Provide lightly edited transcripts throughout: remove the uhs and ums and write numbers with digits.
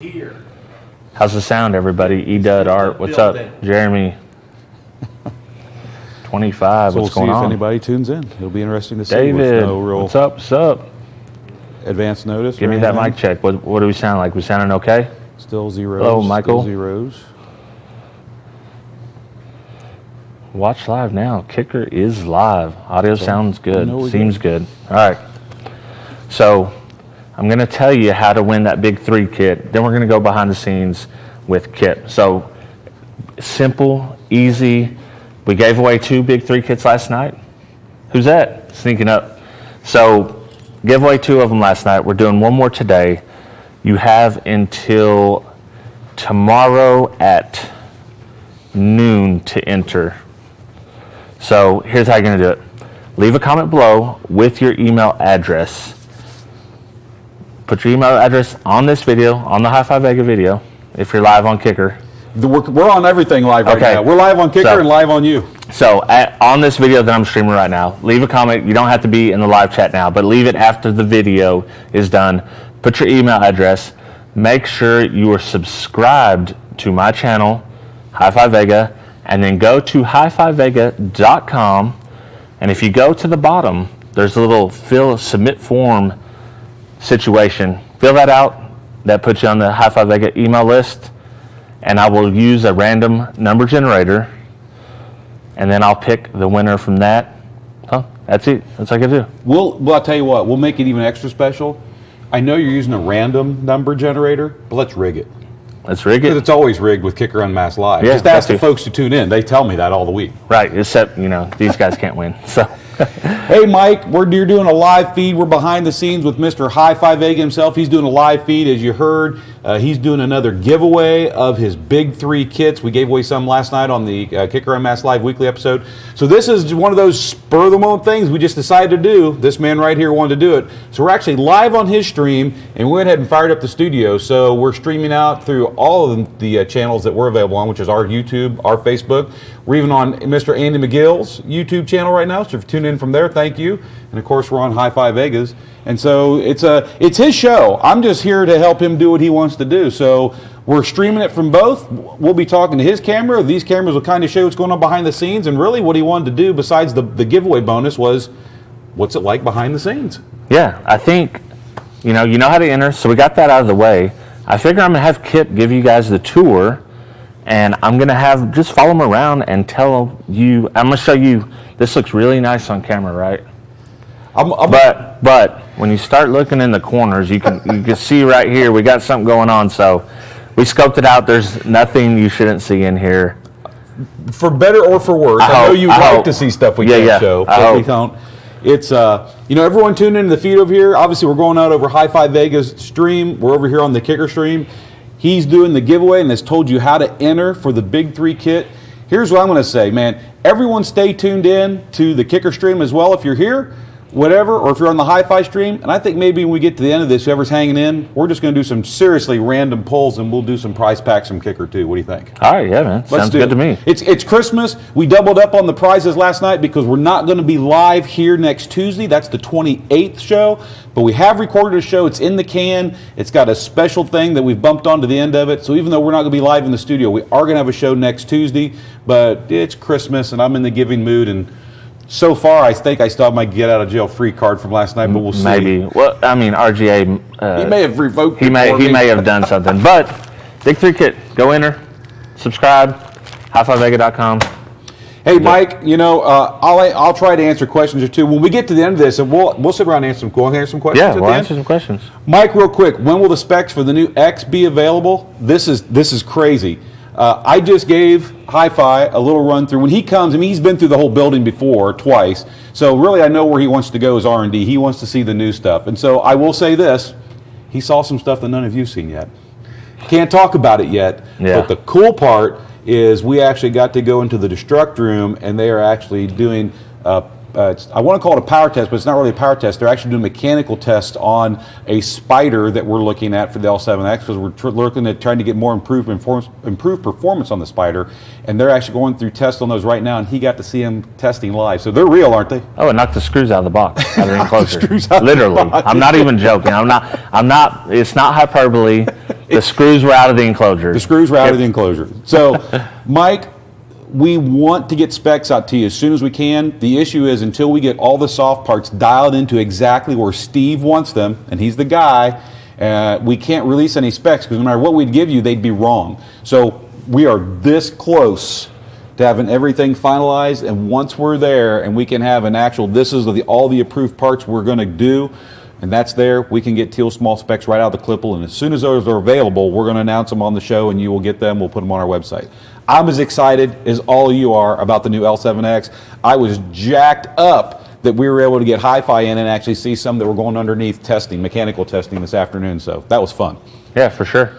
Here. How's the sound, everybody? E-Dud Art, what's up? Jeremy, 25, So what's we'll going see if on? anybody tunes in. It'll be interesting to see. David, With no real what's up? What's up? advance notice. Give or me that anything. mic check. What do we sound like? We sounding okay? Still zeros. Hello, Michael. Still zeros. Watch live now. Kicker is live. Audio sounds good. know we're Seems good. All right. So I'm going to tell you how to win that big 3 kit. Then we're going to go behind the scenes with Kit. So simple, easy. We gave away 2 big 3 kits last night. Who's that? Sneaking up. So gave away 2 of them last night. We're doing 1 more today. You have until tomorrow at noon to enter. So here's how you're going to do it. Leave a comment below with your email address. Put your email address on this video, on the HiFi Vega video, if you're live on Kicker. We're on everything live right Okay. now. We're live on Kicker and live on you. So on this video that I'm streaming right now, leave a comment. You don't have to be in the live chat now, but leave it after the video is done. Put your email address. Make sure you are subscribed to my channel, HiFi Vega, and then go to hifivega.com. And if you go to the bottom, there's a little submit form situation. Fill that out. That puts you on the HiFi Vega email list. And I will use a random number generator. And then I'll pick the winner from that. Oh, that's it. That's all I can do. Well, I'll tell you what. We'll make it even extra special. I know you're using a random number generator, but let's rig it. Let's rig Because it. it's always rigged with Kicker Unmasked Live. Yeah, Just ask got the to. folks to tune in. They tell me that all the week. Right. Except, these guys can't win. So. Hey, Mike, you're doing a live feed. We're behind the scenes with Mr. HiFi Vega himself. He's doing a live feed, as you heard. He's doing another giveaway of his big 3 kits. We gave away some last night on the Kicker Unmasked Live weekly episode. So this is one of those spur-of-the-moment things we just decided to do. This man right here wanted to do it. So we're actually live on his stream, and we went ahead and fired up the studio. So we're streaming out through all of the channels that we're available on, which is our YouTube, our Facebook. We're even on Mr. Andy McGill's YouTube channel right now, so if you tune in from there, thank you. And of course, we're on HiFi Vegas. And so it's his show. I'm just here to help him do what he wants to do. So we're streaming it from both. We'll be talking to his camera. These cameras will kind of show what's going on behind the scenes. And really what he wanted to do, besides the giveaway bonus, was what's it like behind the scenes? Yeah, I think, you know how to enter, so we got that out of the way. I figure I'm going to have Kit give you guys the tour, and I'm going to just follow him around and tell you, I'm going to show you, this looks really nice on camera, right? But when you start looking in the corners, you can see right here, we got something going on, so we scoped it out. There's nothing you shouldn't see in here. For better or for worse, I know you like to see stuff we can't show, but we don't. It's, everyone tuning into the feed over here. Obviously, we're going out over HiFi Vega's stream. We're over here on the Kicker stream. He's doing the giveaway and has told you how to enter for the big 3 kit. Here's what I'm going to say, man. Everyone stay tuned in to the Kicker stream as well if you're here, whatever, or if you're on the HiFi stream. And I think maybe when we get to the end of this, whoever's hanging in, we're just going to do some seriously random polls, and we'll do some prize packs from Kicker too. What do you think? All right, yeah, man. Sounds good to me. It's Christmas. We doubled up on the prizes last night because we're not going to be live here next Tuesday. That's the 28th show. But we have recorded a show. It's in the can. It's got a special thing that we've bumped on to the end of it. So even though we're not going to be live in the studio, we are going to have a show next Tuesday. But it's Christmas, and I'm in the giving mood. And so far, I think I still have my get-out-of-jail-free card from last night, but we'll see. Maybe. Well, I mean, RGA. He may have revoked it. He may have done something. But big 3 kit. Go enter. Subscribe. HiFiVega.com. Hey, Mike. I'll try to answer questions or two when we get to the end of this, and we'll sit around and answer some questions. Yeah, we'll answer some questions. Mike, real quick, when will the specs for the new X be available? This is crazy. I just gave HiFi a little run through. When he comes, he's been through the whole building before, twice. So really, I know where he wants to go is R&D. He wants to see the new stuff. And so I will say this, he saw some stuff that none of you've seen yet. Can't talk about it yet, yeah. But the cool part is we actually got to go into the destruct room, and they are actually doing I want to call it a power test, but it's not really a power test. They're actually doing mechanical tests on a spider that we're looking at for the L7X because we're looking at trying to get more improved performance on the spider. And they're actually going through tests on those right now, and he got to see them testing live. So they're real, aren't they? Oh, it knocked the screws out of the box. Closer. Screws out Literally. of the box. I'm not even joking. I'm not, it's not hyperbole. The screws were out of the enclosure. The screws were out of the enclosure. So, Mike, we want to get specs out to you as soon as we can. The issue is until we get all the soft parts dialed into exactly where Steve wants them, and he's the guy, we can't release any specs because no matter what we'd give you, they'd be wrong. So we are this close to having everything finalized, and once we're there and we can have an actual, this is all the approved parts we're going to do, and that's there, we can get Teal small specs right out of the clipboard, and as soon as those are available, we're going to announce them on the show, and you will get them. We'll put them on our website. I'm as excited as all of you are about the new L7X. I was jacked up that we were able to get HiFi in and actually see some that were going underneath testing, mechanical testing this afternoon, so that was fun. Yeah, for sure.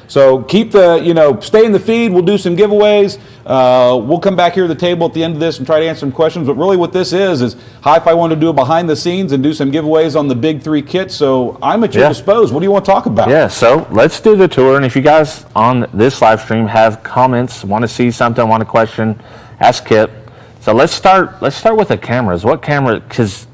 So keep stay in the feed. We'll do some giveaways. We'll come back here to the table at the end of this and try to answer some questions. But really what this is HiFi wanted to do a behind the scenes and do some giveaways on the big 3 kits. So I'm at your disposal. What do you want to talk about? Yeah, so let's do the tour. And if you guys on this live stream have comments, want to see something, want a question, ask Kip. So let's start with the cameras. What camera, because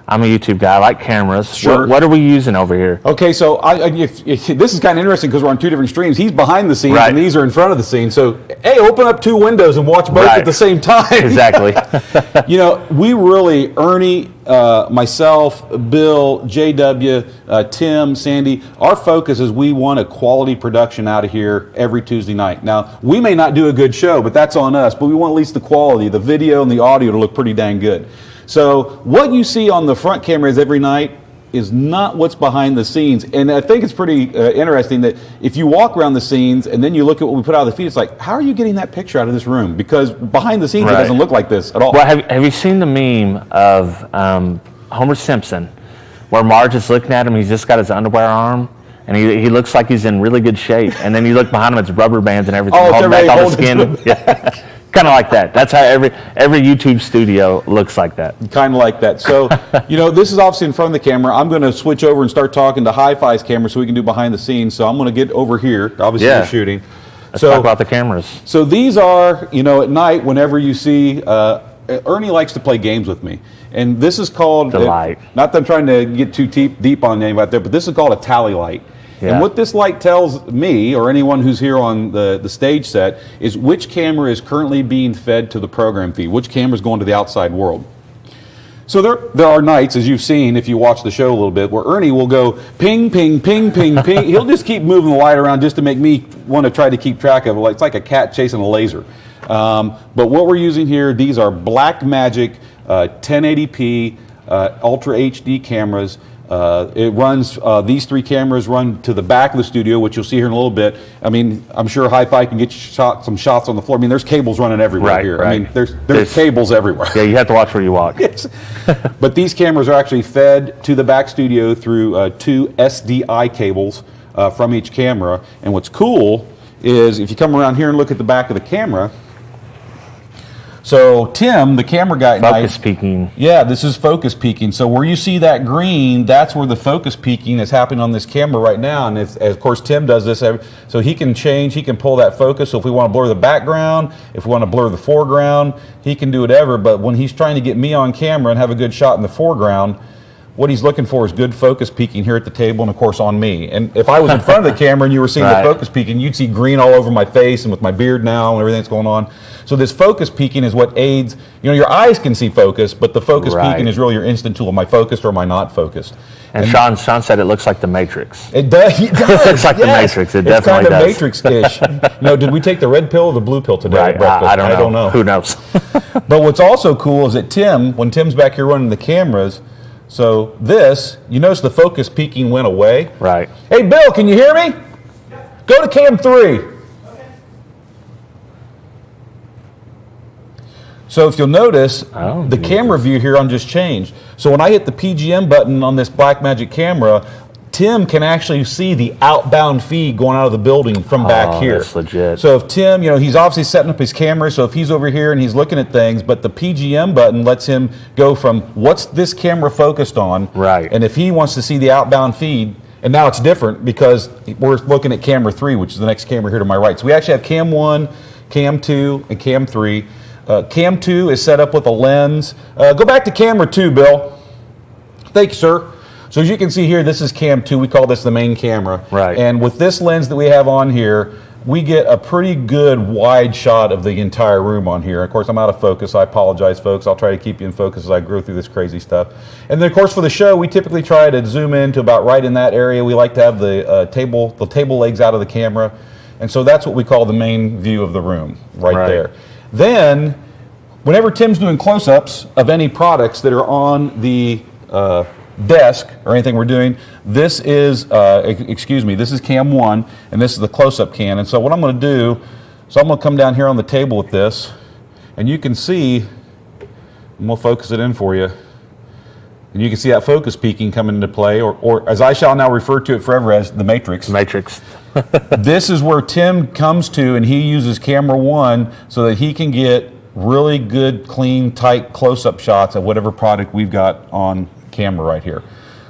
I'm a YouTube guy. I like cameras. Sure. What are we using over here? Okay, so if this is kind of interesting because we're on 2 different streams. He's behind the scenes, right, and these are in front of the scene. So, hey, open up 2 windows and watch both right, at the same time. Exactly. We really, Ernie, myself, Bill, JW, Tim, Sandy, our focus is we want a quality production out of here every Tuesday night. Now, we may not do a good show, but that's on us. But we want at least the quality, the video and the audio to look pretty dang good. So what you see on the front cameras every night is not what's behind the scenes. And I think it's pretty interesting that if you walk around the scenes and then you look at what we put out of the feed, it's like, how are you getting that picture out of this room? Because behind the scenes, right, it doesn't look like this at all. Well, have you seen the meme of Homer Simpson where Marge is looking at him, he's just got his underwear arm, and he looks like he's in really good shape. And then you look behind him, it's rubber bands and everything, holding back all the skin. Yeah. Kind of like that. That's how every YouTube studio looks like that. Kind of like that. So, this is obviously in front of the camera. I'm going to switch over and start talking to HiFi's camera so we can do behind the scenes. So I'm going to get over here. Obviously, we're shooting. Let's talk about the cameras. So these are, at night, whenever you see, Ernie likes to play games with me. And this is called, Delight. Not that I'm trying to get too deep on anybody out there, but this is called a tally light. Yeah. And what this light tells me, or anyone who's here on the stage set, is which camera is currently being fed to the program feed, which camera is going to the outside world. So there are nights, as you've seen, if you watch the show a little bit, where Ernie will go ping, ping, ping, ping, ping. He'll just keep moving the light around just to make me want to try to keep track of it. It's like a cat chasing a laser. But what we're using here, these are Blackmagic 1080p Ultra HD cameras. It runs, these 3 cameras run to the back of the studio, which you'll see here in a little bit. I mean, I'm sure HiFi can get you some shots on the floor. I mean, there's cables running everywhere here. Right. I mean, there's cables everywhere. Yeah, you have to watch where you walk. Yes. But these cameras are actually fed to the back studio through 2 SDI cables from each camera. And what's cool is if you come around here and look at the back of the camera, so Tim, the camera guy, focus peaking. Yeah, this is focus peaking. So where you see that green, that's where the focus peaking is happening on this camera right now. And of course, Tim does this, so he can pull that focus. So if we want to blur the background, if we want to blur the foreground, he can do whatever. But when he's trying to get me on camera and have a good shot in the foreground, what he's looking for is good focus peaking here at the table and, of course, on me. And if I was in front of the camera and you were seeing the focus peaking, you'd see green all over my face and with my beard now and everything that's going on. So this focus peaking is what aids, your eyes can see focus, but the focus peaking is really your instant tool. Am I focused or am I not focused? And Sean said it looks like the Matrix. It does. It does. It looks like the Matrix. It definitely does. It's kind of Matrix-ish. Did we take the red pill or the blue pill today at breakfast? I don't know. Who knows? But what's also cool is that when Tim's back here running the cameras, so you notice the focus peaking went away. Right. Hey, Bill, can you hear me? Yeah. Go to cam 3. Okay. So if you'll notice, the camera view here on just changed. So when I hit the PGM button on this Blackmagic camera, Tim can actually see the outbound feed going out of the building from back here. That's legit. So if Tim, he's obviously setting up his camera, so if he's over here and he's looking at things, but the PGM button lets him go from what's this camera focused on, right? And if he wants to see the outbound feed, and now it's different because we're looking at camera 3, which is the next camera here to my right. So we actually have cam 1, cam 2, and cam 3. Cam 2 is set up with a lens. Go back to camera 2, Bill. Thank you, sir. So as you can see here, this is cam 2. We call this the main camera. Right. And with this lens that we have on here, we get a pretty good wide shot of the entire room on here. Of course, I'm out of focus. I apologize, folks. I'll try to keep you in focus as I go through this crazy stuff. And then, of course, for the show, we typically try to zoom in to about right in that area. We like to have the table legs out of the camera. And so that's what we call the main view of the room right there. Then, whenever Tim's doing close-ups of any products that are on the desk or anything we're doing, this is this is cam 1, and this is the close-up cam. And so what I'm going to do, I'm going to come down here on the table with this, and you can see, and we'll focus it in for you, and you can see that focus peaking coming into play, or as I shall now refer to it forever as the matrix. Matrix. This is where Tim comes to, and he uses camera 1 so that he can get really good, clean, tight close-up shots of whatever product we've got on camera right here.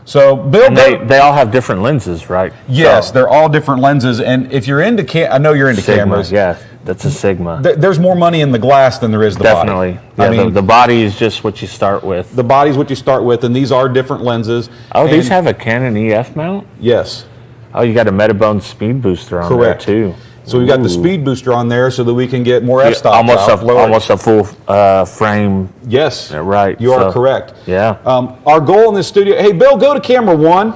So, Bill, they all have different lenses, right? Yes, so, they're all different lenses, and if you're into I know you're into Sigma, cameras. Yeah, that's a Sigma. There's more money in the glass than there is the Definitely. body. Yeah, I mean, the body is just what you start with. The body's what you start with, and these are different lenses. Oh, these have a Canon EF mount? Yes. Oh, you got a Metabone speed booster on there too. So we've got the speed booster on there so that we can get more f-stops almost a full frame. Yes. Right. You are correct. Yeah. Our goal in this studio, hey, Bill, go to camera 1.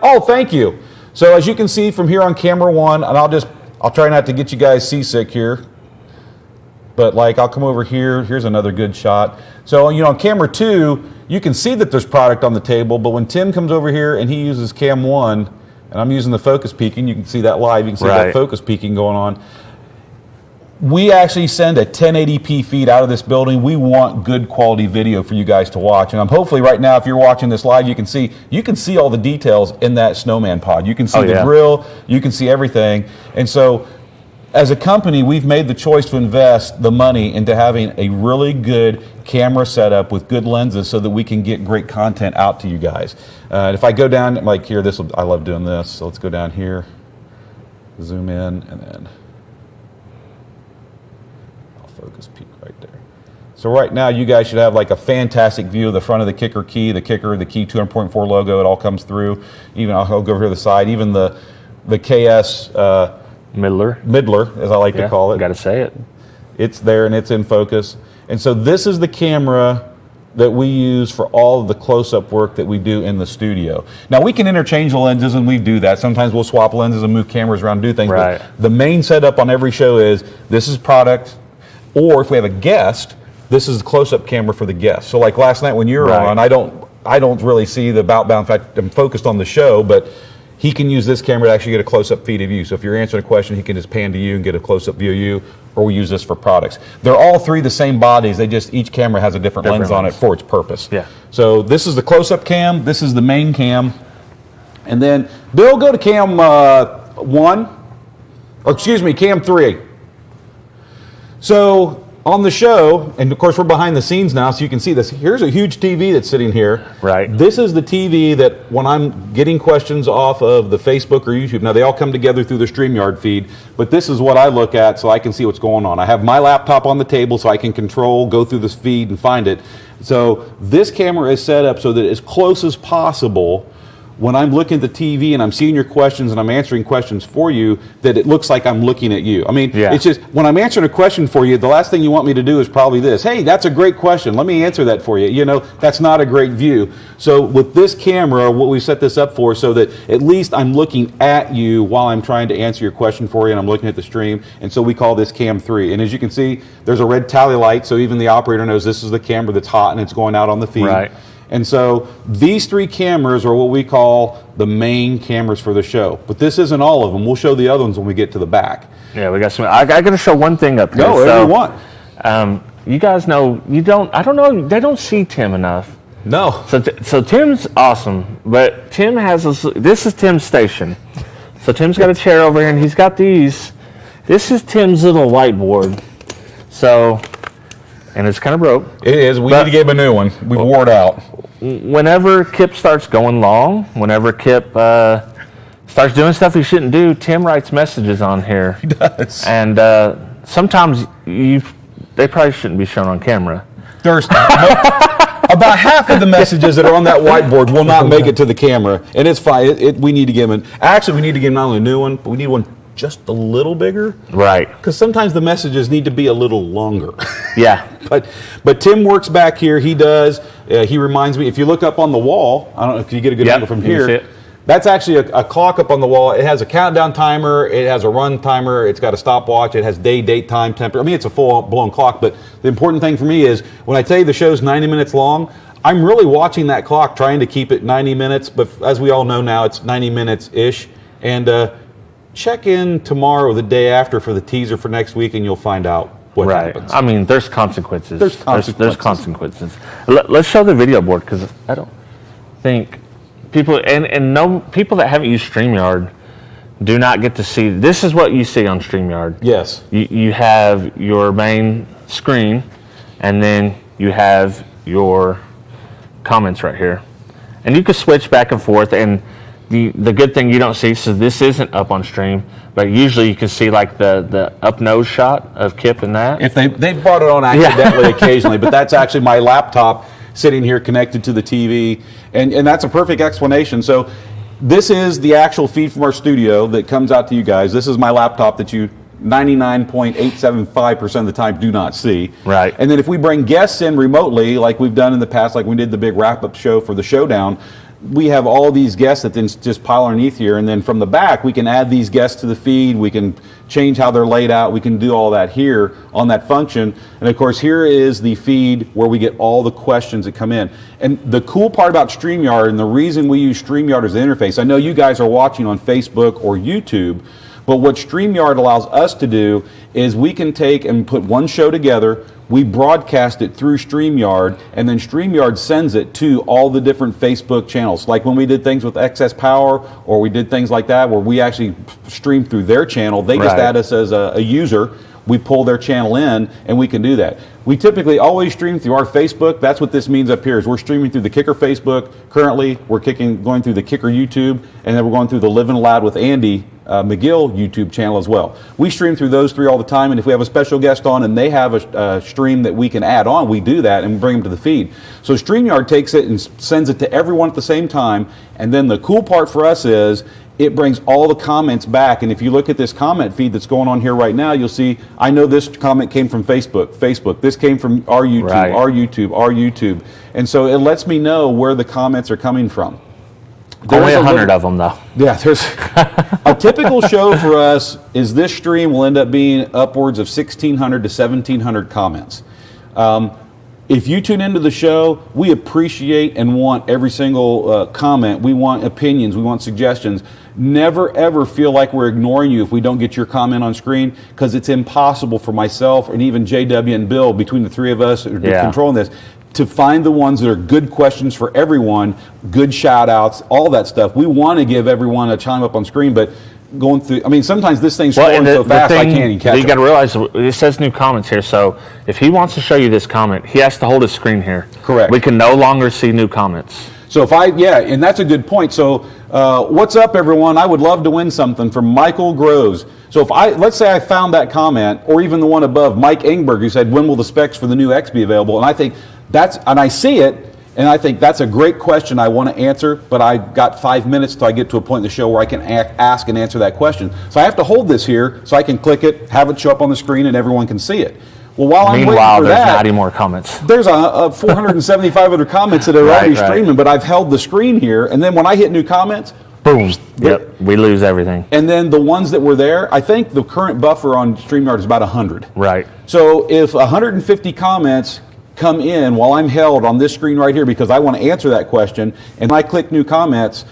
Oh, thank you. So as you can see from here on camera 1, and I'll try not to get you guys seasick here, but like I'll come over here. Here's another good shot. So, on camera 2, you can see that there's product on the table, but when Tim comes over here and he uses cam 1, and I'm using the focus peaking, you can see that live, you can see that focus peaking going on. We actually send a 1080p feed out of this building. We want good quality video for you guys to watch. And I'm hopefully right now, if you're watching this live, you can see all the details in that snowman pod. You can see the grill, you can see everything. And so as a company, we've made the choice to invest the money into having a really good camera setup with good lenses so that we can get great content out to you guys. If I go down, like here, I love doing this. So let's go down here, zoom in, and then I'll focus peak right there. So right now, you guys should have like a fantastic view of the front of the Kicker key, the key 200.4 logo. It all comes through. Even I'll go over here to the side. Even the KS Midler, as I like to call it. Got to say it. It's there and it's in focus. And so this is the camera that we use for all of the close-up work that we do in the studio. Now we can interchange the lenses and we do that. Sometimes we'll swap lenses and move cameras around and do things. Right. But the main setup on every show is this is product, or if we have a guest, this is the close-up camera for the guest. So like last night when you were on, I don't really see the outbound. In fact, I'm focused on the show, but he can use this camera to actually get a close-up feed of you. So if you're answering a question, he can just pan to you and get a close-up view of you, or we use this for products. They're all three the same bodies. Each camera has a different lens on it for its purpose. Yeah. So this is the close-up cam. This is the main cam. And then, Bill, go to cam 3. So on the show, and of course we're behind the scenes now, so you can see this. Here's a huge TV that's sitting here. Right. This is the TV that when I'm getting questions off of the Facebook or YouTube, now they all come together through the StreamYard feed, but this is what I look at so I can see what's going on. I have my laptop on the table so I can go through this feed and find it. So this camera is set up so that as close as possible, when I'm looking at the TV and I'm seeing your questions and I'm answering questions for you, that it looks like I'm looking at you. I mean, It's just, when I'm answering a question for you, the last thing you want me to do is probably this. Hey, that's a great question. Let me answer that for you. That's not a great view. So with this camera, what we set this up for, so that at least I'm looking at you while I'm trying to answer your question for you and I'm looking at the stream. And so we call this cam 3. And as you can see, there's a red tally light, so even the operator knows this is the camera that's hot and it's going out on the feed. Right. And so these 3 cameras are what we call the main cameras for the show. But this isn't all of them. We'll show the other ones when we get to the back. Yeah, we got some. I got to show one thing up here. No, whatever you want. You guys know, I don't know, they don't see Tim enough. No. So Tim's awesome, but Tim has this is Tim's station. So Tim's got a chair over here and he's got these. This is Tim's little whiteboard. So, and it's kind of broke. It is. We need to get him a new one. We've wore it out. Whenever Kip starts going long, whenever Kip starts doing stuff he shouldn't do, Tim writes messages on here. He does. And sometimes they probably shouldn't be shown on camera. There's About half of the messages that are on that whiteboard will not make it to the camera, and it's fine. We need to give them. Actually, we need to give them not only a new one, but we need one just a little bigger. Right. Because sometimes the messages need to be a little longer. Yeah. But Tim works back here. He does. He reminds me. If you look up on the wall, I don't know if you get a good angle from here. That's actually a clock up on the wall. It has a countdown timer. It has a run timer. It's got a stopwatch. It has day, date, time, temperature. I mean, it's a full-blown clock. But the important thing for me is when I tell you the show's 90 minutes long, I'm really watching that clock, trying to keep it 90 minutes. But as we all know now, it's 90 minutes-ish. And check in tomorrow or the day after for the teaser for next week, and you'll find out what happens. I mean, there's consequences. There's consequences. Let's show the video board, because I don't think people people that haven't used StreamYard do not get to see. This is what you see on StreamYard. Yes. You have your main screen, and then you have your comments right here, and you can switch back and forth. And the good thing you don't see, so this isn't up on stream, but usually you can see like the up nose shot of Kip and that. If they've brought it on accidentally occasionally, but that's actually my laptop sitting here connected to the TV, and that's a perfect explanation. So this is the actual feed from our studio that comes out to you guys. This is my laptop that you 99.875% of the time do not see. Right. And then if we bring guests in remotely, like we've done in the past, like we did the big wrap-up show for the Showdown, we have all these guests that then just pile underneath here, and then from the back we can add these guests to the feed. We can change how they're laid out. We can do all that here on that function. And of course, here is the feed where we get all the questions that come in. And the cool part about StreamYard, and the reason we use StreamYard as the interface, I know you guys are watching on Facebook or YouTube, but what StreamYard allows us to do is we can take and put one show together, we broadcast it through StreamYard, and then StreamYard sends it to all the different Facebook channels. Like when we did things with Excess Power, or we did things like that where we actually stream through their channel, they just add us as a user, we pull their channel in, and we can do that. We typically always stream through our Facebook. That's what this means up here, is we're streaming through the Kicker Facebook. Currently, we're going through the Kicker YouTube, and then we're going through the Living Loud with Andy McGill YouTube channel as well. We stream through those three all the time, and if we have a special guest on and they have a stream that we can add on, we do that and bring them to the feed. So StreamYard takes it and sends it to everyone at the same time, and then the cool part for us is it brings all the comments back. And if you look at this comment feed that's going on here right now, you'll see, I know this comment came from Facebook. This came from our YouTube, our YouTube. And so it lets me know where the comments are coming from. Only 100 of them, though. Yeah, there's a typical show for us is this stream will end up being upwards of 1,600 to 1,700 comments. If you tune into the show, we appreciate and want every single comment. We want opinions. We want suggestions. Never, ever feel like we're ignoring you if we don't get your comment on screen, because it's impossible for myself and even JW and Bill, between the three of us who are controlling this, to find the ones that are good questions for everyone, good shout outs, all that stuff. We want to give everyone a chime up on screen, but going through, I mean, sometimes this thing's scrolling so fast I can't even catch it. You got to realize it says new comments here, so if he wants to show you this comment, he has to hold his screen here. Correct. We can no longer see new comments. So and that's a good point. So what's up, everyone? I would love to win something from Michael Groves. So let's say I found that comment, or even the one above, Mike Engberg, who said, when will the specs for the new X be available? And I think and I see it, and I think that's a great question I want to answer, but I've got 5 minutes till I get to a point in the show where I can ask and answer that question. So I have to hold this here so I can click it, have it show up on the screen, and everyone can see it. Well, while I'm waiting for that, there's 90 more comments. There's 475 other comments that are already streaming, but I've held the screen here, and then when I hit new comments, boom, we lose everything. And then the ones that were there, I think the current buffer on StreamYard is about 100. Right. So if 150 comments come in while I'm held on this screen right here because I want to answer that question, and I click new comments,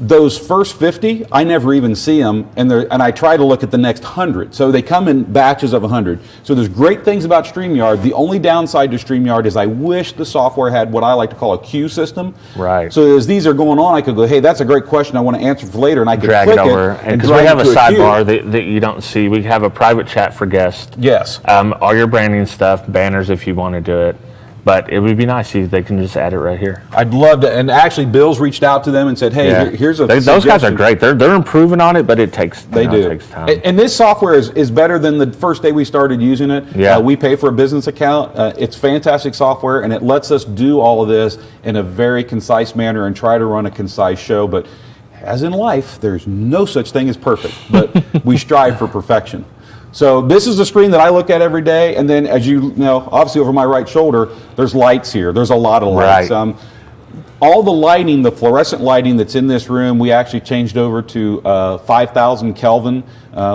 those first 50, I never even see them, and I try to look at the next 100. So they come in batches of 100. So there's great things about StreamYard. The only downside to StreamYard is I wish the software had what I like to call a queue system. Right. So as these are going on, I could go, hey, that's a great question I want to answer for later, and I could drag click it over. And because we have a sidebar that you don't see. We have a private chat for guests. Yes. All your branding stuff, banners if you want to do it. But it would be nice if they can just add it right here. I'd love to. And actually, Bill's reached out to them and said, "Hey, here's a." Those guys are great. They're improving on it, but it takes. They do. It takes time. And this software is better than the first day we started using it. Yeah. We pay for a business account. It's fantastic software, and it lets us do all of this in a very concise manner and try to run a concise show. But as in life, there's no such thing as perfect, but we strive for perfection. So this is the screen that I look at every day, and then as you know, obviously over my right shoulder, there's lights here. There's a lot of lights. Right. All the lighting, the fluorescent lighting that's in this room, we actually changed over to 5,000 Kelvin,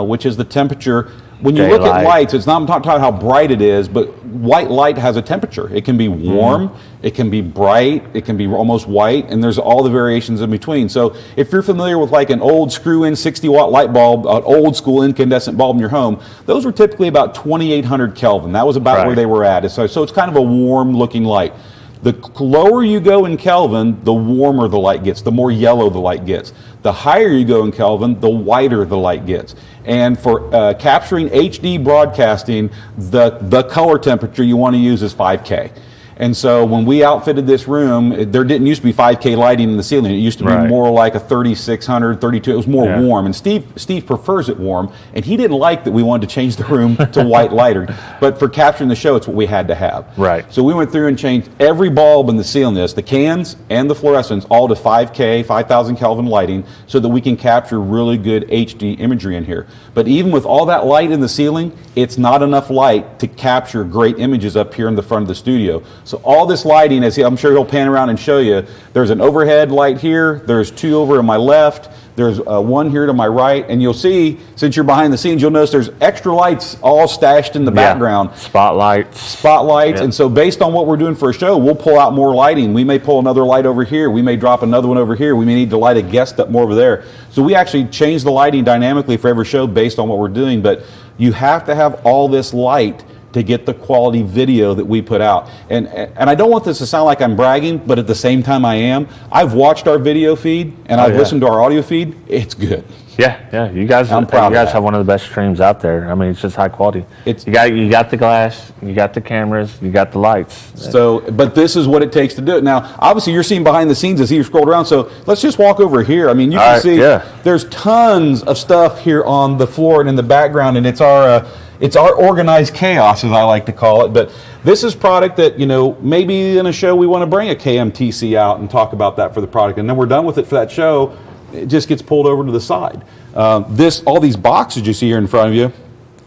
which is the temperature. When you look at lights, it's not, I'm not talking how bright it is, but white light has a temperature. It can be warm, it can be bright, it can be almost white, and there's all the variations in between. So if you're familiar with like an old screw-in 60-watt light bulb, an old school incandescent bulb in your home, those were typically about 2,800 Kelvin. That was about where they were at. So it's kind of a warm-looking light. The lower you go in Kelvin, the warmer the light gets, the more yellow the light gets. The higher you go in Kelvin, the whiter the light gets. And for capturing HD broadcasting, the color temperature you want to use is 5K. And so when we outfitted this room, there didn't used to be 5K lighting in the ceiling. It used to be more like a 3600, 32. It was more warm. And Steve prefers it warm. And he didn't like that we wanted to change the room to white lighter. But for capturing the show, it's what we had to have. Right. So we went through and changed every bulb in the ceiling, the cans and the fluorescents, all to 5K, 5,000 Kelvin lighting, so that we can capture really good HD imagery in here. But even with all that light in the ceiling, it's not enough light to capture great images up here in the front of the studio. So all this lighting, as I'm sure he'll pan around and show you, there's an overhead light here, there's two over on my left, there's one here to my right, and you'll see, since you're behind the scenes, you'll notice there's extra lights all stashed in the background. Spotlights. And so based on what we're doing for a show, we'll pull out more lighting. We may pull another light over here, we may drop another one over here, we may need to light a guest up more over there. So we actually change the lighting dynamically for every show based on what we're doing, but you have to have all this light to get the quality video that we put out. And I don't want this to sound like I'm bragging, but at the same time I am. I've watched our video feed and I've listened to our audio feed. It's good. Yeah. You guys have one of the best streams out there. I mean, it's just high quality. You got the glass, you got the cameras, you got the lights. So, but this is what it takes to do it. Now, obviously you're seeing behind the scenes as he scrolled around, so let's just walk over here. I mean, you can see there's tons of stuff here on the floor and in the background, and it's our organized chaos, as I like to call it. But this is product that, maybe in a show we want to bring a KMTC out and talk about that for the product. And then we're done with it for that show. It just gets pulled over to the side. All these boxes you see here in front of you,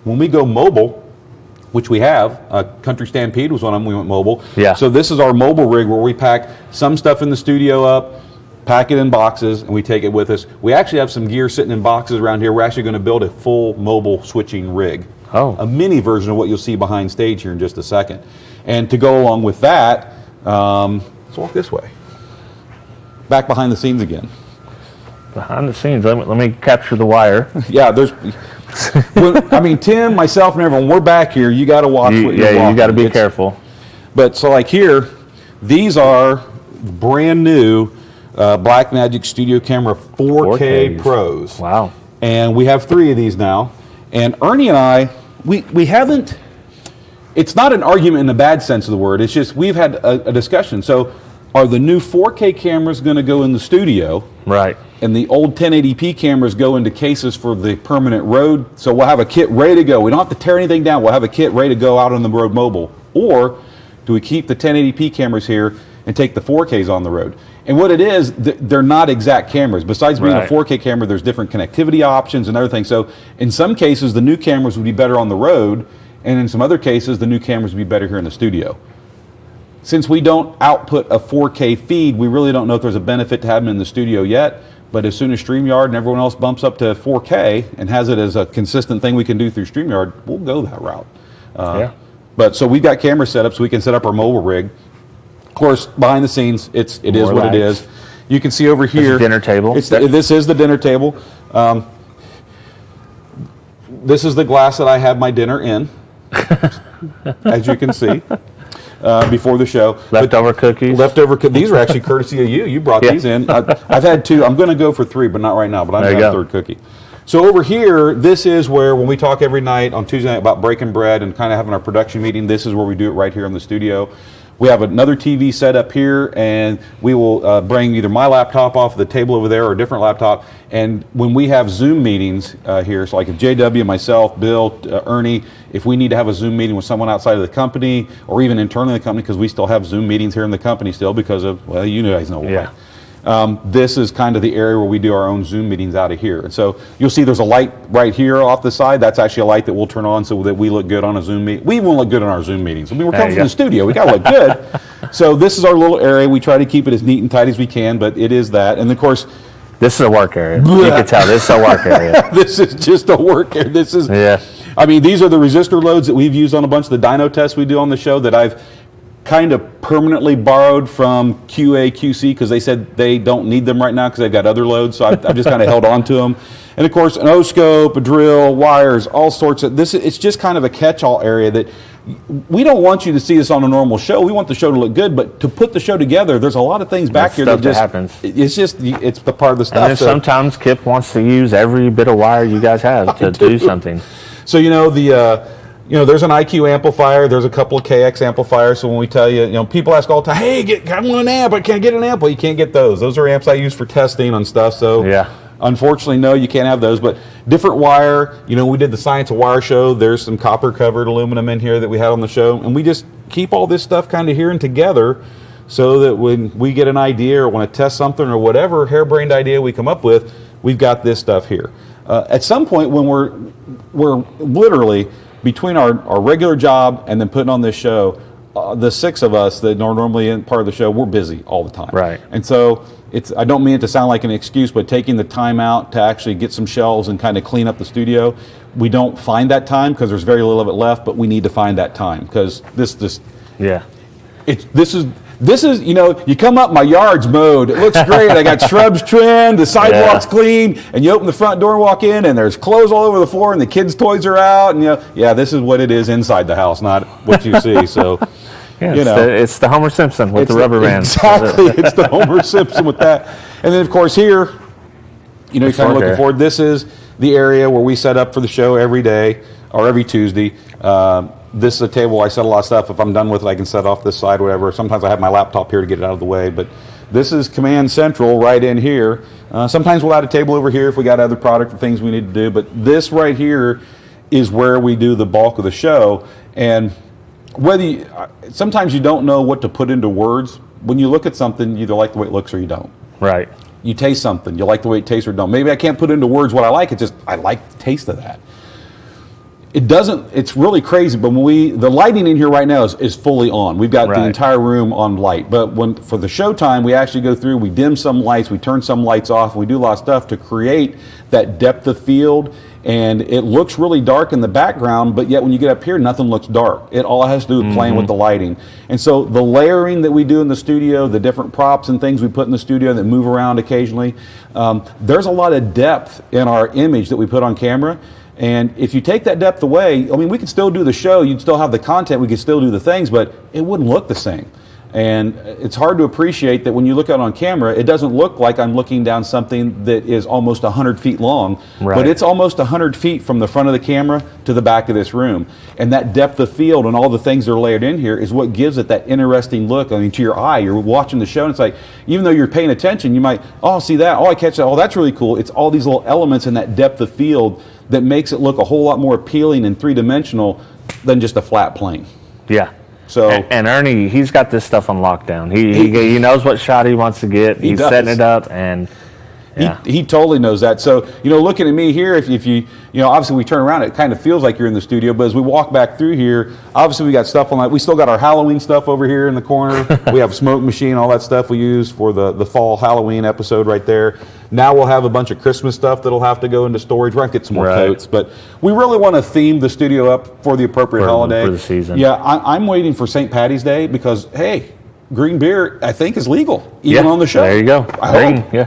when we go mobile, which we have, Country Stampede was one of them, we went mobile. Yeah. So this is our mobile rig where we pack some stuff in the studio up, pack it in boxes, and we take it with us. We actually have some gear sitting in boxes around here. We're actually going to build a full mobile switching rig. A mini version of what you'll see behind stage here in just a second. And to go along with that, let's walk this way. Back behind the scenes again. Behind the scenes, let me capture the wire. Yeah, Tim, myself, and everyone, we're back here. You got to watch what you're walking. You got to be careful. But so like here, these are brand new Blackmagic Studio Camera 4K Pros. Wow. And we have 3 of these now. And Ernie and I, we haven't, it's not an argument in the bad sense of the word, it's just we've had a discussion. So are the new 4K cameras going to go in the studio? Right. And the old 1080p cameras go into cases for the permanent road? So we'll have a kit ready to go. We don't have to tear anything down. We'll have a kit ready to go out on the road mobile. Or do we keep the 1080p cameras here and take the 4Ks on the road? And what it is, they're not exact cameras. Besides being a 4K camera, there's different connectivity options and everything. So in some cases, the new cameras would be better on the road, and in some other cases, the new cameras would be better here in the studio. Since we don't output a 4K feed, we really don't know if there's a benefit to having them in the studio yet. But as soon as StreamYard and everyone else bumps up to 4K and has it as a consistent thing we can do through StreamYard, we'll go that route. But so we've got camera set up so we can set up our mobile rig. Of course, behind the scenes, it is what it is. You can see over here. Dinner table. This is the dinner table. This is the glass that I have my dinner in, as you can see, before the show. Leftover cookies. These are actually courtesy of you. You brought these in. I've had 2. I'm going to go for 3, but not right now. But I'm going to have a 3rd cookie. So over here, this is where when we talk every night on Tuesday night about breaking bread and kind of having our production meeting, this is where we do it right here in the studio. We have another TV set up here, and we will bring either my laptop off the table over there or a different laptop. And when we have Zoom meetings here, so like if JW, myself, Bill, Ernie, if we need to have a Zoom meeting with someone outside of the company or even internally in the company, because we still have Zoom meetings here in the company still because of, well, you guys know why. Yeah. This is kind of the area where we do our own Zoom meetings out of here. And so you'll see there's a light right here off the side. That's actually a light that we'll turn on so that we look good on a Zoom meeting. We even look good on our Zoom meetings. I mean, we're coming from the studio. We got to look good. So this is our little area. We try to keep it as neat and tight as we can, but it is that. And of course, this is a work area. You can tell this is a work area. This is just a work area. This is, yeah. I mean, these are the resistor loads that we've used on a bunch of the dyno tests we do on the show that I've kind of permanently borrowed from QA, QC, because they said they don't need them right now because they've got other loads, so I've just kind of held on to them. And of course, an O-scope, a drill, wires, all sorts of this. It's just kind of a catch-all area that we don't want you to see this on a normal show. We want the show to look good, but to put the show together, there's a lot of things back here that just happens. It's the part of the stuff. And then sometimes Kip wants to use every bit of wire you guys have to do something. So there's an IQ amplifier. There's a couple of KX amplifiers. So when we tell you, people ask all the time, "Hey, I want an amp. I can't get an amp." Well, you can't get those. Those are amps I use for testing on stuff. So yeah. Unfortunately, no, you can't have those. But different wire. We did the Science of Wire show. There's some copper covered aluminum in here that we had on the show, and we just keep all this stuff kind of here and together, so that when we get an idea or want to test something or whatever harebrained idea we come up with, we've got this stuff here. At some point when we're literally between our regular job and then putting on this show, the six of us that are normally in part of the show, we're busy all the time. Right. And so I don't mean it to sound like an excuse, but taking the time out to actually get some shelves and kind of clean up the studio, we don't find that time because there's very little of it left, but we need to find that time because this is, you come up, my yard's mowed. It looks great. I got shrubs trimmed, the sidewalk's clean, and you open the front door and walk in, and there's clothes all over the floor, and the kids' toys are out, and this is what it is inside the house, not what you see. So, it's the Homer Simpson with the rubber band. Exactly, it's the Homer Simpson with that. And then, of course, here, you're kind of looking forward. This is the area where we set up for the show every day or every Tuesday. This is a table where I set a lot of stuff. If I'm done with it, I can set off this side, whatever. Sometimes I have my laptop here to get it out of the way. But this is Command Central right in here. Sometimes we'll add a table over here if we got other product or things we need to do. But this right here is where we do the bulk of the show. And sometimes you don't know what to put into words. When you look at something, you either like the way it looks or you don't. Right. You taste something, you like the way it tastes or don't. Maybe I can't put into words what I like. It's just I like the taste of that. It's really crazy, but the lighting in here right now is fully on. We've got the entire room on light. But for the showtime, we actually go through, we dim some lights, we turn some lights off, we do a lot of stuff to create that depth of field. And it looks really dark in the background, but yet when you get up here, nothing looks dark. It all has to do with playing with the lighting. And so the layering that we do in the studio, the different props and things we put in the studio that move around occasionally, there's a lot of depth in our image that we put on camera. And if you take that depth away, we could still do the show, you'd still have the content, we could still do the things, but it wouldn't look the same. And it's hard to appreciate that when you look out on camera, it doesn't look like I'm looking down something that is almost 100 feet long, but it's almost 100 feet from the front of the camera to the back of this room. And that depth of field and all the things that are layered in here is what gives it that interesting look. To your eye, you're watching the show and it's like, even though you're paying attention, you might, see that, I catch that, that's really cool. It's all these little elements in that depth of field that makes it look a whole lot more appealing and three-dimensional than just a flat plane. Yeah. So and Ernie, he's got this stuff on lockdown. He knows what shot he wants to get. He's setting it up, and he totally knows that. So looking at me here, if you obviously we turn around, it kind of feels like you're in the studio. But as we walk back through here, obviously we got stuff on that. We still got our Halloween stuff over here in the corner. We have a smoke machine, all that stuff we use for the fall Halloween episode right there. Now we'll have a bunch of Christmas stuff that'll have to go into storage. We're going to get some more coats, but we really want to theme the studio up for the appropriate holiday. For the season. Yeah, I'm waiting for St. Patty's Day because, hey, green beer, I think, is legal, even on the show. There you go. I hope. Yeah.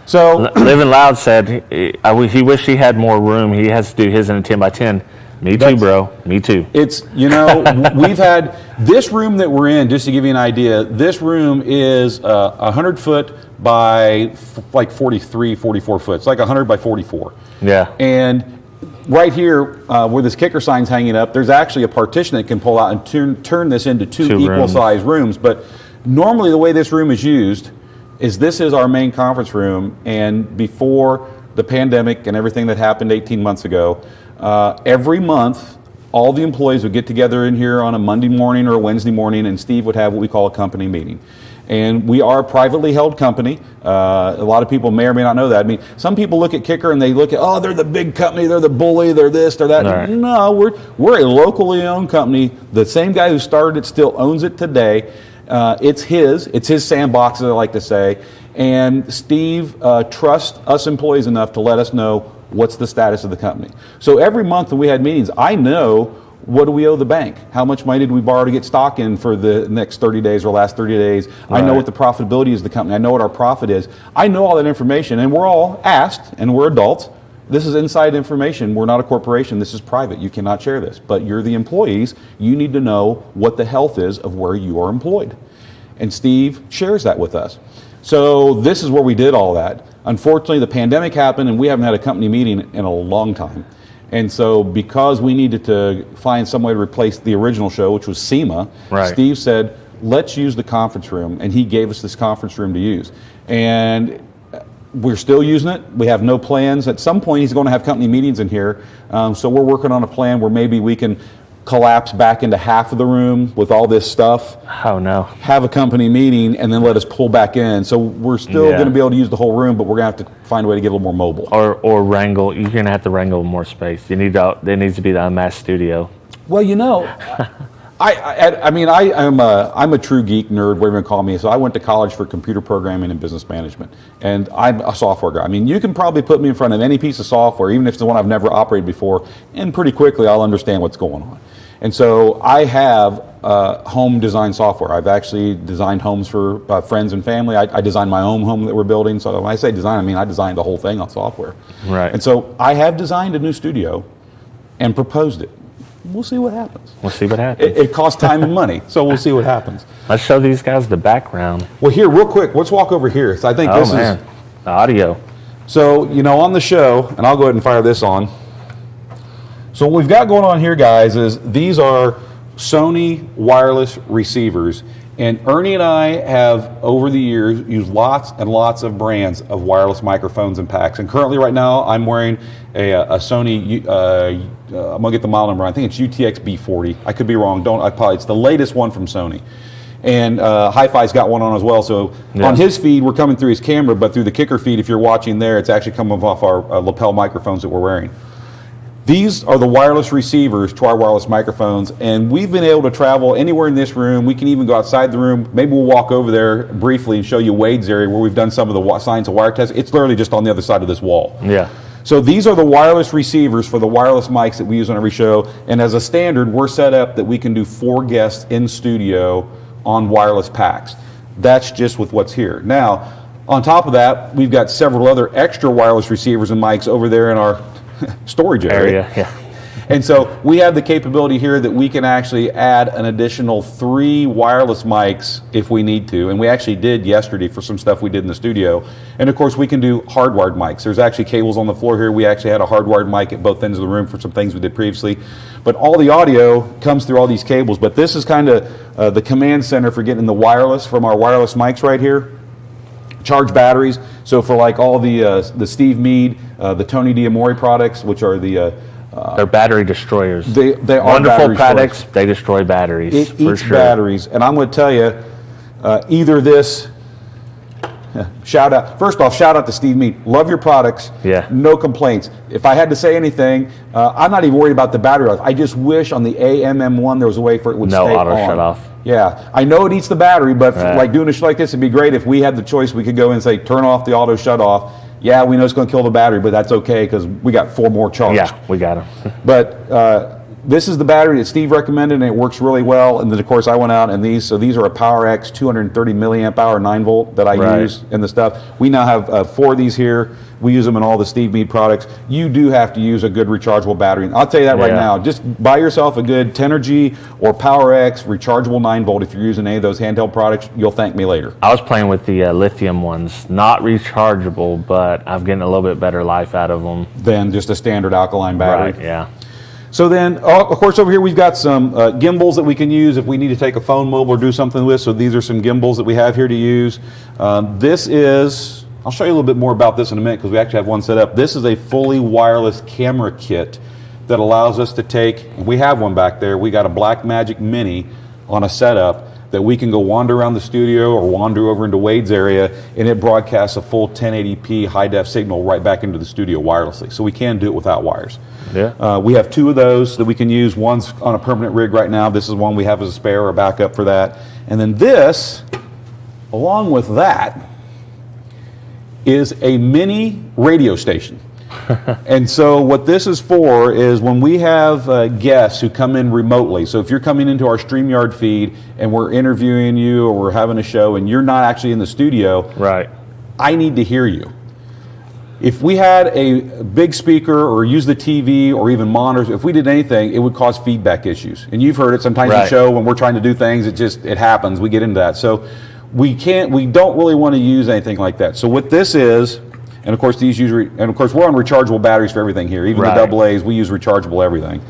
So Living Loud said he wished he had more room. He has to do his in a 10 by 10. Me too, bro. Me too. It's, we've had this room that we're in, just to give you an idea, this room is 100 foot by like 43, 44 foot. It's like 100 by 44. Yeah. And right here, where this Kicker sign's hanging up, there's actually a partition that can pull out and turn this into two equal-sized rooms. But normally the way this room is used is this is our main conference room, and before the pandemic and everything that happened 18 months ago, every month, all the employees would get together in here on a Monday morning or a Wednesday morning, and Steve would have what we call a company meeting. And we are a privately held company. A lot of people may or may not know that. I mean, some people look at Kicker and they look at, oh, they're the big company, they're the bully, they're this, they're that. Right. No, we're a locally owned company. The same guy who started it still owns it today. It's his sandbox, as I like to say. And Steve trusts us employees enough to let us know what's the status of the company. So every month when we had meetings, I know, what do we owe the bank? How much money did we borrow to get stock in for the next 30 days or last 30 days? Right. I know what the profitability is of the company. I know what our profit is. I know all that information, and we're all asked, and we're adults. This is inside information. We're not a corporation. This is private. You cannot share this. But you're the employees. You need to know what the health is of where you are employed. And Steve shares that with us. So this is where we did all that. Unfortunately, the pandemic happened, and we haven't had a company meeting in a long time. And so because we needed to find some way to replace the original show, which was SEMA, right. Steve said, let's use the conference room. And he gave us this conference room to use. And we're still using it. We have no plans. At some point, he's going to have company meetings in here. So we're working on a plan where maybe we can collapse back into half of the room with all this stuff. Oh, no. Have a company meeting and then let us pull back in. So we're still going to be able to use the whole room, but we're going to have to find a way to get a little more mobile. Or wrangle. You're going to have to wrangle more space. There needs to be the Unmasked studio. Well, you know, I'm a true geek, nerd, whatever you want to call me. So I went to college for computer programming and business management. And I'm a software guy. I mean, you can probably put me in front of any piece of software, even if it's the one I've never operated before, and pretty quickly I'll understand what's going on. And so I have home design software. I've actually designed homes for friends and family. I designed my own home that we're building. So when I say design, I mean I designed the whole thing on software. Right. And so I have designed a new studio and proposed it. We'll see what happens. We'll see what happens. It costs time and money, so we'll see what happens. Let's show these guys the background. Well, here, real quick, let's walk over here. So I think this is the audio. So, you know, on the show, and I'll go ahead and fire this on. So what we've got going on here, guys, is these are Sony wireless receivers. And Ernie and I have, over the years, used lots and lots of brands of wireless microphones and packs. And currently, right now, I'm wearing a Sony, I'm going to get the model number. I think it's UTX B40. I could be wrong. It's the latest one from Sony. And HiFi's got one on as well. So on his feed, we're coming through his camera, but through the Kicker feed, if you're watching there, it's actually coming off our lapel microphones that we're wearing. These are the wireless receivers to our wireless microphones, and we've been able to travel anywhere in this room. We can even go outside the room. Maybe we'll walk over there briefly and show you Wade's area where we've done some of the science of wire tests. It's literally just on the other side of this wall. Yeah. So these are the wireless receivers for the wireless mics that we use on every show, and as a standard, we're set up that we can do 4 guests in studio on wireless packs. That's just with what's here. Now, on top of that, we've got several other extra wireless receivers and mics over there in our storage area. Yeah. And so we have the capability here that we can actually add an additional 3 wireless mics if we need to. And we actually did yesterday for some stuff we did in the studio. And of course we can do hardwired mics. There's actually cables on the floor here. We actually had a hardwired mic at both ends of the room for some things we did previously. But all the audio comes through all these cables. But this is kind of the command center for getting the wireless from our wireless mics right here. Charge batteries. So for like all the Steve Mead, the Tony D'Amore products, which are the they're battery destroyers. They are wonderful products. They destroy batteries. It eats batteries, and I'm going to tell you, either this. Shout out to Steve Mead. Love your products. Yeah. No complaints. If I had to say anything, I'm not even worried about the battery life. I just wish on the AMM1 there was a way for it would stay on. No auto shut off. Yeah, I know it eats the battery, but for like doing a show like this, it'd be great if we had the choice. We could go in and say, turn off the auto shut off. Yeah, we know it's going to kill the battery, but that's okay because we got 4 more charged. Yeah, we got them. But this is the battery that Steve recommended, and it works really well. And then, of course, I went out and these are a PowerX 230 milliamp hour 9-volt that I use in the stuff. We now have 4 of these here. We use them in all the Steve Mead products. You do have to use a good rechargeable battery. And I'll tell you that right now. Just buy yourself a good Tenergy or PowerX rechargeable 9-volt. If you're using any of those handheld products, you'll thank me later. I was playing with the lithium ones, not rechargeable, but I'm getting a little bit better life out of them than just a standard alkaline battery. Right, yeah. So then, of course, over here we've got some gimbals that we can use if we need to take a phone mobile or do something with. So these are some gimbals that we have here to use. This is, I'll show you a little bit more about this in a minute because we actually have one set up. This is a fully wireless camera kit that allows us to take, we have one back there, we got a Blackmagic Mini on a setup that we can go wander around the studio or wander over into Wade's area, and it broadcasts a full 1080p high-def signal right back into the studio wirelessly. So we can do it without wires. Yeah. We have 2 of those that we can use. One's on a permanent rig right now. This is one we have as a spare or a backup for that. And then this, along with that, is a mini radio station. And so what this is for is when we have guests who come in remotely. So if you're coming into our StreamYard feed and we're interviewing you or we're having a show and you're not actually in the studio, right? I need to hear you. If we had a big speaker or use the TV or even monitors, if we did anything, it would cause feedback issues. And you've heard it sometimes in the show when we're trying to do things, it happens. We get into that. So we don't really want to use anything like that. So what this is, and of course we're on rechargeable batteries for everything here. Even the AA's, we use rechargeable everything.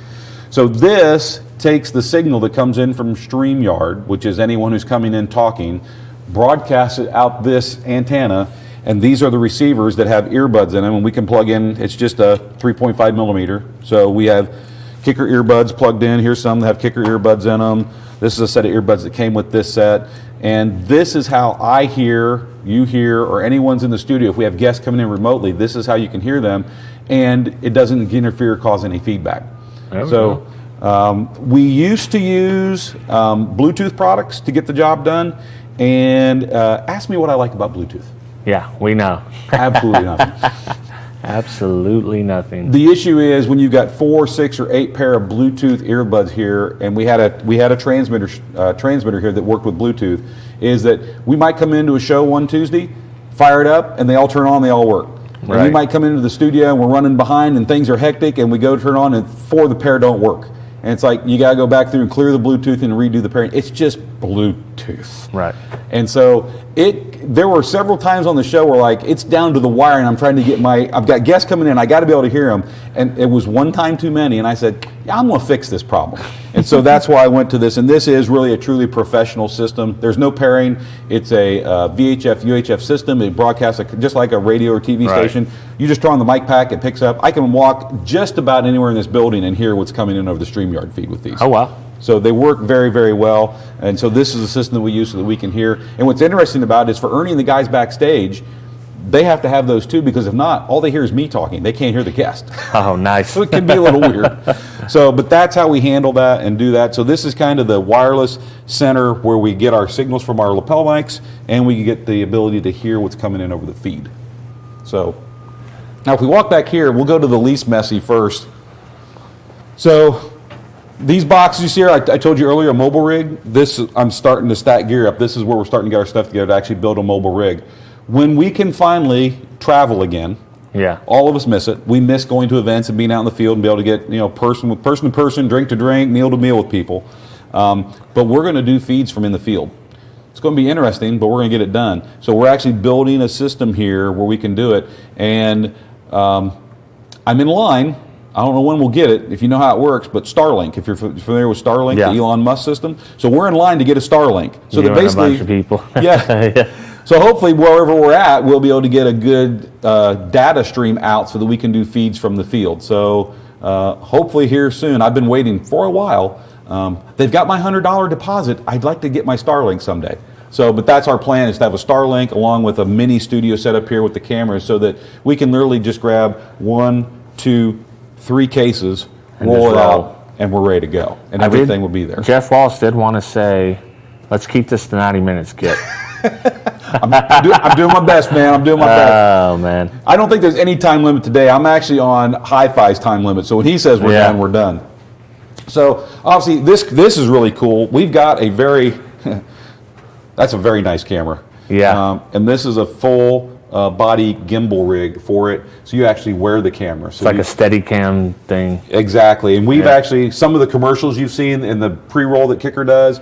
So this takes the signal that comes in from StreamYard, which is anyone who's coming in talking, broadcasts it out this antenna, and these are the receivers that have earbuds in them, and we can plug in, it's just a 3.5 millimeter. So we have Kicker earbuds plugged in. Here's some that have Kicker earbuds in them. This is a set of earbuds that came with this set. And this is how I hear, you hear, or anyone's in the studio. If we have guests coming in remotely, this is how you can hear them, and it doesn't interfere or cause any feedback. So we used to use Bluetooth products to get the job done, and ask me what I like about Bluetooth. Yeah, we know. Absolutely nothing. Absolutely nothing. The issue is when you've got 4, 6, or 8 pair of Bluetooth earbuds here, and we had a transmitter here that worked with Bluetooth, is that we might come into a show one Tuesday, fire it up, and they all turn on, they all work. Right. And we might come into the studio and we're running behind and things are hectic, and we go turn on and 4 of the pair don't work. And it's like you got to go back through and clear the Bluetooth and redo the pairing. It's just Bluetooth. Right. And so there were several times on the show where like it's down to the wire and I'm trying to get I've got guests coming in, I got to be able to hear them. And it was one time too many, and I said, yeah, I'm going to fix this problem. And so that's why I went to this. And this is really a truly professional system. There's no pairing. It's a VHF, UHF system. It broadcasts just like a radio or TV station. You just turn on the mic pack, it picks up. I can walk just about anywhere in this building and hear what's coming in over the StreamYard feed with these. Oh, wow. So they work very, very well. And so this is a system that we use so that we can hear. And what's interesting about it is for Ernie and the guys backstage, they have to have those too, because if not, all they hear is me talking. They can't hear the guest. Oh, nice. So it can be a little weird. So, but that's how we handle that and do that. So this is kind of the wireless center where we get our signals from our lapel mics, and we get the ability to hear what's coming in over the feed. So now if we walk back here, we'll go to the least messy first. So these boxes you see here, I told you earlier, a mobile rig. I'm starting to stack gear up. This is where we're starting to get our stuff together to actually build a mobile rig. When we can finally travel again, all of us miss it. We miss going to events and being out in the field and be able to get person to person, drink to drink, meal to meal with people. But we're going to do feeds from in the field. It's going to be interesting, but we're going to get it done. So we're actually building a system here where we can do it. And I'm in line. I don't know when we'll get it, if you know how it works, but Starlink, if you're familiar with Starlink, the Elon Musk system. So we're in line to get a Starlink. So that basically, a bunch of people. So hopefully wherever we're at, we'll be able to get a good data stream out so that we can do feeds from the field. So hopefully here soon. I've been waiting for a while. They've got my $100 deposit. I'd like to get my Starlink someday. So, but that's our plan, is to have a Starlink along with a mini studio set up here with the cameras so that we can literally just grab 1, 2, 3 cases, roll it out, and we're ready to go. And everything will be there. Jeff Wallace did want to say, let's keep this to 90 minutes, Kit. I'm doing my best, man. I'm doing my best. Oh, man. I don't think there's any time limit today. I'm actually on HiFi's time limit. So when he says we're done, we're done. So obviously this is really cool. We've got a very, that's a very nice camera. Yeah. And this is a full body gimbal rig for it, so you actually wear the camera. So it's like a Steadicam thing. Exactly, and we've actually, some of the commercials you've seen in the pre-roll that Kicker does,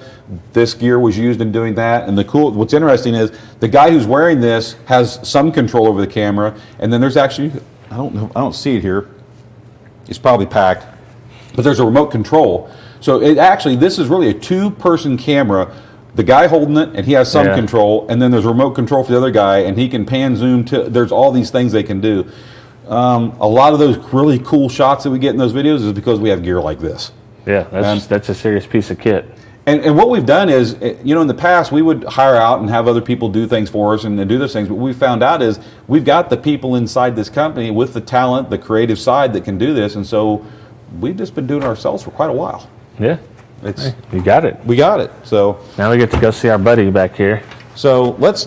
this gear was used in doing that. And what's interesting is the guy who's wearing this has some control over the camera, and then there's actually, I don't see it here. It's probably packed, but there's a remote control. So this is really a two-person camera. The guy holding it, and he has some control, and then there's a remote control for the other guy, and he can pan, zoom, there's all these things they can do. A lot of those really cool shots that we get in those videos is because we have gear like this. Yeah, that's a serious piece of kit. And what we've done is, in the past, we would hire out and have other people do things for us and do those things, but what we found out is we've got the people inside this company with the talent, the creative side that can do this, and so we've just been doing it ourselves for quite a while. Yeah. You got it. We got it. So now we get to go see our buddy back here. So let's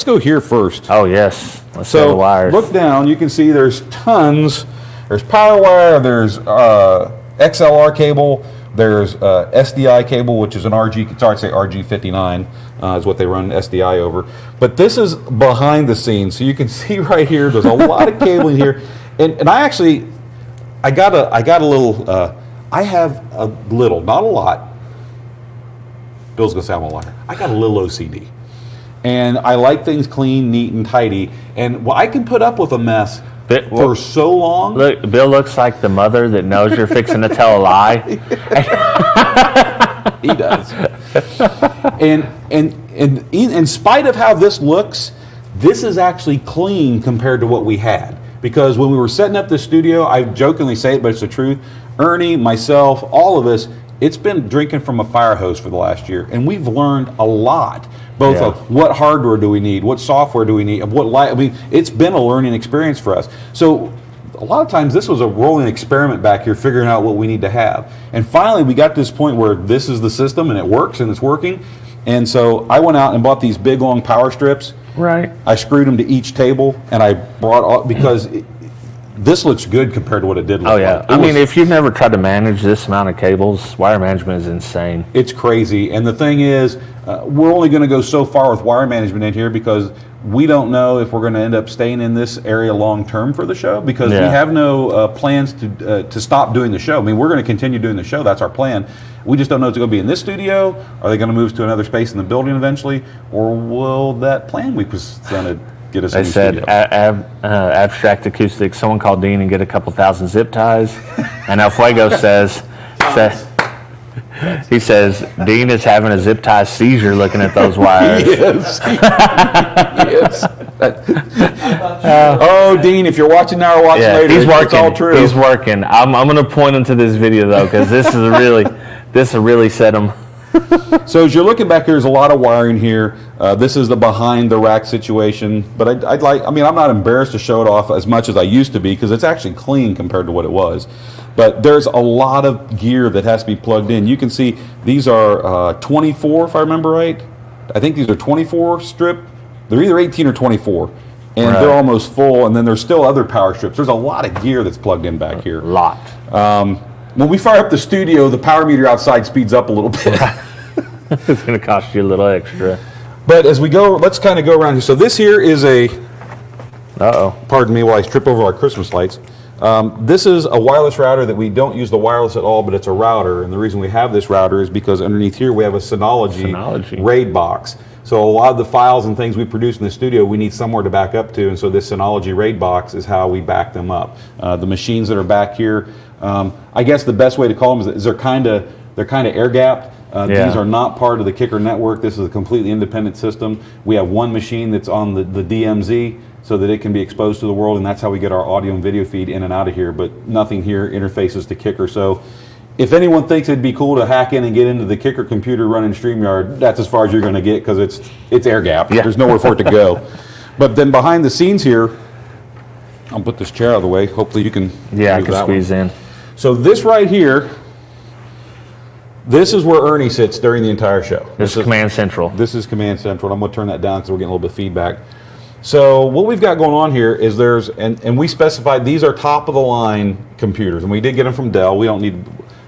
go here first. Oh yes. Let's see the wires. Look down. You can see there's tons. There's power wire. There's XLR cable. There's SDI cable, which is an RG59 is what they run SDI over. But this is behind the scenes, so you can see right here. There's a lot of cabling here, and I got a little. I have a little, not a lot. Bill's gonna say I'm a liar. I got a little OCD, and I like things clean, neat, and tidy. And I can put up with a mess for so long. Look, Bill looks like the mother that knows you're fixing to tell a lie. He does. And in spite of how this looks, this is actually clean compared to what we had. Because when we were setting up the studio, I jokingly say it, but it's the truth. Ernie, myself, all of us, it's been drinking from a fire hose for the last year, and we've learned a lot. Both of what hardware do we need, what software do we need, what light. I mean, it's been a learning experience for us. So a lot of times this was a rolling experiment back here, figuring out what we need to have. And finally, we got to this point where this is the system, and it works, and it's working. And so I went out and bought these big, long power strips. Right. I screwed them to each table, and I brought all, because this looks good compared to what it did look like. I mean, if you've never tried to manage this amount of cables, wire management is insane. It's crazy. And the thing is, we're only going to go so far with wire management in here because we don't know if we're going to end up staying in this area long term for the show, because we have no plans to stop doing the show. I mean, we're going to continue doing the show. That's our plan. We just don't know if it's going to be in this studio. Are they going to move to another space in the building eventually? Or will that plan we presented get us in the studio? They said abstract acoustics. Someone called Dean and get a couple thousand zip ties. And El Fuego says he says Dean is having a zip tie seizure looking at those wires. Yes. Yes. Oh, Dean, if you're watching now or watching later, he's working. It's all true. He's working. I'm going to point him to this video though, because this will really set him. So as you're looking back, there's a lot of wiring here. This is the behind the rack situation, but I'm not embarrassed to show it off as much as I used to be, because it's actually clean compared to what it was. But there's a lot of gear that has to be plugged in. You can see these are 24, if I remember right. I think these are 24 strip. They're either 18 or 24, and they're almost full. And then there's still other power strips. There's a lot of gear that's plugged in back here. A lot. When we fire up the studio, the power meter outside speeds up a little bit. It's going to cost you a little extra. But as we go, let's kind of go around here. So this here is a, pardon me while I trip over our Christmas lights. This is a wireless router that we don't use the wireless at all, but it's a router. And the reason we have this router is because underneath here we have a Synology RAID box. So a lot of the files and things we produce in the studio, we need somewhere to back up to. And so this Synology RAID box is how we back them up. The machines that are back here, I guess the best way to call them is they're kind of air gapped. These are not part of the Kicker network. This is a completely independent system. We have one machine that's on the DMZ so that it can be exposed to the world, and that's how we get our audio and video feed in and out of here, but nothing here interfaces to Kicker. So if anyone thinks it'd be cool to hack in and get into the Kicker computer running StreamYard, that's as far as you're going to get, because it's air gapped. Yeah. There's nowhere for it to go. But then behind the scenes here, I'll put this chair out of the way. Hopefully you can I can squeeze in. So this right here, this is where Ernie sits during the entire show. This is Command Central. This is Command Central. I'm going to turn that down because we're getting a little bit of feedback. So what we've got going on here is and we specified these are top of the line computers, and we did get them from Dell. We don't need,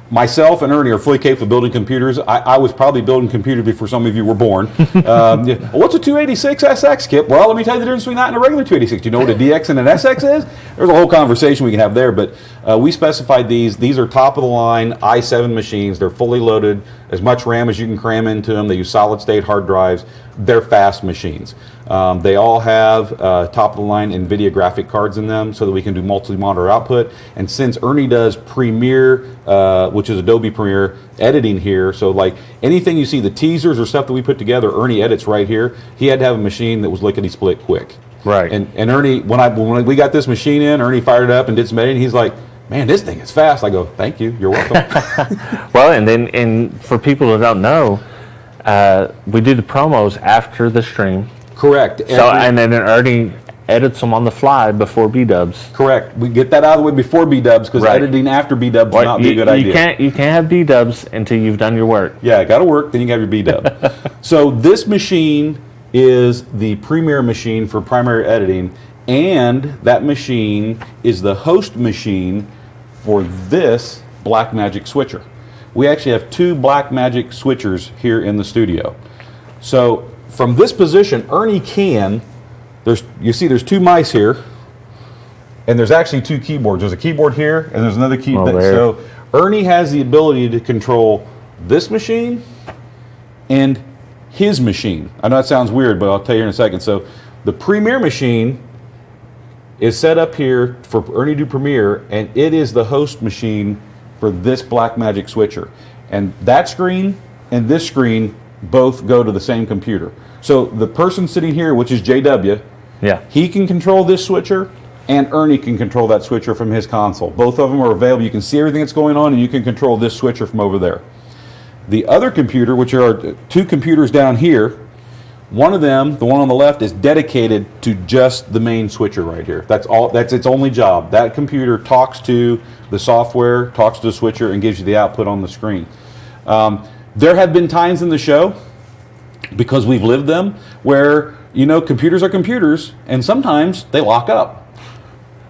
myself and Ernie are fully capable of building computers. I was probably building computers before some of you were born. What's a 286 SX, Kip? Well, let me tell you the difference between that and a regular 286. Do you know what a DX and an SX is? There's a whole conversation we can have there, but we specified these. These are top-of-the-line i7 machines. They're fully loaded, as much RAM as you can cram into them. They use solid-state hard drives. They're fast machines. They all have top-of-the-line NVIDIA graphic cards in them so that we can do multi-monitor output. And since Ernie does Premiere, which is Adobe Premiere, editing here, so like anything you see, the teasers or stuff that we put together, Ernie edits right here. He had to have a machine that was lickety-split quick. Right. And Ernie, when we got this machine in, Ernie fired it up and did some editing. He's like, man, this thing is fast. I go, thank you. You're welcome. Well, and for people who don't know, we do the promos after the stream. Correct. So and then Ernie edits them on the fly before B-dubs. Correct. We get that out of the way before B-dubs because editing after B-dubs would not be a good idea. You can't have B-dubs until you've done your work. Yeah, got to work, then you can have your B-dub. So this machine is the Premiere machine for primary editing, and that machine is the host machine for this Blackmagic switcher. We actually have two Blackmagic switchers here in the studio. So from this position, Ernie can, you see there's two mice here, and there's actually two keyboards. There's a keyboard here, and there's another keyboard. So Ernie has the ability to control this machine and his machine. I know that sounds weird, but I'll tell you in a second. So the Premiere machine is set up here for Ernie to do Premiere, and it is the host machine for this Blackmagic switcher. And that screen and this screen both go to the same computer. So the person sitting here, which is JW, he can control this switcher, and Ernie can control that switcher from his console. Both of them are available. You can see everything that's going on, and you can control this switcher from over there. The other computer, which are two computers down here, one of them, the one on the left, is dedicated to just the main switcher right here. That's its only job. That computer talks to the software, talks to the switcher, and gives you the output on the screen. There have been times in the show, because we've lived them, where, computers are computers, and sometimes they lock up.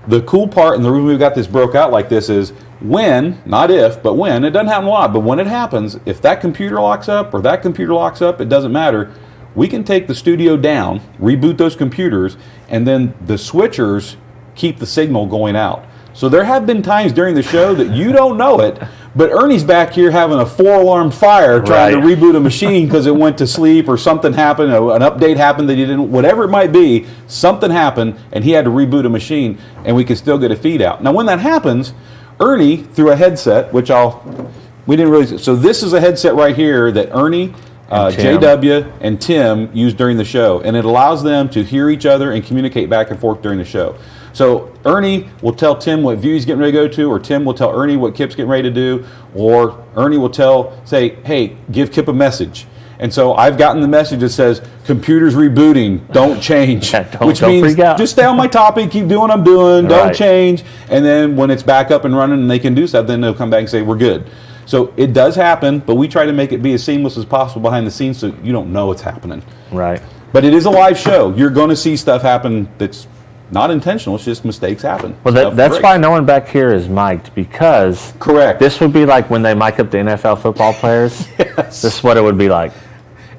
The cool part, and the reason we've got this broke out like this is when, not if, but when, it doesn't happen a lot, but when it happens, if that computer locks up or that computer locks up, it doesn't matter. We can take the studio down, reboot those computers, and then the switchers keep the signal going out. So there have been times during the show that you don't know it, but Ernie's back here having a 4-alarm fire trying to reboot a machine because it went to sleep or something happened, an update happened that he didn't, whatever it might be, something happened and he had to reboot a machine and we could still get a feed out. Now when that happens, Ernie, through a headset, which we didn't really, so this is a headset right here that Ernie, JW, and Tim use during the show, and it allows them to hear each other and communicate back and forth during the show. So Ernie will tell Tim what view he's getting ready to go to, or Tim will tell Ernie what Kip's getting ready to do, or Ernie will say, hey, give Kip a message. And so I've gotten the message that says, computer's rebooting, don't change. Which means just stay on my topic, keep doing what I'm doing, don't change. And then when it's back up and running and they can do stuff, then they'll come back and say, we're good. So it does happen, but we try to make it be as seamless as possible behind the scenes so you don't know what's happening. Right. But it is a live show. You're going to see stuff happen that's not intentional. It's just mistakes happen. Well, that's why no one back here is mic'd, because this would be like when they mic up the NFL football players. This is what it would be like.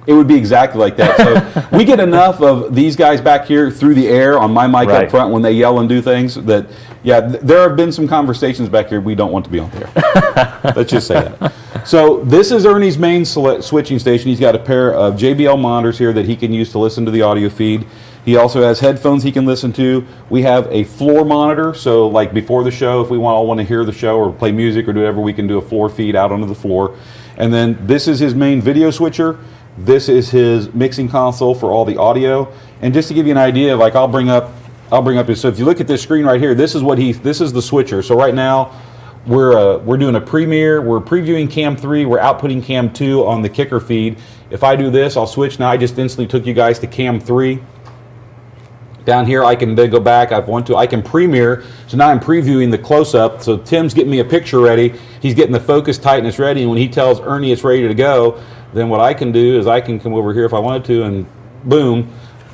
It would be exactly like that. So we get enough of these guys back here through the air on my mic up front when they yell and do things that, there have been some conversations back here we don't want to be on there. Let's just say that. So this is Ernie's main switching station. He's got a pair of JBL monitors here that he can use to listen to the audio feed. He also has headphones he can listen to. We have a floor monitor, so like before the show, if we all want to hear the show or play music or do whatever, we can do a floor feed out onto the floor. And then this is his main video switcher. This is his mixing console for all the audio. And just to give you an idea, like I'll bring up his, so if you look at this screen right here, this is the switcher. So right now we're doing a premiere, we're previewing cam 3, we're outputting cam 2 on the Kicker feed. If I do this, I'll switch. Now I just instantly took you guys to cam 3. Down here I can then go back, I can premiere, so now I'm previewing the close-up. So Tim's getting me a picture ready, he's getting the focus tightness ready, and when he tells Ernie it's ready to go, then what I can do is I can come over here if I wanted to, and boom,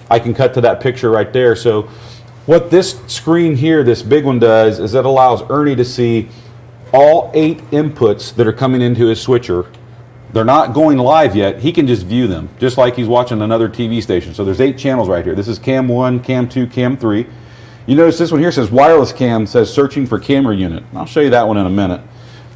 I can cut to that picture right there. So what this screen here, this big one does, is it allows Ernie to see all 8 inputs that are coming into his switcher. They're not going live yet. He can just view them, just like he's watching another TV station. So there's 8 channels right here. This is cam 1, cam 2, cam 3. You notice this one here says wireless cam, says searching for camera unit. I'll show you that one in a minute.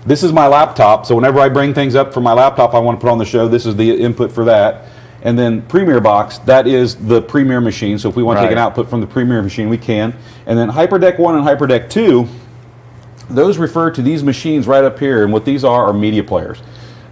This is my laptop, so whenever I bring things up from my laptop I want to put on the show, this is the input for that. And then Premiere Box, that is the Premiere machine. So if we want to take an output from the Premiere machine, we can. And then HyperDeck 1 and HyperDeck 2, those refer to these machines right up here, and what these are media players.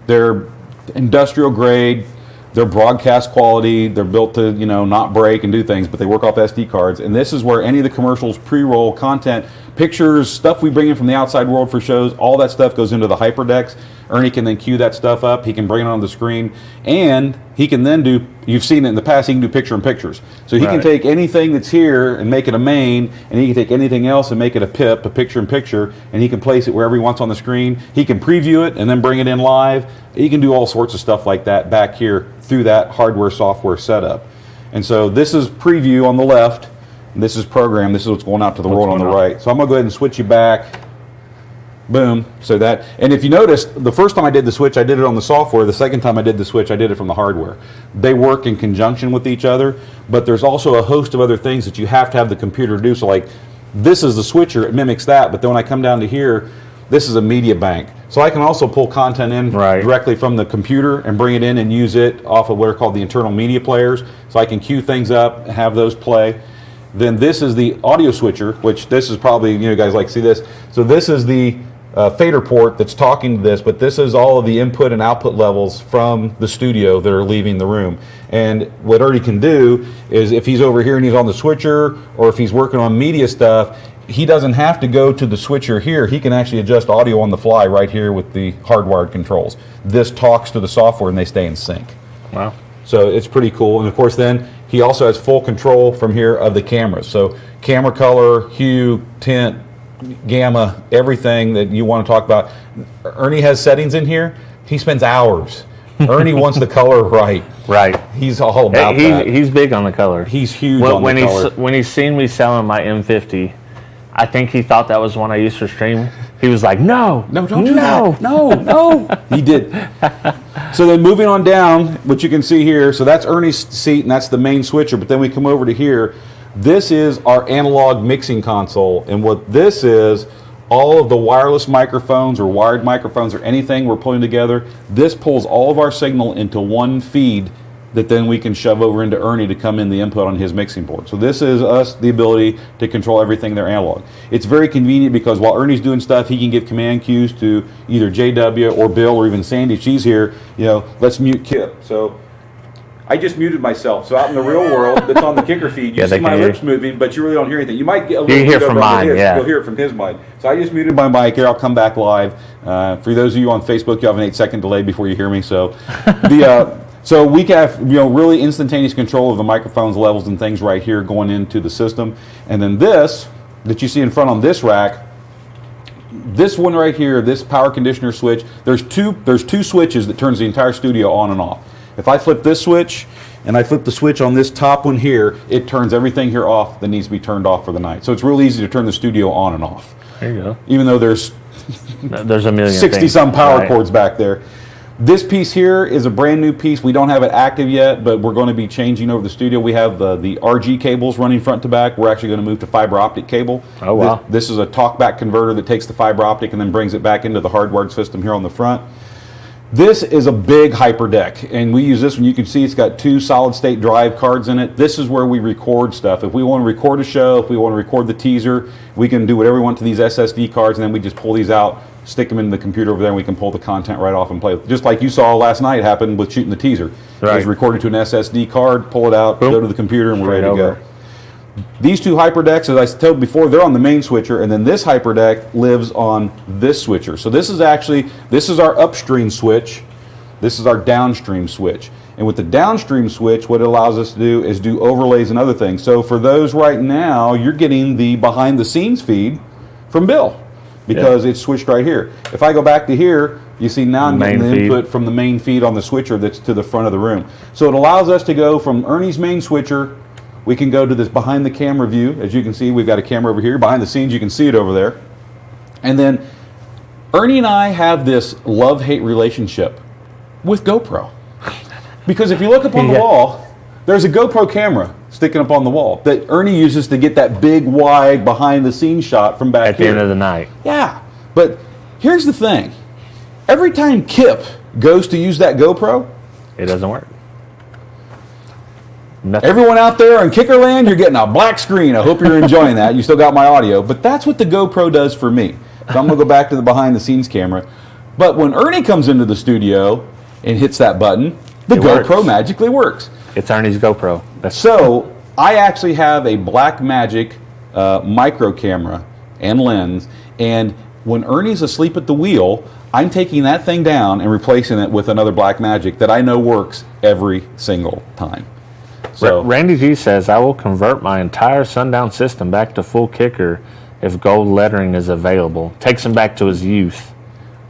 They're industrial grade, they're broadcast quality, they're built to, you know, not break and do things, but they work off SD cards. And this is where any of the commercials, pre-roll content, pictures, stuff we bring in from the outside world for shows, all that stuff goes into the HyperDecks. Ernie can then cue that stuff up, he can bring it on the screen, and he can then do, you've seen it in the past, he can do picture-in-pictures. So he can take anything that's here and make it a main, and he can take anything else and make it a PIP, a picture-in-picture, and he can place it wherever he wants on the screen. He can preview it and then bring it in live. He can do all sorts of stuff like that back here through that hardware-software setup. And so this is preview on the left, and this is program, this is what's going out to the world on the right. So I'm going to go ahead and switch you back. Boom. So that, and if you notice, the first time I did the switch, I did it on the software. The second time I did the switch, I did it from the hardware. They work in conjunction with each other, but there's also a host of other things that you have to have the computer do. So like, this is the switcher, it mimics that, but then when I come down to here, this is a media bank. So I can also pull content in directly from the computer and bring it in and use it off of what are called the internal media players. So I can queue things up and have those play. Then this is the audio switcher, which this is probably, you know, guys like to see this. So this is the fader port that's talking to this, but this is all of the input and output levels from the studio that are leaving the room. And what Ernie can do is, if he's over here and he's on the switcher, or if he's working on media stuff, he doesn't have to go to the switcher here. He can actually adjust audio on the fly right here with the hardwired controls. This talks to the software and they stay in sync. Wow. So it's pretty cool. And of course then he also has full control from here of the cameras. So camera color, hue, tint, gamma, everything that you want to talk about. Ernie has settings in here. He spends hours. Ernie wants the color right. Right. He's all about that. He's big on the color. He's huge on the color. When he's seen me selling my M50, I think he thought that was one I used for streaming. He was like, no, don't do that. No. He did. So then moving on down, what you can see here, so that's Ernie's seat and that's the main switcher, but then we come over to here. This is our analog mixing console, and what this is, all of the wireless microphones or wired microphones or anything we're pulling together, this pulls all of our signal into one feed that then we can shove over into Ernie to come in the input on his mixing board. So this is us, the ability to control everything there analog. It's very convenient because while Ernie's doing stuff, he can give command cues to either JW or Bill or even Sandy. She's here, you know, let's mute Kip. So I just muted myself. So out in the real world, that's on the Kicker feed, you see my lips moving, but you really don't hear anything. You might get a little bit from mine, You'll hear it from his mic. So I just muted my mic here. I'll come back live. For those of you on Facebook, you have an 8-second delay before you hear me. So so we have, you know, really instantaneous control of the microphones, levels, and things right here going into the system. And then this that you see in front on this rack, this one right here, this power conditioner switch, there's two switches that turns the entire studio on and off. If I flip this switch and I flip the switch on this top one here, it turns everything here off that needs to be turned off for the night. So it's real easy to turn the studio on and off. There you go. Even though there's a million 60-some power cords back there. This piece here is a brand new piece. We don't have it active yet, but we're going to be changing over the studio. We have the RG cables running front to back. We're actually going to move to fiber optic cable. Oh, wow. This is a talkback converter that takes the fiber optic and then brings it back into the hardwired system here on the front. This is a big HyperDeck, and we use this one. You can see it's got 2 solid-state drive cards in it. This is where we record stuff. If we want to record a show, if we want to record the teaser, we can do whatever we want to these SSD cards, and then we just pull these out, stick them in the computer over there, and we can pull the content right off and play with it. Just like you saw last night happen with shooting the teaser. Right. It was recorded to an SSD card, pull it out, go to the computer, and we're ready to go. These 2 HyperDecks, as I told before, they're on the main switcher, and then this HyperDeck lives on this switcher. So this is our upstream switch, this is our downstream switch. And with the downstream switch, what it allows us to do is do overlays and other things. So for those right now, you're getting the behind the scenes feed from Bill, because it's switched right here. If I go back to here, you see now I'm getting the input from the main feed on the switcher that's to the front of the room. So it allows us to go from Ernie's main switcher. We can go to this behind the camera view. As you can see, we've got a camera over here. Behind the scenes, you can see it over there. And then Ernie and I have this love-hate relationship with GoPro. Because if you look up on the wall, there's a GoPro camera sticking up on the wall that Ernie uses to get that big, wide, behind-the-scenes shot from back At the end of the night. Yeah, but here's the thing. Every time Kip goes to use that GoPro, it doesn't work. Nothing. Everyone out there in Kickerland, you're getting a black screen. I hope you're enjoying that. You still got my audio. But that's what the GoPro does for me. So I'm going to go back to the behind-the-scenes camera. But when Ernie comes into the studio and hits that button, the GoPro magically works. It's Ernie's GoPro. So I actually have a Blackmagic micro camera and lens. And when Ernie's asleep at the wheel, I'm taking that thing down and replacing it with another Blackmagic that I know works every single time. So, Randy G says, I will convert my entire Sundown system back to full Kicker if gold lettering is available. Takes him back to his youth.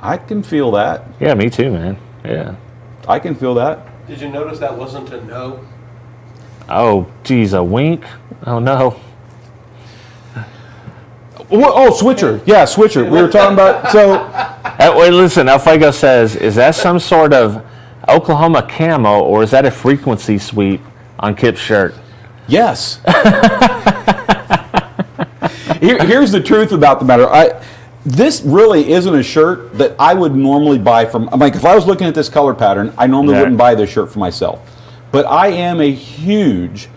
I can feel that. Yeah, me too, man. Yeah. I can feel that. Did you notice that wasn't a no? Oh, geez, a wink? Oh, no. Oh, switcher. Yeah, switcher. We were talking about, so. Wait, listen, Alfago says, is that some sort of Oklahoma camo or is that a frequency sweep on Kip's shirt? Yes. Here's the truth about the matter. This really isn't a shirt that I would normally buy from. I'm like, if I was looking at this color pattern, I normally wouldn't buy this shirt for myself. But I am a huge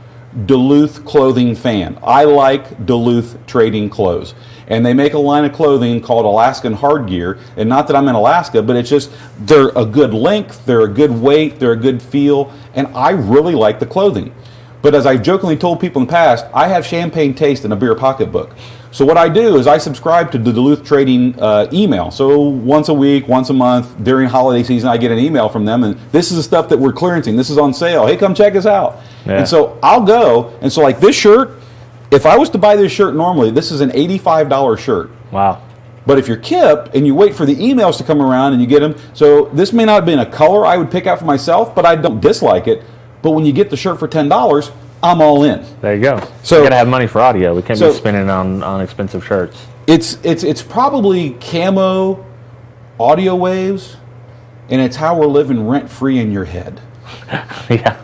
Duluth clothing fan. I like Duluth trading clothes. And they make a line of clothing called Alaskan Hard Gear. And not that I'm in Alaska, but it's just, they're a good length, they're a good weight, they're a good feel. And I really like the clothing. But as I've jokingly told people in the past, I have champagne taste in a beer pocketbook. So what I do is I subscribe to the Duluth Trading email. So once a week, once a month, during holiday season, I get an email from them. And this is the stuff that we're clearancing. This is on sale. Hey, come check us out. Yeah. And so I'll go. And so like this shirt, if I was to buy this shirt normally, this is an $85 shirt. Wow. But if you're Kip and you wait for the emails to come around and you get them, so this may not have been a color I would pick out for myself, but I don't dislike it. But when you get the shirt for $10, I'm all in. There you go. So we gotta have money for audio. We can't be spending on expensive shirts. It's probably camo audio waves, and it's how we're living rent free in your head. Yeah.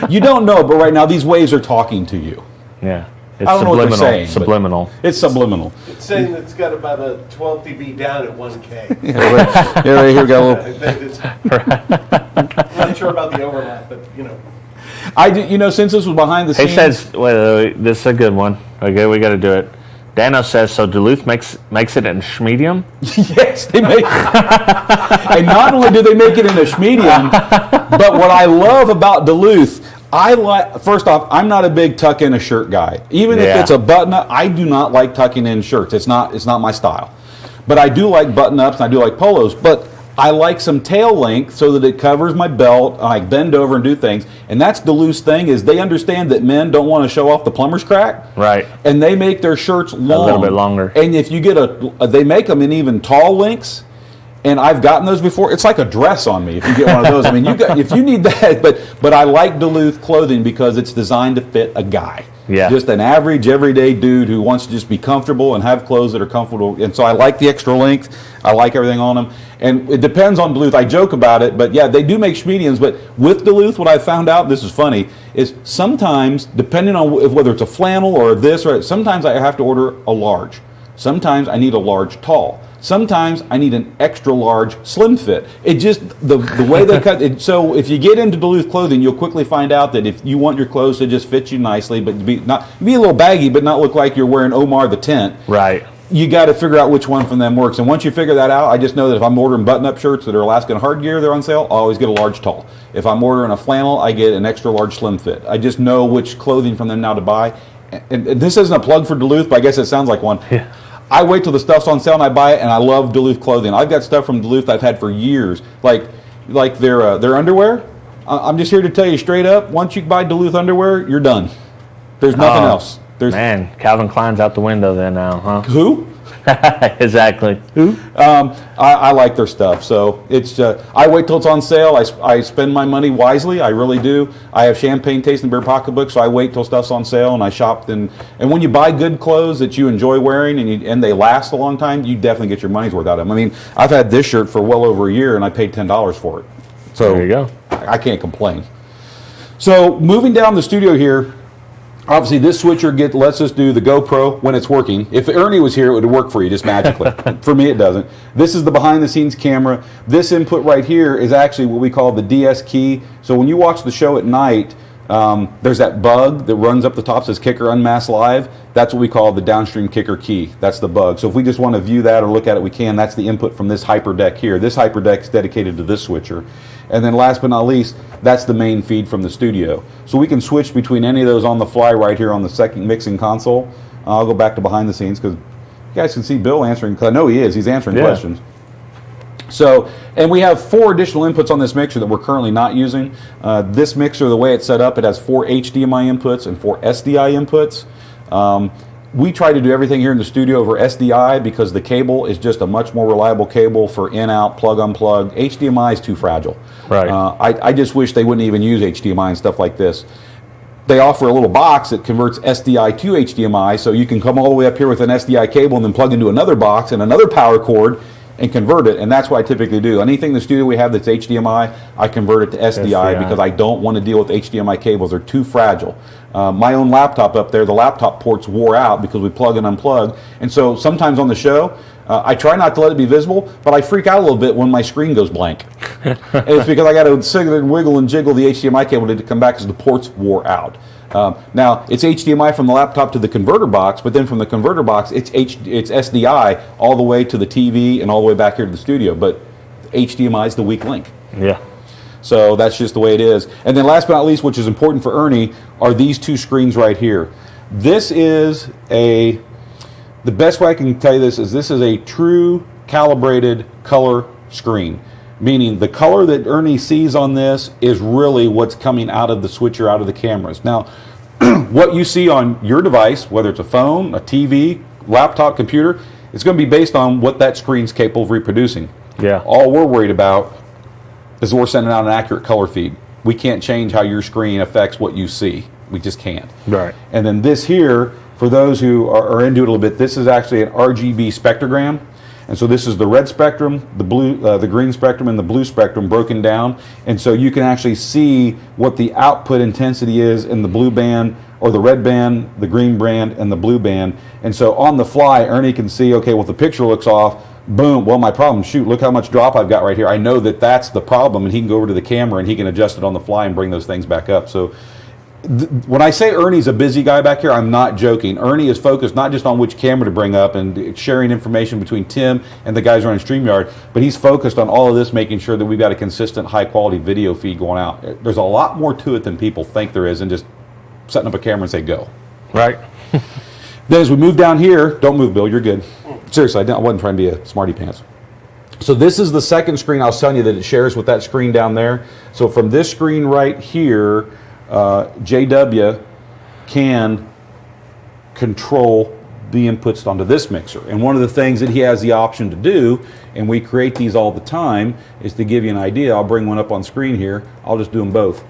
You don't know, but right now these waves are talking to you. Yeah. It's I don't know what they're saying. Subliminal. It's subliminal. It's saying it's got about a 12 dB down at 1K. Yeah, right here we got a little. I think it's, I'm not sure about the overlap, but you know. I do, since this was behind the scenes. He says, wait, this is a good one. Okay, we got to do it. Dano says, so Duluth makes it in schmedium? Yes, they make it. And not only do they make it in a schmedium, but what I love about Duluth, first off, I'm not a big tuck in a shirt guy. Even if it's a button up, I do not like tucking in shirts. It's not my style. But I do like button ups and I do like polos. But I like some tail length so that it covers my belt. I bend over and do things. And that's Duluth's thing, is they understand that men don't want to show off the plumber's crack. Right. And they make their shirts long. A little bit longer. And if you get they make them in even tall lengths. And I've gotten those before. It's like a dress on me if you get one of those. I mean, if you need that, but I like Duluth clothing because it's designed to fit a guy. Yeah. Just an average, everyday dude who wants to just be comfortable and have clothes that are comfortable. And so I like the extra length. I like everything on them. And it depends on Duluth. I joke about it, but yeah, they do make schmediums. But with Duluth, what I found out, this is funny, is sometimes, depending on whether it's a flannel or this, or sometimes I have to order a large. Sometimes I need a large tall. Sometimes I need an extra large slim fit. It just, the way they cut it. So if you get into Duluth clothing, you'll quickly find out that if you want your clothes to just fit you nicely, but be a little baggy, but not look like you're wearing Omar the Tent. Right. You got to figure out which one from them works. And once you figure that out, I just know that if I'm ordering button-up shirts that are Alaskan Hard Gear, they're on sale, I always get a large tall. If I'm ordering a flannel, I get an extra large slim fit. I just know which clothing from them now to buy. And this isn't a plug for Duluth, but I guess it sounds like one. Yeah. I wait till the stuff's on sale and I buy it, and I love Duluth clothing. I've got stuff from Duluth I've had for years, like their underwear. I'm just here to tell you straight up, once you buy Duluth underwear, you're done. There's nothing else. Man, Calvin Klein's out the window then now, huh? Who? Exactly. I like their stuff. So it's I wait till it's on sale. I spend my money wisely. I really do. I have champagne tasting beer pocketbooks, so I wait till stuff's on sale and I shop. And when you buy good clothes that you enjoy wearing and they last a long time, you definitely get your money's worth out of them. I mean, I've had this shirt for well over a year and I paid $10 for it. So There you go. I can't complain. So moving down the studio here, obviously this switcher lets us do the GoPro when it's working. If Ernie was here, it would work for you just magically. For me, it doesn't. This is the behind the scenes camera. This input right here is actually what we call the DS key. So when you watch the show at night, there's that bug that runs up the top, says Kicker Unmasked Live. That's what we call the downstream kicker key. That's the bug. So if we just want to view that or look at it, we can. That's the input from this hyperdeck here. This hyperdeck is dedicated to this switcher. And then last but not least, that's the main feed from the studio. So we can switch between any of those on the fly right here on the second mixing console. I'll go back to behind the scenes because you guys can see Bill answering, because I know he is. He's answering questions. So, and we have 4 additional inputs on this mixer that we're currently not using. This mixer, the way it's set up, it has 4 HDMI inputs and 4 SDI inputs. We try to do everything here in the studio over SDI because the cable is just a much more reliable cable for in-out, plug-unplug. HDMI is too fragile. Right. I just wish they wouldn't even use HDMI and stuff like this. They offer a little box that converts SDI to HDMI, so you can come all the way up here with an SDI cable and then plug into another box and another power cord and convert it, and that's what I typically do. Anything in the studio we have that's HDMI, I convert it to SDI because I don't want to deal with HDMI cables. They're too fragile. My own laptop up there, the laptop ports wore out because we plug and unplug, and so sometimes on the show, I try not to let it be visible, but I freak out a little bit when my screen goes blank. And it's because I got to sit and wiggle and jiggle the HDMI cable to come back because the ports wore out. Now, it's HDMI from the laptop to the converter box, but then from the converter box, it's SDI all the way to the TV and all the way back here to the studio. But HDMI is the weak link. Yeah. So that's just the way it is. And then last but not least, which is important for Ernie, are these 2 screens right here. This is the best way I can tell you this is a true calibrated color screen. Meaning the color that Ernie sees on this is really what's coming out of the switcher, out of the cameras. Now, what you see on your device, whether it's a phone, a TV, laptop, computer, it's going to be based on what that screen's capable of reproducing. Yeah. All we're worried about is we're sending out an accurate color feed. We can't change how your screen affects what you see. We just can't. Right. And then this here, for those who are into it a little bit, this is actually an RGB spectrogram. And so this is the red spectrum, the blue, the green spectrum, and the blue spectrum broken down. And so you can actually see what the output intensity is in the blue band, or the red band, the green band, and the blue band. And so on the fly, Ernie can see, okay, well, if the picture looks off, boom, well, my problem, shoot, look how much drop I've got right here. I know that that's the problem, and he can go over to the camera and he can adjust it on the fly and bring those things back up. So when I say Ernie's a busy guy back here, I'm not joking. Ernie is focused not just on which camera to bring up and sharing information between Tim and the guys running StreamYard, but he's focused on all of this, making sure that we've got a consistent, high-quality video feed going out. There's a lot more to it than people think there is than just setting up a camera and say, go. Right. Then as we move down here, don't move, Bill, you're good. Seriously, I wasn't trying to be a smarty pants. So this is the second screen I was telling you that it shares with that screen down there. So from this screen right here, JW can control the inputs onto this mixer. And one of the things that he has the option to do, and we create these all the time, is to give you an idea. I'll bring one up on screen here. I'll just do them both.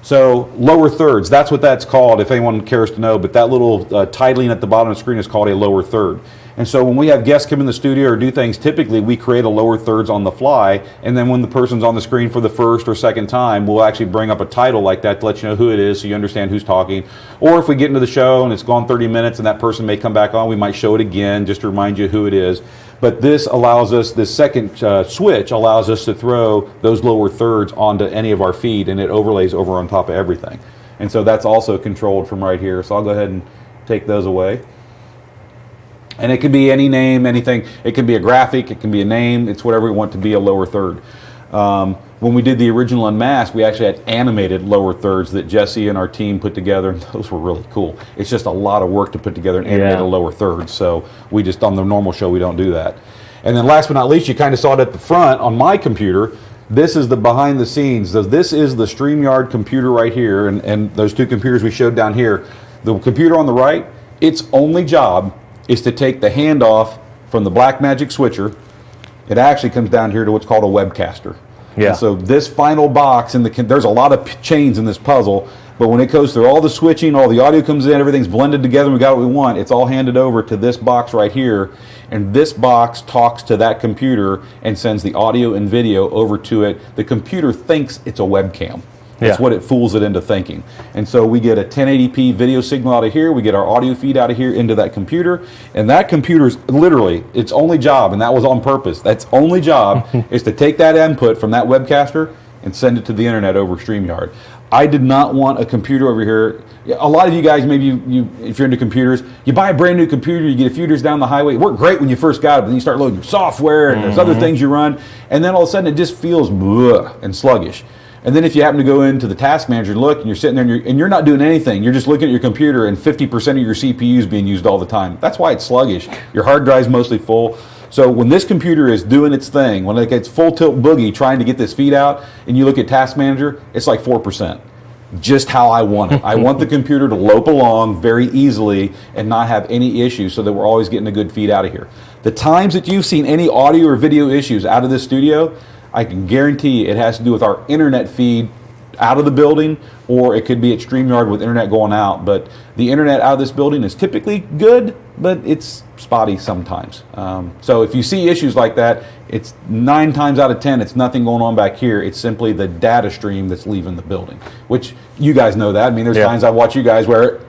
So lower thirds, that's what that's called, if anyone cares to know, but that little titling at the bottom of the screen is called a lower third. And so when we have guests come in the studio or do things, typically we create a lower thirds on the fly, and then when the person's on the screen for the first or second time, we'll actually bring up a title like that to let you know who it is so you understand who's talking. Or if we get into the show and it's gone 30 minutes and that person may come back on, we might show it again just to remind you who it is. But this allows us, this second switch allows us to throw those lower thirds onto any of our feed, and it overlays over on top of everything. And so that's also controlled from right here. So I'll go ahead and take those away. And it can be any name, anything. It can be a graphic, it can be a name, it's whatever we want to be a lower third. When we did the original Unmasked, we actually had animated lower thirds that Jesse and our team put together, and those were really cool. It's just a lot of work to put together and animate a lower third, so we just, on the normal show, we don't do that. And then last but not least, you kind of saw it at the front on my computer. This is the behind the scenes. So this is the StreamYard computer right here, and those two computers we showed down here. The computer on the right, its only job is to take the handoff from the Blackmagic switcher, it actually comes down here to what's called a webcaster. Yeah. And so this final box, there's a lot of chains in this puzzle, but when it goes through all the switching, all the audio comes in, everything's blended together, and we got what we want, it's all handed over to this box right here, and this box talks to that computer and sends the audio and video over to it. The computer thinks it's a webcam. That's what it fools it into thinking. And so we get a 1080p video signal out of here, we get our audio feed out of here into that computer, and that computer's literally, its only job, and that was on purpose, that's only job is to take that input from that webcaster and send it to the internet over StreamYard. I did not want a computer over here. A lot of you guys, maybe you if you're into computers, you buy a brand new computer, you get a few years down the highway, it worked great when you first got it, but then you start loading your software and there's other things you run, and then all of a sudden it just feels bleh and sluggish. And then if you happen to go into the task manager and look, and you're sitting there and you're not doing anything, you're just looking at your computer and 50% of your CPU is being used all the time. That's why it's sluggish. Your hard drive's mostly full. So when this computer is doing its thing, when it gets full tilt boogie trying to get this feed out, and you look at task manager, it's like 4%. Just how I want it. I want the computer to lope along very easily and not have any issues so that we're always getting a good feed out of here. The times that you've seen any audio or video issues out of this studio, I can guarantee it has to do with our internet feed out of the building, or it could be at StreamYard with internet going out. But the internet out of this building is typically good, but it's spotty sometimes. So if you see issues like that, it's 9 times out of 10, it's nothing going on back here. It's simply the data stream that's leaving the building, which you guys know that. I mean, there's times I watch you guys where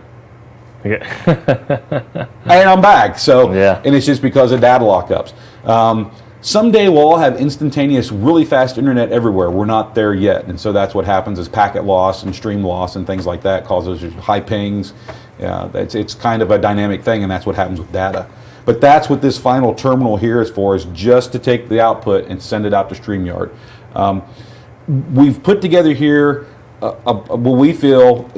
and I'm back. So, and it's just because of data lockups. Someday we'll all have instantaneous, really fast internet everywhere. We're not there yet, and so that's what happens is packet loss and stream loss and things like that causes high pings. It's kind of a dynamic thing, and that's what happens with data. But that's what this final terminal here is for, is just to take the output and send it out to StreamYard. We've put together here what we feel,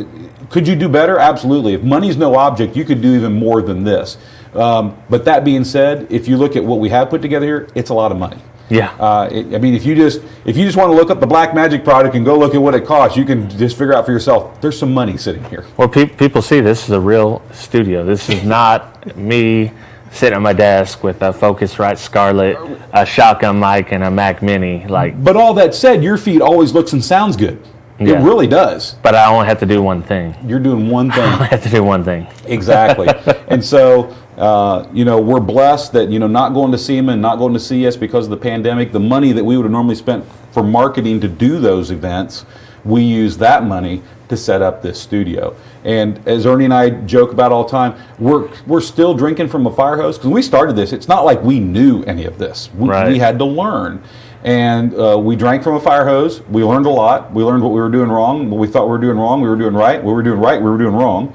could you do better? Absolutely. If money's no object, you could do even more than this. But that being said, if you look at what we have put together here, it's a lot of money. Yeah. I mean, if you just want to look up the Blackmagic product and go look at what it costs, you can just figure out for yourself. There's some money sitting here. Well, people see this is a real studio. This is not me sitting at my desk with a Focusrite Scarlett, a shotgun mic, and a Mac Mini. But all that said, your feed always looks and sounds good. It really does. But I only have to do one thing. You're doing one thing. I have to do one thing. Exactly. And so, we're blessed that, not going to SEMA and not going to CES because of the pandemic, the money that we would have normally spent for marketing to do those events, we use that money to set up this studio. And as Ernie and I joke about all the time, we're still drinking from a fire hose. Because when we started this, it's not like we knew any of this. We had to learn. And we drank from a fire hose. We learned a lot. We learned what we were doing wrong, what we thought we were doing wrong, we were doing right. What we were doing right, we were doing wrong.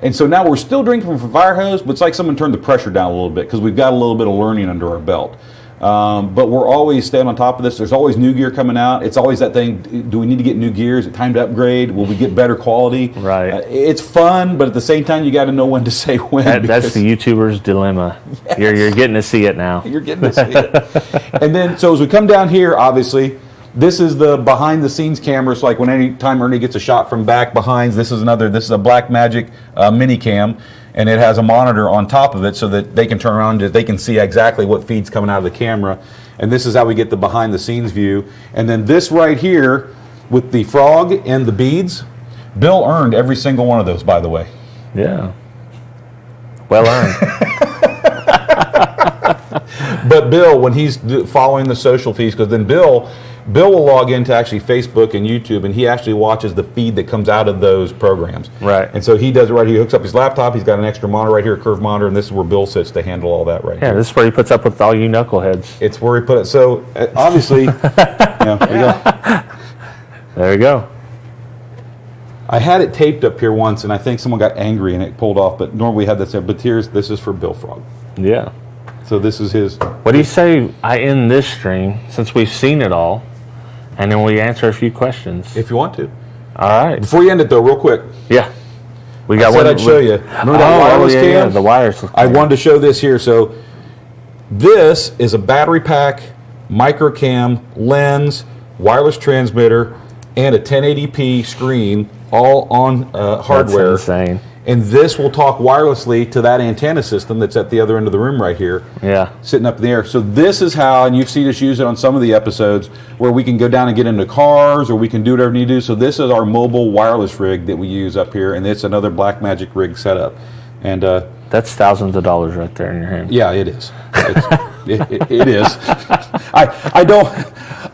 And so now we're still drinking from a fire hose, but it's like someone turned the pressure down a little bit because we've got a little bit of learning under our belt. But we're always staying on top of this. There's always new gear coming out. It's always that thing, do we need to get new gear? Is it time to upgrade? Will we get better quality? Right. It's fun, but at the same time, you got to know when to say when. That's the YouTuber's dilemma. Yes. You're getting to see it now. You're getting to see it. And then, so as we come down here, obviously, this is the behind the scenes camera. So like when any time Ernie gets a shot from back behind, this is a Blackmagic mini cam. And it has a monitor on top of it so that they can turn around and they can see exactly what feed's coming out of the camera. And this is how we get the behind the scenes view. And then this right here with the frog and the beads, Bill earned every single one of those, by the way. Yeah. Well earned. But Bill, when he's following the social feeds, because then Bill will log into actually Facebook and YouTube, and he actually watches the feed that comes out of those programs. Right. And so he does it right here. He hooks up his laptop. He's got an extra monitor right here, a curved monitor, and this is where Bill sits to handle all that right here. Yeah, this is where he puts up with all you knuckleheads. It's where he put it. So obviously, there we go. I had it taped up here once, and I think someone got angry and it pulled off. But normally we had that. But this is for Bill Frog. Yeah. So this is his. What do you say I end this stream, since we've seen it all, and then we answer a few questions? If you want to. All right. Before you end it, though, real quick. Yeah. We got I said I'd show you. Remember that wireless cam? Yeah, the wires. I wanted to show this here. So this is a battery pack, micro cam, lens, wireless transmitter, and a 1080p screen, all on hardware. That's insane. and this will talk wirelessly to that antenna system that's at the other end of the room right here. Yeah. Sitting up in the air. So this is how, and you've seen us use it on some of the episodes, where we can go down and get into cars, or we can do whatever we need to do. So this is our mobile wireless rig that we use up here, and it's another Blackmagic rig setup. And that's thousands of dollars right there in your hand. yeah, it is. It is. I don't.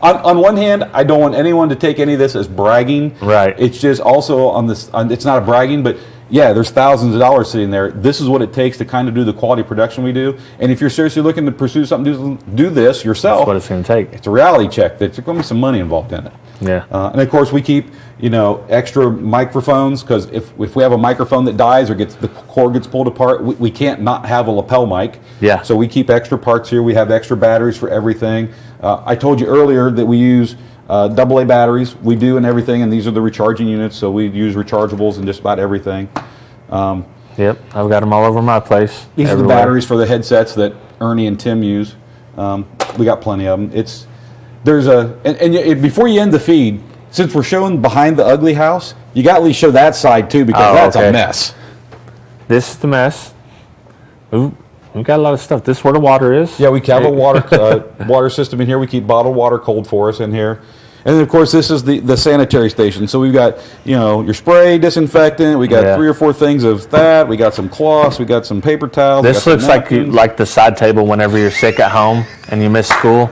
On one hand, I don't want anyone to take any of this as bragging. Right. It's just also on this. It's not a bragging, but yeah, there's thousands of dollars sitting there. This is what it takes to kind of do the quality production we do. And if you're seriously looking to pursue something, do this yourself. That's what it's going to take. It's a reality check. There's going to be some money involved in it. Yeah. And of course, we keep extra microphones, because if we have a microphone that dies or the cord gets pulled apart, we can't not have a lapel mic. Yeah. So we keep extra parts here. We have extra batteries for everything. I told you earlier that we use AA batteries. We do in everything, and these are the recharging units. So we use rechargeables in just about everything. Yep. I've got them all over my place. These are the batteries for the headsets that Ernie and Tim use. We got plenty of them. Before you end the feed, since we're showing behind the ugly house, you got to at least show that side too, because that's a mess. This is the mess. Ooh, we've got a lot of stuff. This is where the water is. Yeah, we have a water system in here. We keep bottled water cold for us in here. And then, of course, this is the sanitary station. So we've got, your spray disinfectant. We got 3 or 4 things of that. We got some cloths. We got some paper towels. This looks like the side table whenever you're sick at home and you miss school.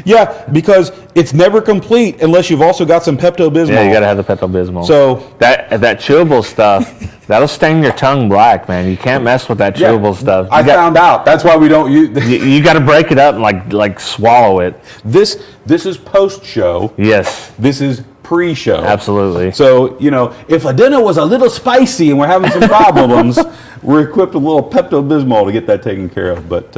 Yeah, because it's never complete unless you've also got some Pepto-Bismol. Yeah, you got to have the Pepto-Bismol. So that chewable stuff, that'll stain your tongue black, man. You can't mess with that chewable stuff. I found out. That's why we don't use. You got to break it up and like swallow it. This is post-show. Yes. This is pre-show. Absolutely. So, if a dinner was a little spicy and we're having some problems, we're equipped with a little Pepto-Bismol to get that taken care of. But,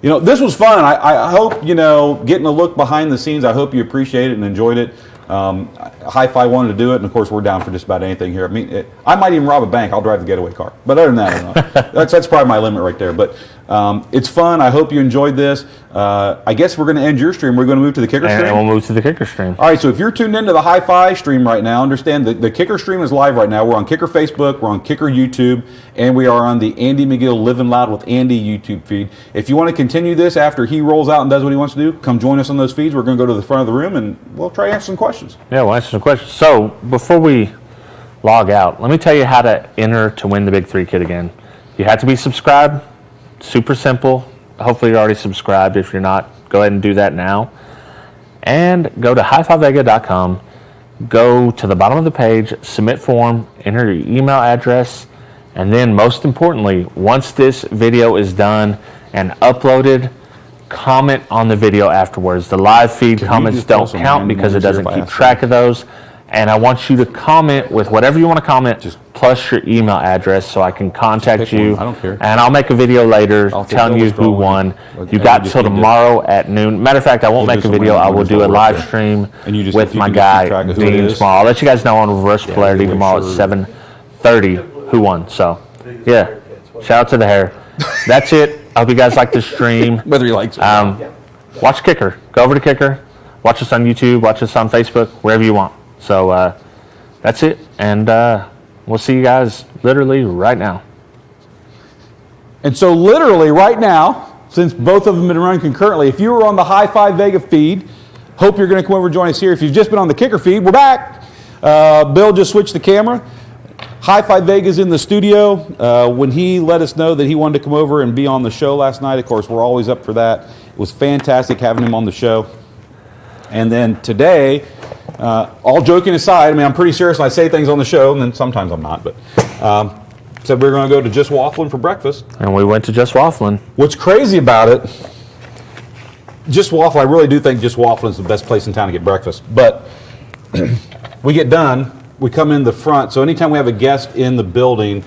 this was fun. I hope, getting a look behind the scenes, I hope you appreciate it and enjoyed it. HiFi wanted to do it, and of course we're down for just about anything here. I mean, I might even rob a bank. I'll drive the getaway car. But other than that, I don't know. That's probably my limit right there. But it's fun. I hope you enjoyed this. I guess we're going to end your stream. We're going to move to the Kicker stream. And we'll move to the Kicker stream. All right, so if you're tuned into the HiFi stream right now, understand that the Kicker stream is live right now. We're on Kicker Facebook, we're on Kicker YouTube, and we are on the Andy McGill Living Loud with Andy YouTube feed. If you want to continue this after he rolls out and does what he wants to do, come join us on those feeds. We're going to go to the front of the room, and we'll try to answer some questions. Yeah, we'll answer some questions. So before we log out, let me tell you how to enter to win the Big 3 kit again. You have to be subscribed. Super simple. Hopefully you're already subscribed. If you're not, go ahead and do that now. And go to HiFiVega.com. Go to the bottom of the page, submit form, enter your email address, and then most importantly, once this video is done and uploaded, comment on the video afterwards. The live feed comments don't count because it doesn't keep track of those. And I want you to comment with whatever you want to comment, plus your email address, so I can contact you. I don't care. And I'll make a video later telling you who won. You got till tomorrow at noon. Matter of fact, I won't make a video. I will do a live stream with my guy, Dean Small. I'll let you guys know on reverse polarity tomorrow at 7:30 who won. So, yeah, shout out to the hair. That's it. I hope you guys like the stream. Whether you like it. Watch Kicker. Go over to Kicker. Watch us on YouTube. Watch us on Facebook. Wherever you want. So that's it, and we'll see you guys literally right now. And so literally right now, since both of them have been running concurrently, if you were on the HiFi Vega feed, hope you're going to come over and join us here. If you've just been on the Kicker feed, we're back. Bill just switched the camera. HiFi Vega's in the studio. When he let us know that he wanted to come over and be on the show last night, of course, we're always up for that. It was fantastic having him on the show. And then today, all joking aside, I mean, I'm pretty serious when I say things on the show, and then sometimes I'm not, but said we were going to go to Just Waffling for breakfast. And we went to Just Waffling. What's crazy about it, Just Waffle, I really do think Just Waffling is the best place in town to get breakfast. But we get done, we come in the front, so anytime we have a guest in the building,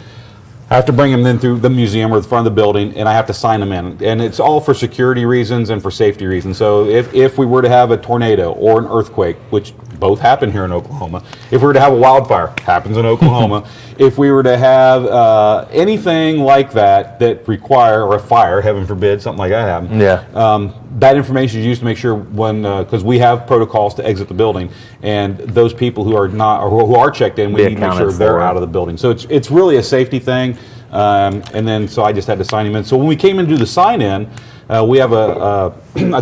I have to bring them in through the museum or the front of the building, and I have to sign them in. And it's all for security reasons and for safety reasons. So if we were to have a tornado or an earthquake, which both happen here in Oklahoma. If we were to have a wildfire, happens in Oklahoma. If we were to have anything like that require, or a fire, heaven forbid, something like that happen. Yeah. That information is used to make sure when, because we have protocols to exit the building, and those people who are not, or who are checked in, we need to make sure they're out of the building. So it's really a safety thing. And then so I just had to sign him in. So when we came in to do the sign in, we have a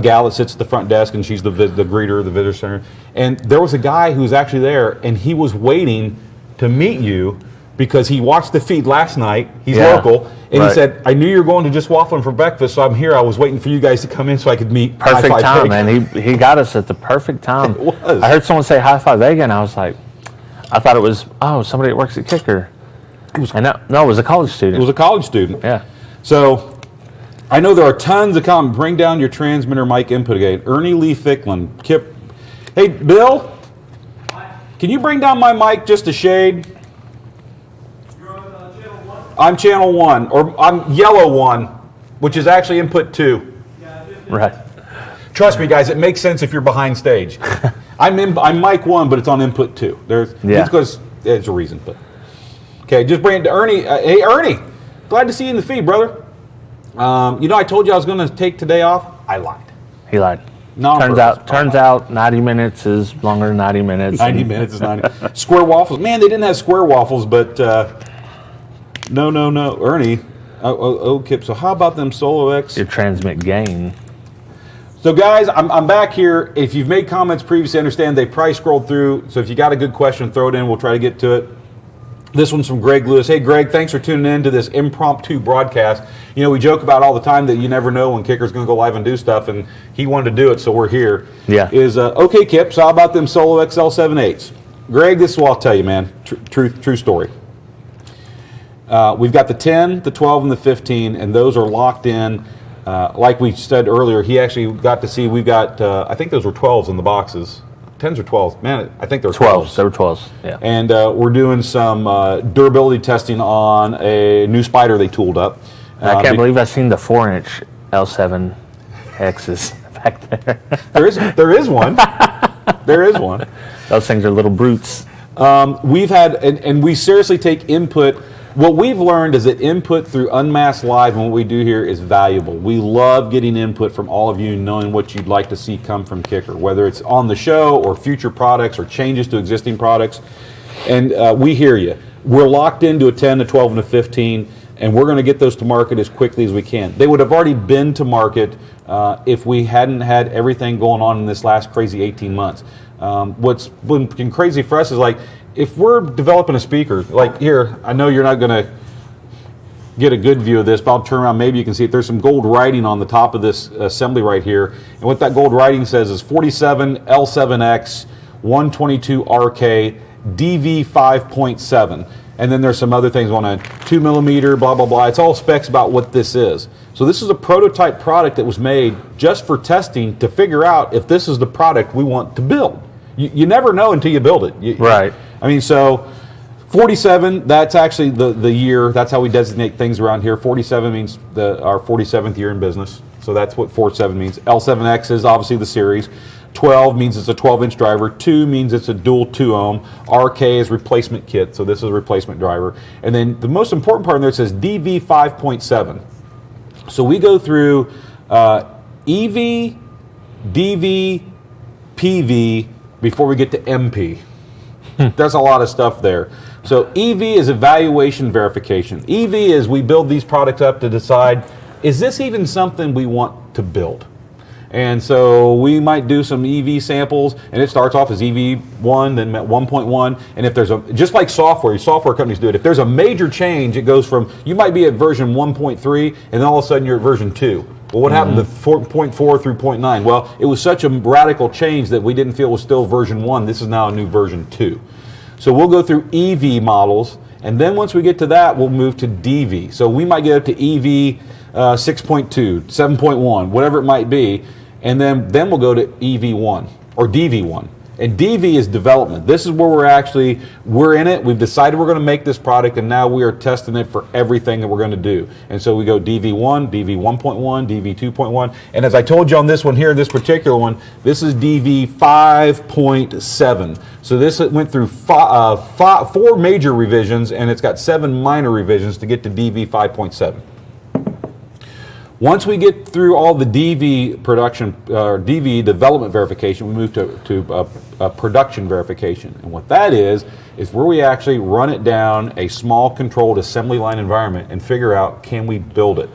gal that sits at the front desk, and she's the greeter, the visitor center. And there was a guy who was actually there, and he was waiting to meet you because he watched the feed last night. He's local, and he said, "I knew you were going to Just Waffling for breakfast, so I'm here. I was waiting for you guys to come in so I could meet." Perfect time, man. He got us at the perfect time. It was. I heard someone say HiFi Vega, and I was like, I thought it was somebody that works at Kicker. It was a college student. It was a college student. Yeah. So I know there are tons of comments. Bring down your transmitter mic input again. Ernie Lee Ficklin. Kip. Hey, Bill, can you bring down my mic just a shade? You're on channel 1? I'm channel 1, or I'm yellow 1, which is actually input 2. Yeah, Right. Trust me, guys, it makes sense if you're behind stage. I'm mic 1, but it's on input 2. It's because there's a reason. But okay, just bring it to Ernie. Hey, Ernie, glad to see you in the feed, brother. I told you I was going to take today off. I lied. He lied. No, Turns out 90 minutes is longer than 90 minutes. 90 minutes is 90. Square waffles. Man, they didn't have square waffles, but no. Ernie. Oh, Kip. So how about them Solo X? Your transmit gain. So guys, I'm back here. If you've made comments previously, understand they probably scrolled through. So if you got a good question, throw it in. We'll try to get to it. This one's from Greg Lewis. Hey, Greg, thanks for tuning in to this impromptu broadcast. We joke about all the time that you never know when Kicker's going to go live and do stuff, and he wanted to do it, so we're here. Yeah. Okay, Kip, so how about them Solo XL7.8s? Greg, this is what I'll tell you, man. True story. We've got the 10, the 12, and the 15, and those are locked in. Like we said earlier, he actually got to see, we've got, I think those were 12s in the boxes. 10s or 12s? Man, I think they were 12s. They were 12s, yeah. And we're doing some durability testing on a new Spider they tooled up. I can't believe I've seen the 4-inch L7Xs back there. There is one. There is one. Those things are little brutes. We've had, and we seriously take input. What we've learned is that input through Unmasked Live and what we do here is valuable. We love getting input from all of you, knowing what you'd like to see come from Kicker, whether it's on the show or future products or changes to existing products. And we hear you. We're locked into a 10, a 12, and a 15, and we're going to get those to market as quickly as we can. They would have already been to market if we hadn't had everything going on in this last crazy 18 months. What's been crazy for us is like, if we're developing a speaker, like here, I know you're not going to get a good view of this, but I'll turn around, maybe you can see it. There's some gold writing on the top of this assembly right here. And what that gold writing says is 47 L7X 122 RK DV 5.7. And then there's some other things on a 2 millimeter, blah, blah, blah. It's all specs about what this is. So this is a prototype product that was made just for testing to figure out if this is the product we want to build. You never know until you build it. Right. I mean, so 47, that's actually the year. That's how we designate things around here. 47 means our 47th year in business. So that's what 47 means. L7X is obviously the series. 12 means it's a 12-inch driver. 2 means it's a dual 2-ohm. RK is replacement kit, so this is a replacement driver. And then the most important part in there says DV 5.7. So we go through EV, DV, PV before we get to MP. There's a lot of stuff there. So EV is evaluation verification. EV is we build these products up to decide, is this even something we want to build? And so we might do some EV samples, and it starts off as EV1, then 1.1, and if there's just like software companies do it, if there's a major change, it goes from, you might be at version 1.3, and then all of a sudden you're at version 2. Well, what happened to 4.4 through 0.9? Well, it was such a radical change that we didn't feel was still version 1. This is now a new version 2. So we'll go through EV models, and then once we get to that, we'll move to DV. So we might get up to EV 6.2, 7.1, whatever it might be, and then we'll go to EV1 or DV1. And DV is development. This is where we're in it. We've decided we're going to make this product, and now we are testing it for everything that we're going to do. And so we go DV1, DV 1.1, DV 2.1. And as I told you on this one here, this particular one, this is DV 5.7. So this went through 4 major revisions, and it's got 7 minor revisions to get to DV 5.7. Once we get through all the DV production, DV development verification, we move to production verification. And what that is where we actually run it down a small controlled assembly line environment and figure out, can we build it?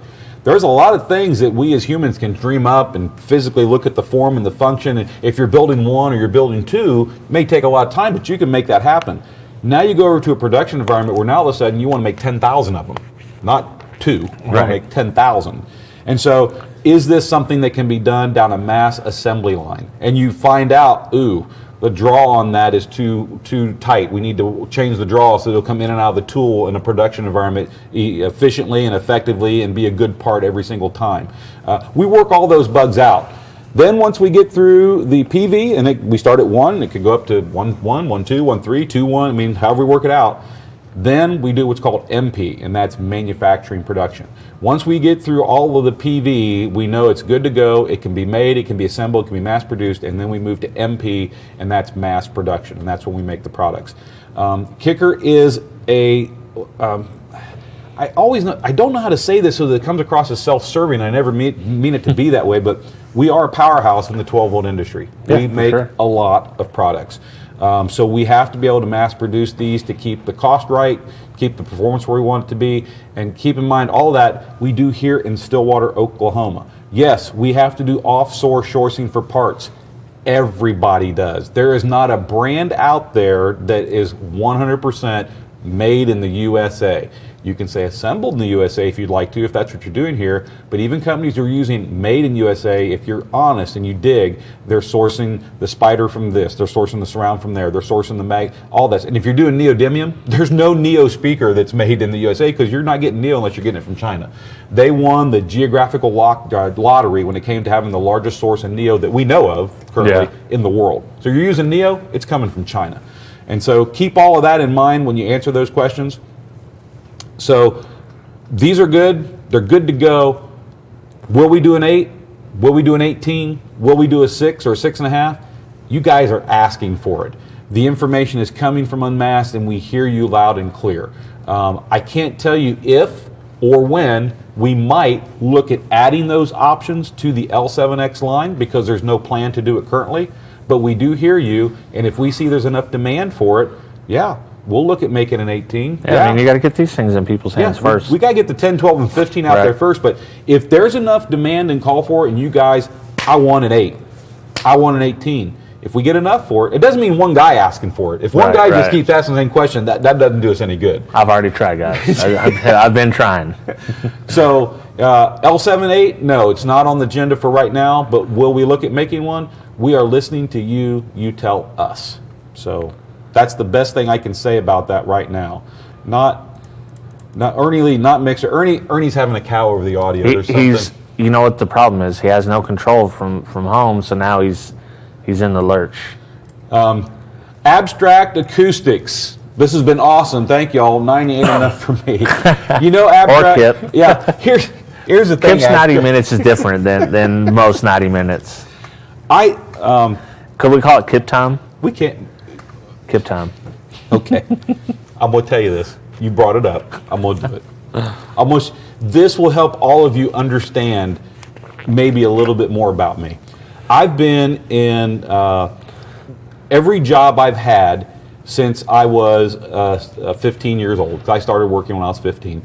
There's a lot of things that we as humans can dream up and physically look at the form and the function. And if you're building 1 or you're building 2, it may take a lot of time, but you can make that happen. Now you go over to a production environment where now all of a sudden you want to make 10,000 of them, not 2. You want to make 10,000. And so, is this something that can be done down a mass assembly line? And you find out, ooh, the draw on that is too tight. We need to change the draw so it'll come in and out of the tool in a production environment efficiently and effectively and be a good part every single time. We work all those bugs out. Then once we get through the PV, and we start at 1, it could go up to 1.1, 1.2, 1.3, 2.1, I mean, however we work it out. Then we do what's called MP, and that's manufacturing production. Once we get through all of the PV, we know it's good to go, it can be made, it can be assembled, it can be mass produced, and then we move to MP, and that's mass production, and that's when we make the products. Kicker is I don't know how to say this so that it comes across as self-serving. I never mean it to be that way, but we are a powerhouse in the 12-volt industry. Yeah, we make a lot of products. So we have to be able to mass produce these to keep the cost right, keep the performance where we want it to be, and keep in mind all that we do here in Stillwater, Oklahoma. Yes, we have to do offshore sourcing for parts. Everybody does. There is not a brand out there that is 100% made in the USA. You can say assembled in the USA if you'd like to, if that's what you're doing here, but even companies who are using made in USA, if you're honest and you dig, they're sourcing the spider from this, they're sourcing the surround from there, they're sourcing the mag, all this. And if you're doing neodymium, there's no Neo speaker that's made in the USA because you're not getting Neo unless you're getting it from China. They won the geographical lottery when it came to having the largest source of Neo that we know of currently in the world. So you're using Neo, it's coming from China. And so keep all of that in mind when you answer those questions. So these are good. They're good to go. Will we do an 8? Will we do an 18? Will we do a 6 or a 6.5? You guys are asking for it. The information is coming from Unmasked, and we hear you loud and clear. I can't tell you if or when we might look at adding those options to the L7X line because there's no plan to do it currently. But we do hear you, and if we see there's enough demand for it, we'll look at making an 18. Yeah, I mean, you got to get these things in people's hands first. We got to get the 10, 12, and 15 out there first. But if there's enough demand and call for it, and you guys, I want an 8. I want an 18. If we get enough for it, it doesn't mean one guy asking for it. If one guy just keeps asking the same question, that doesn't do us any good. I've already tried, guys. I've been trying. So L78, no, it's not on the agenda for right now, but will we look at making one? We are listening to you. You tell us. So that's the best thing I can say about that right now. Not Ernie Lee, not Mixer. Ernie's having a cow over the audio. You know what the problem is? He has no control from home, so now he's in the lurch. Abstract Acoustics. This has been awesome. Thank y'all. 98 enough for me. You know, Abstract. Or Kip. Yeah. Here's the thing. Kip's 90 minutes is different than most 90 minutes. Could we call it Kip time? We can't. Kip time. Okay. I'm going to tell you this. You brought it up. I'm going to do it. This will help all of you understand maybe a little bit more about me. I've been in every job I've had since I was 15 years old. I started working when I was 15.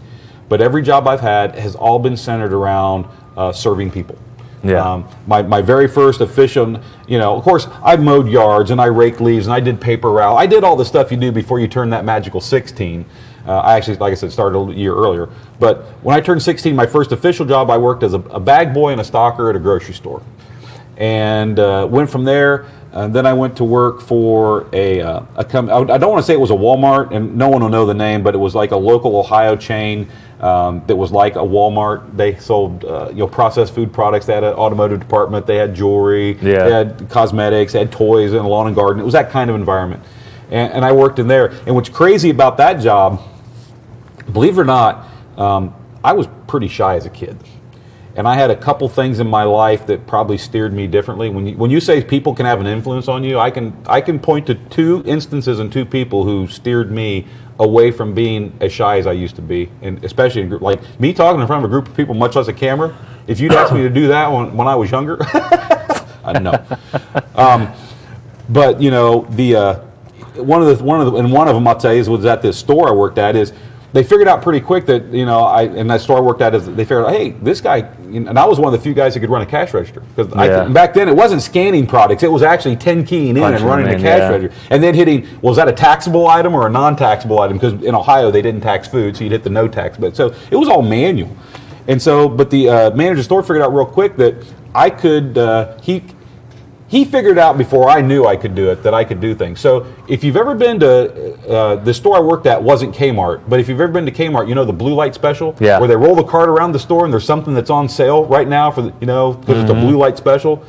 But every job I've had has all been centered around serving people. Yeah. My very first official, of course, I mowed yards and I raked leaves and I did paper route. I did all the stuff you do before you turn that magical 16. I actually, like I said, started a year earlier. But when I turned 16, my first official job, I worked as a bag boy and a stocker at a grocery store. and went from there. Then I went to work for a company. I don't want to say it was a Walmart, and no one will know the name, but it was like a local Ohio chain that was like a Walmart. They sold processed food products. They had an automotive department. They had jewelry. Yeah. They had cosmetics. They had toys and a lawn and garden. It was that kind of environment, and I worked in there. And what's crazy about that job, believe it or not, I was pretty shy as a kid. And I had a couple things in my life that probably steered me differently. When you say people can have an influence on you, I can point to 2 instances and 2 people who steered me away from being as shy as I used to be, and especially in like me talking in front of a group of people, much less a camera. If you'd asked me to do that when I was younger, I know. But one of them I'll tell you was at this store I worked at is. They figured out pretty quick that, in that store I worked at, they figured out, hey, this guy, and I was one of the few guys that could run a cash register. Because back then it wasn't scanning products, it was actually 10 keying in and running a cash register. And then hitting, was that a taxable item or a non-taxable item? Because in Ohio they didn't tax food, so you'd hit the no tax. But so it was all manual. And so, but the manager of the store figured out real quick that I could, he figured out before I knew I could do it that I could do things. So if you've ever been to the store I worked at wasn't Kmart, but if you've ever been to Kmart, the blue light special, where they roll the cart around the store and there's something that's on sale right now for because it's a blue light special.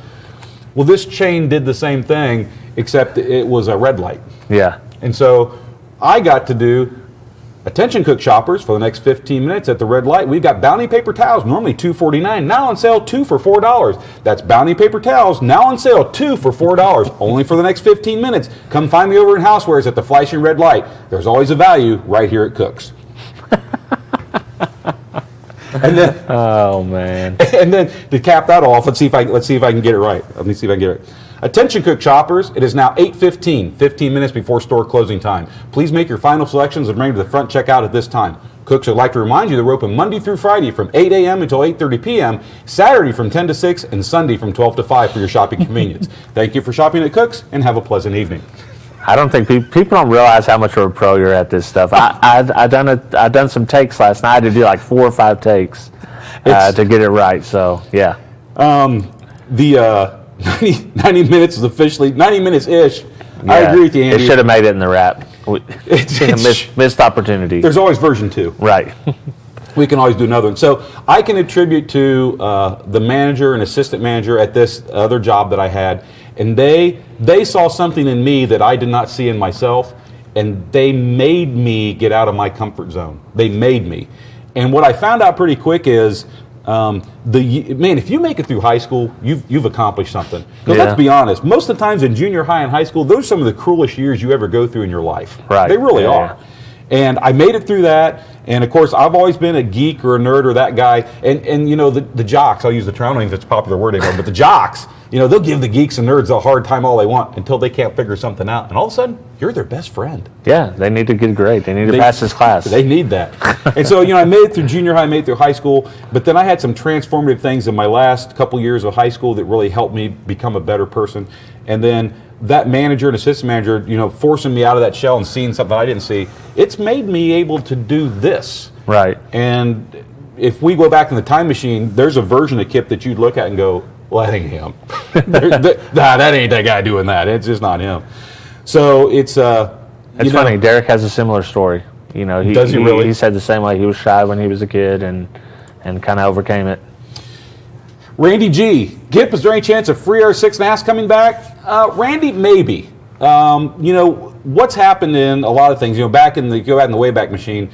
Well, this chain did the same thing, except it was a red light. Yeah. And so I got to do attention cook shoppers for the next 15 minutes at the red light. We've got Bounty paper towels, normally $2.49, now on sale 2 for $4. That's Bounty paper towels, now on sale 2 for $4, only for the next 15 minutes. Come find me over in Housewares at the flashing red light. There's always a value right here at Cook's. And then, oh man! And then to cap that off, let's see if I can get it right. Let me see if I can get it right. Attention cook shoppers, it is now 8:15, 15 minutes before store closing time. Please make your final selections and bring to the front checkout at this time. Cooks would like to remind you that we're open Monday through Friday from 8 a.m. until 8:30 p.m., Saturday from 10 to 6, and Sunday from 12 to 5 for your shopping convenience. Thank you for shopping at Cooks, and have a pleasant evening. I don't think people don't realize how much of a pro you're at this stuff. I done some takes last night. I had to do like 4 or 5 takes to get it right. So yeah. The 90 minutes is officially 90 minutes-ish. Yeah, I agree with you, Andy. It should have made it in the wrap. It's missed opportunity. There's always version 2. Right. We can always do another one. So I can attribute to the manager and assistant manager at this other job that I had, and they saw something in me that I did not see in myself, and they made me get out of my comfort zone. They made me. And what I found out pretty quick is, if you make it through high school, you've accomplished something. Because let's be honest, most of the times in junior high and high school, those are some of the cruelest years you ever go through in your life. Right. They really are. And I made it through that. And of course, I've always been a geek or a nerd or that guy. And the jocks, I'll use the term, I don't know if it's a popular word anymore, but the jocks, they'll give the geeks and nerds a hard time all they want until they can't figure something out. And all of a sudden, you're their best friend. Yeah, they need to get a grade. They need to pass this class. They need that. And so, I made it through junior high, made it through high school, but then I had some transformative things in my last couple years of high school that really helped me become a better person. And then that manager and assistant manager, forcing me out of that shell and seeing something I didn't see, it's made me able to do this. Right. And if we go back in the time machine, there's a version of Kip that you'd look at and go, well, that ain't him. That ain't that guy doing that. It's just not him. So it's it's funny. Derek has a similar story. Does he really? He said the same way. He was shy when he was a kid and kind of overcame it. Randy G. Kip, is there any chance of free R6 coming back? Randy, maybe. What's happened in a lot of things, go back in the Wayback Machine,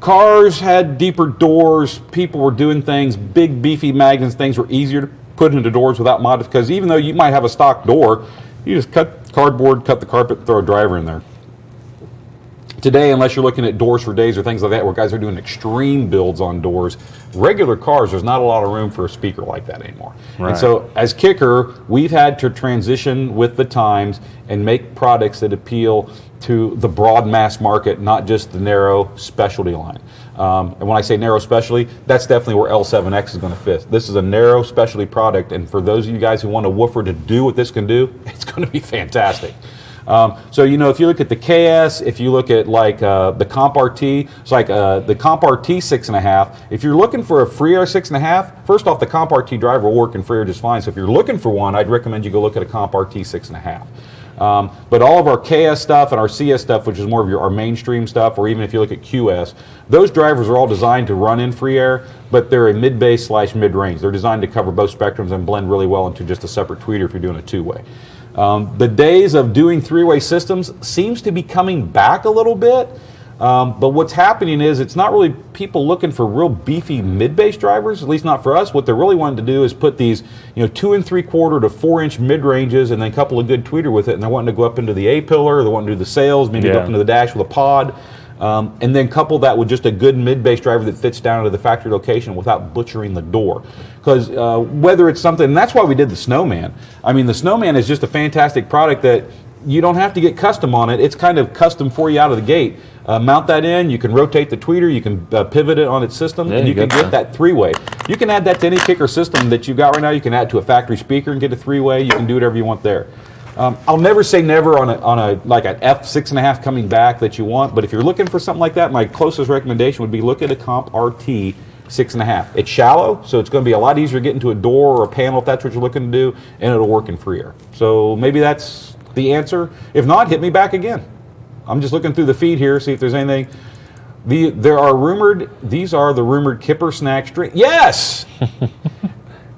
cars had deeper doors, people were doing things, big beefy magnets, things were easier to put into doors without modification, because even though you might have a stock door, you just cut cardboard, cut the carpet, throw a driver in there. Today, unless you're looking at doors for days or things like that, where guys are doing extreme builds on doors, regular cars, there's not a lot of room for a speaker like that anymore. Right. And so, as Kicker, we've had to transition with the times and make products that appeal to the broad mass market, not just the narrow specialty line. And when I say narrow specialty, that's definitely where L7X is going to fit. This is a narrow specialty product, and for those of you guys who want a woofer to do what this can do, it's going to be fantastic. So if you look at the KS, if you look at like the Comp RT, it's like the Comp RT 6.5. If you're looking for a FreeAir 6.5, first off, the Comp RT driver will work in FreeAir just fine. So if you're looking for one, I'd recommend you go look at a Comp RT 6.5. But all of our KS stuff and our CS stuff, which is more of our mainstream stuff, or even if you look at QS, those drivers are all designed to run in FreeAir, but they're a mid-bass / mid-range. They're designed to cover both spectrums and blend really well into just a separate tweeter if you're doing a two-way. The days of doing three-way systems seems to be coming back a little bit. But what's happening is it's not really people looking for real beefy mid-bass drivers, at least not for us. What they're really wanting to do is put these 2 3/4 to 4-inch mid-ranges and then a couple of good tweeter with it, and they're wanting to go up into the A-pillar, they want to do the sails, maybe go up into the dash with a pod, and then couple that with just a good mid-bass driver that fits down to the factory location without butchering the door. Because whether it's something, and that's why we did the Snowman. I mean, the Snowman is just a fantastic product that you don't have to get custom on it. It's kind of custom for you out of the gate. Mount that in, you can rotate the tweeter, you can pivot it on its system, and you can get that three-way. You can add that to any Kicker system that you've got right now. You can add it to a factory speaker and get a three-way. You can do whatever you want there. I'll never say never on a like an F6.5 coming back that you want, but if you're looking for something like that, my closest recommendation would be look at a Comp RT 6.5. It's shallow, so it's going to be a lot easier to get into a door or a panel if that's what you're looking to do, and it'll work in FreeAir. So maybe that's the answer. If not, hit me back again. I'm just looking through the feed here, see if there's anything. These are the rumored Kipper snack string. Yes!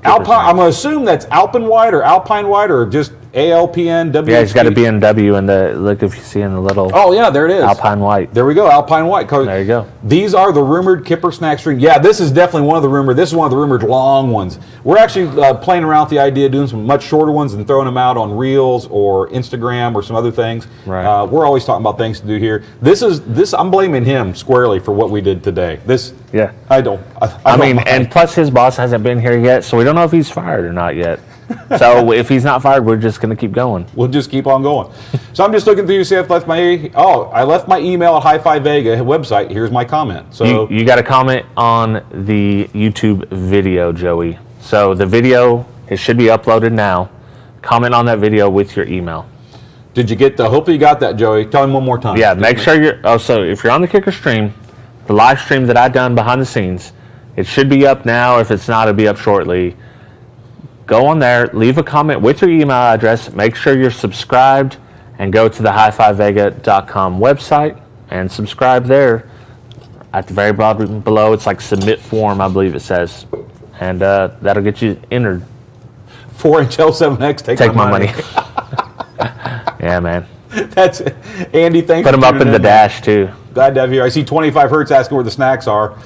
Alpine, I'm going to assume that's Alpine white or Alpine white or just ALPN, WHP. Yeah, it's got a BMW in the, look if you see in the little. Oh, yeah, there it is. Alpine white. There we go, Alpine white. There you go. These are the rumored Kipper snack string. Yeah, this is definitely one of the rumored. This is one of the rumored long ones. We're actually playing around with the idea of doing some much shorter ones and throwing them out on Reels or Instagram or some other things. Right. We're always talking about things to do here. I'm blaming him squarely for what we did today. Yeah. I don't mean, mind. and plus his boss hasn't been here yet, so we don't know if he's fired or not yet. So if he's not fired, we're just going to keep going. We'll just keep on going. So I'm just looking through to see if I left my email at HiFi Vega website. Here's my comment. So you got a comment on the YouTube video, Joey. So the video, it should be uploaded now. Comment on that video with your email. Did you get hopefully you got that, Joey. Tell him one more time. Yeah, make sure so if you're on the Kicker stream, the live stream that I done behind the scenes, it should be up now. If it's not, it'll be up shortly. Go on there, leave a comment with your email address, make sure you're subscribed, and go to the HiFiVega.com website and subscribe there. At the very bottom below, it's like submit form, I believe it says. And that'll get you entered. 4-inch L7X, take my money. Yeah, man. That's it. Andy, thanks Put them up in the dash, too. Glad to have you here. I see 25 Hertz asking where the snacks are.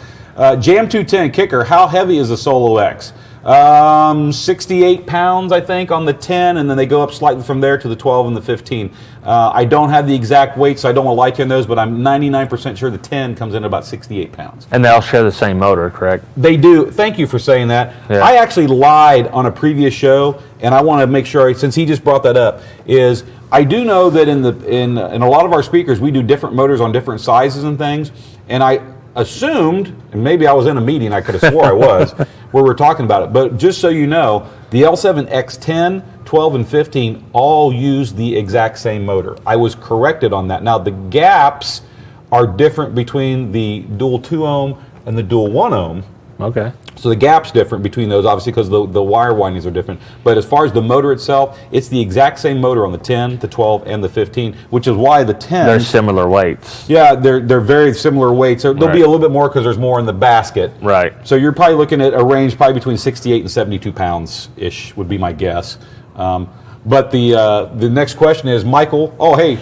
Jam 210, Kicker, how heavy is the Solo X? 68 pounds, I think, on the 10, and then they go up slightly from there to the 12 and the 15. I don't have the exact weight, so I don't want to lie to you on those, but I'm 99% sure the 10 comes in at about 68 pounds. And they all share the same motor, correct? They do. Thank you for saying that. Yeah. I actually lied on a previous show, and I want to make sure, since he just brought that up, is I do know that in a lot of our speakers, we do different motors on different sizes and things, and I assumed, and maybe I was in a meeting, I could have swore I was, where we're talking about it. But just so you know, the L7X10, 12, and 15 all use the exact same motor. I was corrected on that. Now, the gaps are different between the dual 2 ohm and the dual 1 ohm. Okay. So the gap's different between those, obviously, because the wire windings are different. But as far as the motor itself, it's the exact same motor on the 10, the 12, and the 15, which is why the 10... They're similar weights. Yeah, they're very similar weights. There'll be a little bit more because there's more in the basket. Right. So you're probably looking at a range probably between 68 and 72 pounds-ish would be my guess. But the next question is, Michael... Oh, hey.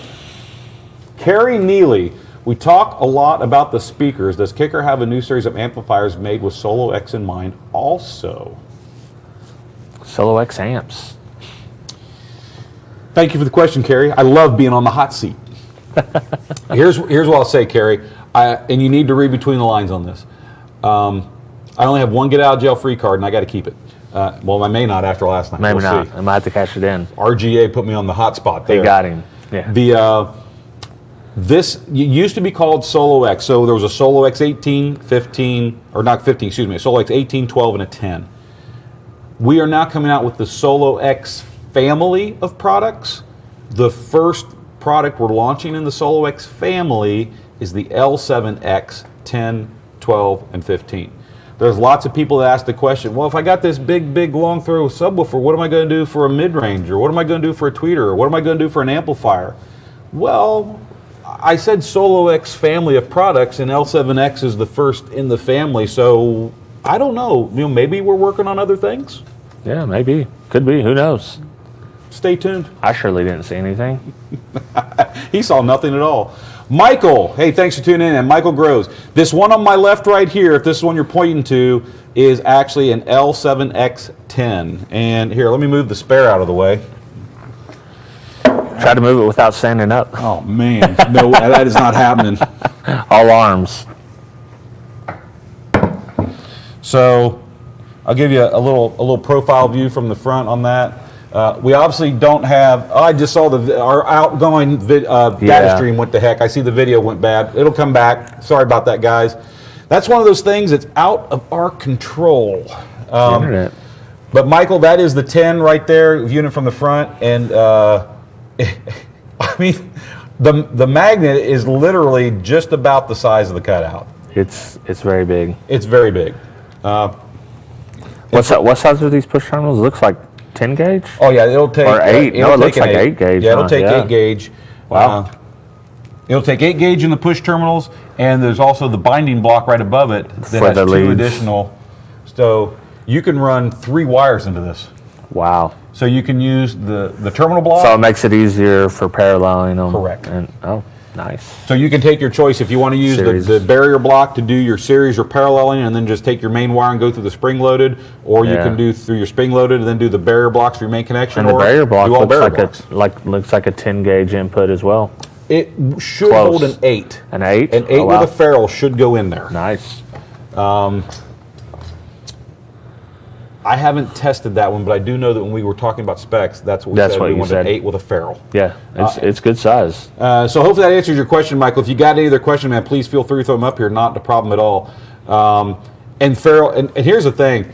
Carrie Neely... We talk a lot about the speakers. Does Kicker have a new series of amplifiers made with Solo X in mind also? Solo X amps. Thank you for the question, Carrie. I love being on the hot seat. Here's what I'll say, Carrie, and you need to read between the lines on this. I only have one get-out-of-jail-free card, and I got to keep it. Well, I may not after last night. Maybe we'll not. see. I might have to cash it in. RGA put me on the hot spot there. They got him. Yeah. This used to be called Solo X. So there was a Solo X 18, 15, or not 15, excuse me, a Solo X 18, 12, and a 10. We are now coming out with the Solo X family of products. The first product we're launching in the Solo X family is the L7X 10, 12, and 15. There's lots of people that ask the question, well, if I got this big, long throw subwoofer, what am I going to do for a mid-range? Or what am I going to do for a tweeter? Or what am I going to do for an amplifier? Well, I said Solo X family of products, and L7X is the first in the family, so I don't know. Maybe we're working on other things? Yeah, maybe. Could be. Who knows? Stay tuned. I surely didn't see anything. He saw nothing at all. Michael, hey, thanks for tuning in. And Michael Groves. This one on my left right here, if this is one you're pointing to, is actually an L7X10. And here, let me move the spare out of the way. Try to move it without standing up. Oh, man. No, that is not happening. All arms. So I'll give you a little profile view from the front on that. We obviously don't have. Oh, I just saw our outgoing data stream went to heck. I see the video went bad. It'll come back. Sorry about that, guys. That's one of those things that's out of our control. Internet. But Michael, that is the 10 right there, unit from the front, and I mean, the magnet is literally just about the size of the cutout. It's very big. It's very big. What size are these push terminals? It looks like 10 gauge? Oh yeah, it'll take or 8. It'll No, it take looks like 8 gauge. Yeah, it'll take 8 gauge. Wow. It'll take 8 gauge in the push terminals, and there's also the binding block right above it that For has the 2 leads. additional. So you can run 3 wires into this. Wow. So you can use the terminal block. So it makes it easier for paralleling them. Correct. And, oh, nice. So you can take your choice if you want to use the barrier block to do your series or paralleling, and then just take your main wire and go through the spring loaded, or you can do through your spring loaded and then do the barrier blocks for your main connection. And the barrier block do all barrier looks like a 10 gauge input as well. It should Close. hold an 8. An 8? An 8 with a ferrule should go in there. Nice. I haven't tested that one, but I do know that when we were talking about specs, that's what we said. We wanted an 8 with a ferrule. Yeah, it's good size. So hopefully that answers your question, Michael. If you got any other question, man, please feel free to throw them up here. Not a problem at all. And ferrule, and here's the thing.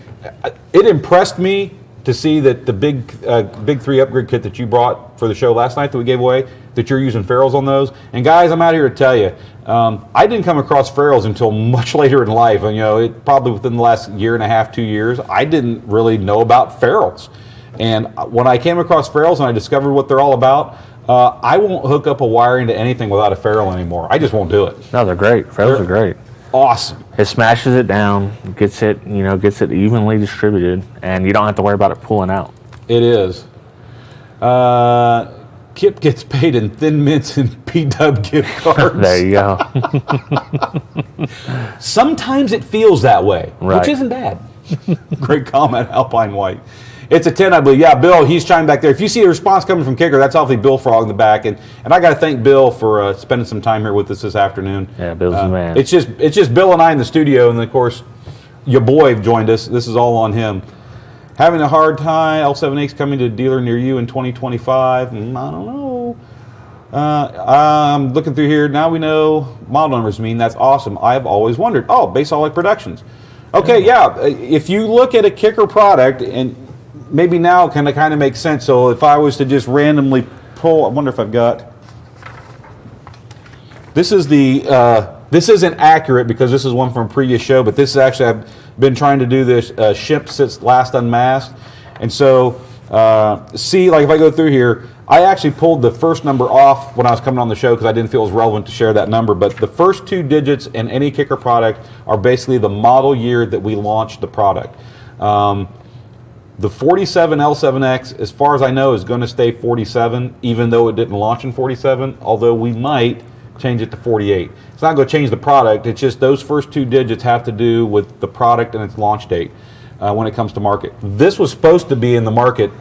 It impressed me to see that the big 3 upgrade kit that you brought for the show last night that we gave away, that you're using ferrules on those. And guys, I'm out here to tell you, I didn't come across ferrules until much later in life. And probably within the last year and a half, 2 years, I didn't really know about ferrules. And when I came across ferrules and I discovered what they're all about, I won't hook up a wire into anything without a ferrule anymore. I just won't do it. No, they're great. Ferrules are great. Awesome. It smashes it down, gets it evenly distributed, and you don't have to worry about it pulling out. It is. Kip gets paid in Thin Mints and P-Dub gift cards. There you go. Sometimes it feels that way, which isn't bad. Great comment, Alpine White. It's a 10, I believe. Yeah, Bill, he's chiming back there. If you see a response coming from Kicker, that's obviously Bill Frog in the back. And I got to thank Bill for spending some time here with us this afternoon. Yeah, Bill's the man. It's just Bill and I in the studio, and then, of course, your boy joined us. This is all on him. Having a hard time, L7X coming to a dealer near you in 2025. I don't know. I'm looking through here. Now we know model numbers mean. That's awesome. I've always wondered. Oh, Base All Like Productions. Okay, yeah. If you look at a Kicker product, and maybe now kind of makes sense. So if I was to just randomly pull, I wonder if I've got. This is this isn't accurate because this is one from a previous show, but this is actually, I've been trying to do this shipped since last unmasked. And so, see, like if I go through here, I actually pulled the first number off when I was coming on the show because I didn't feel it was relevant to share that number. But the first 2 digits in any Kicker product are basically the model year that we launched the product. The 47 L7X, as far as I know, is going to stay 47, even though it didn't launch in 47, although we might change it to 48. It's not going to change the product. It's just those first 2 digits have to do with the product and its launch date when it comes to market. This was supposed to be in the market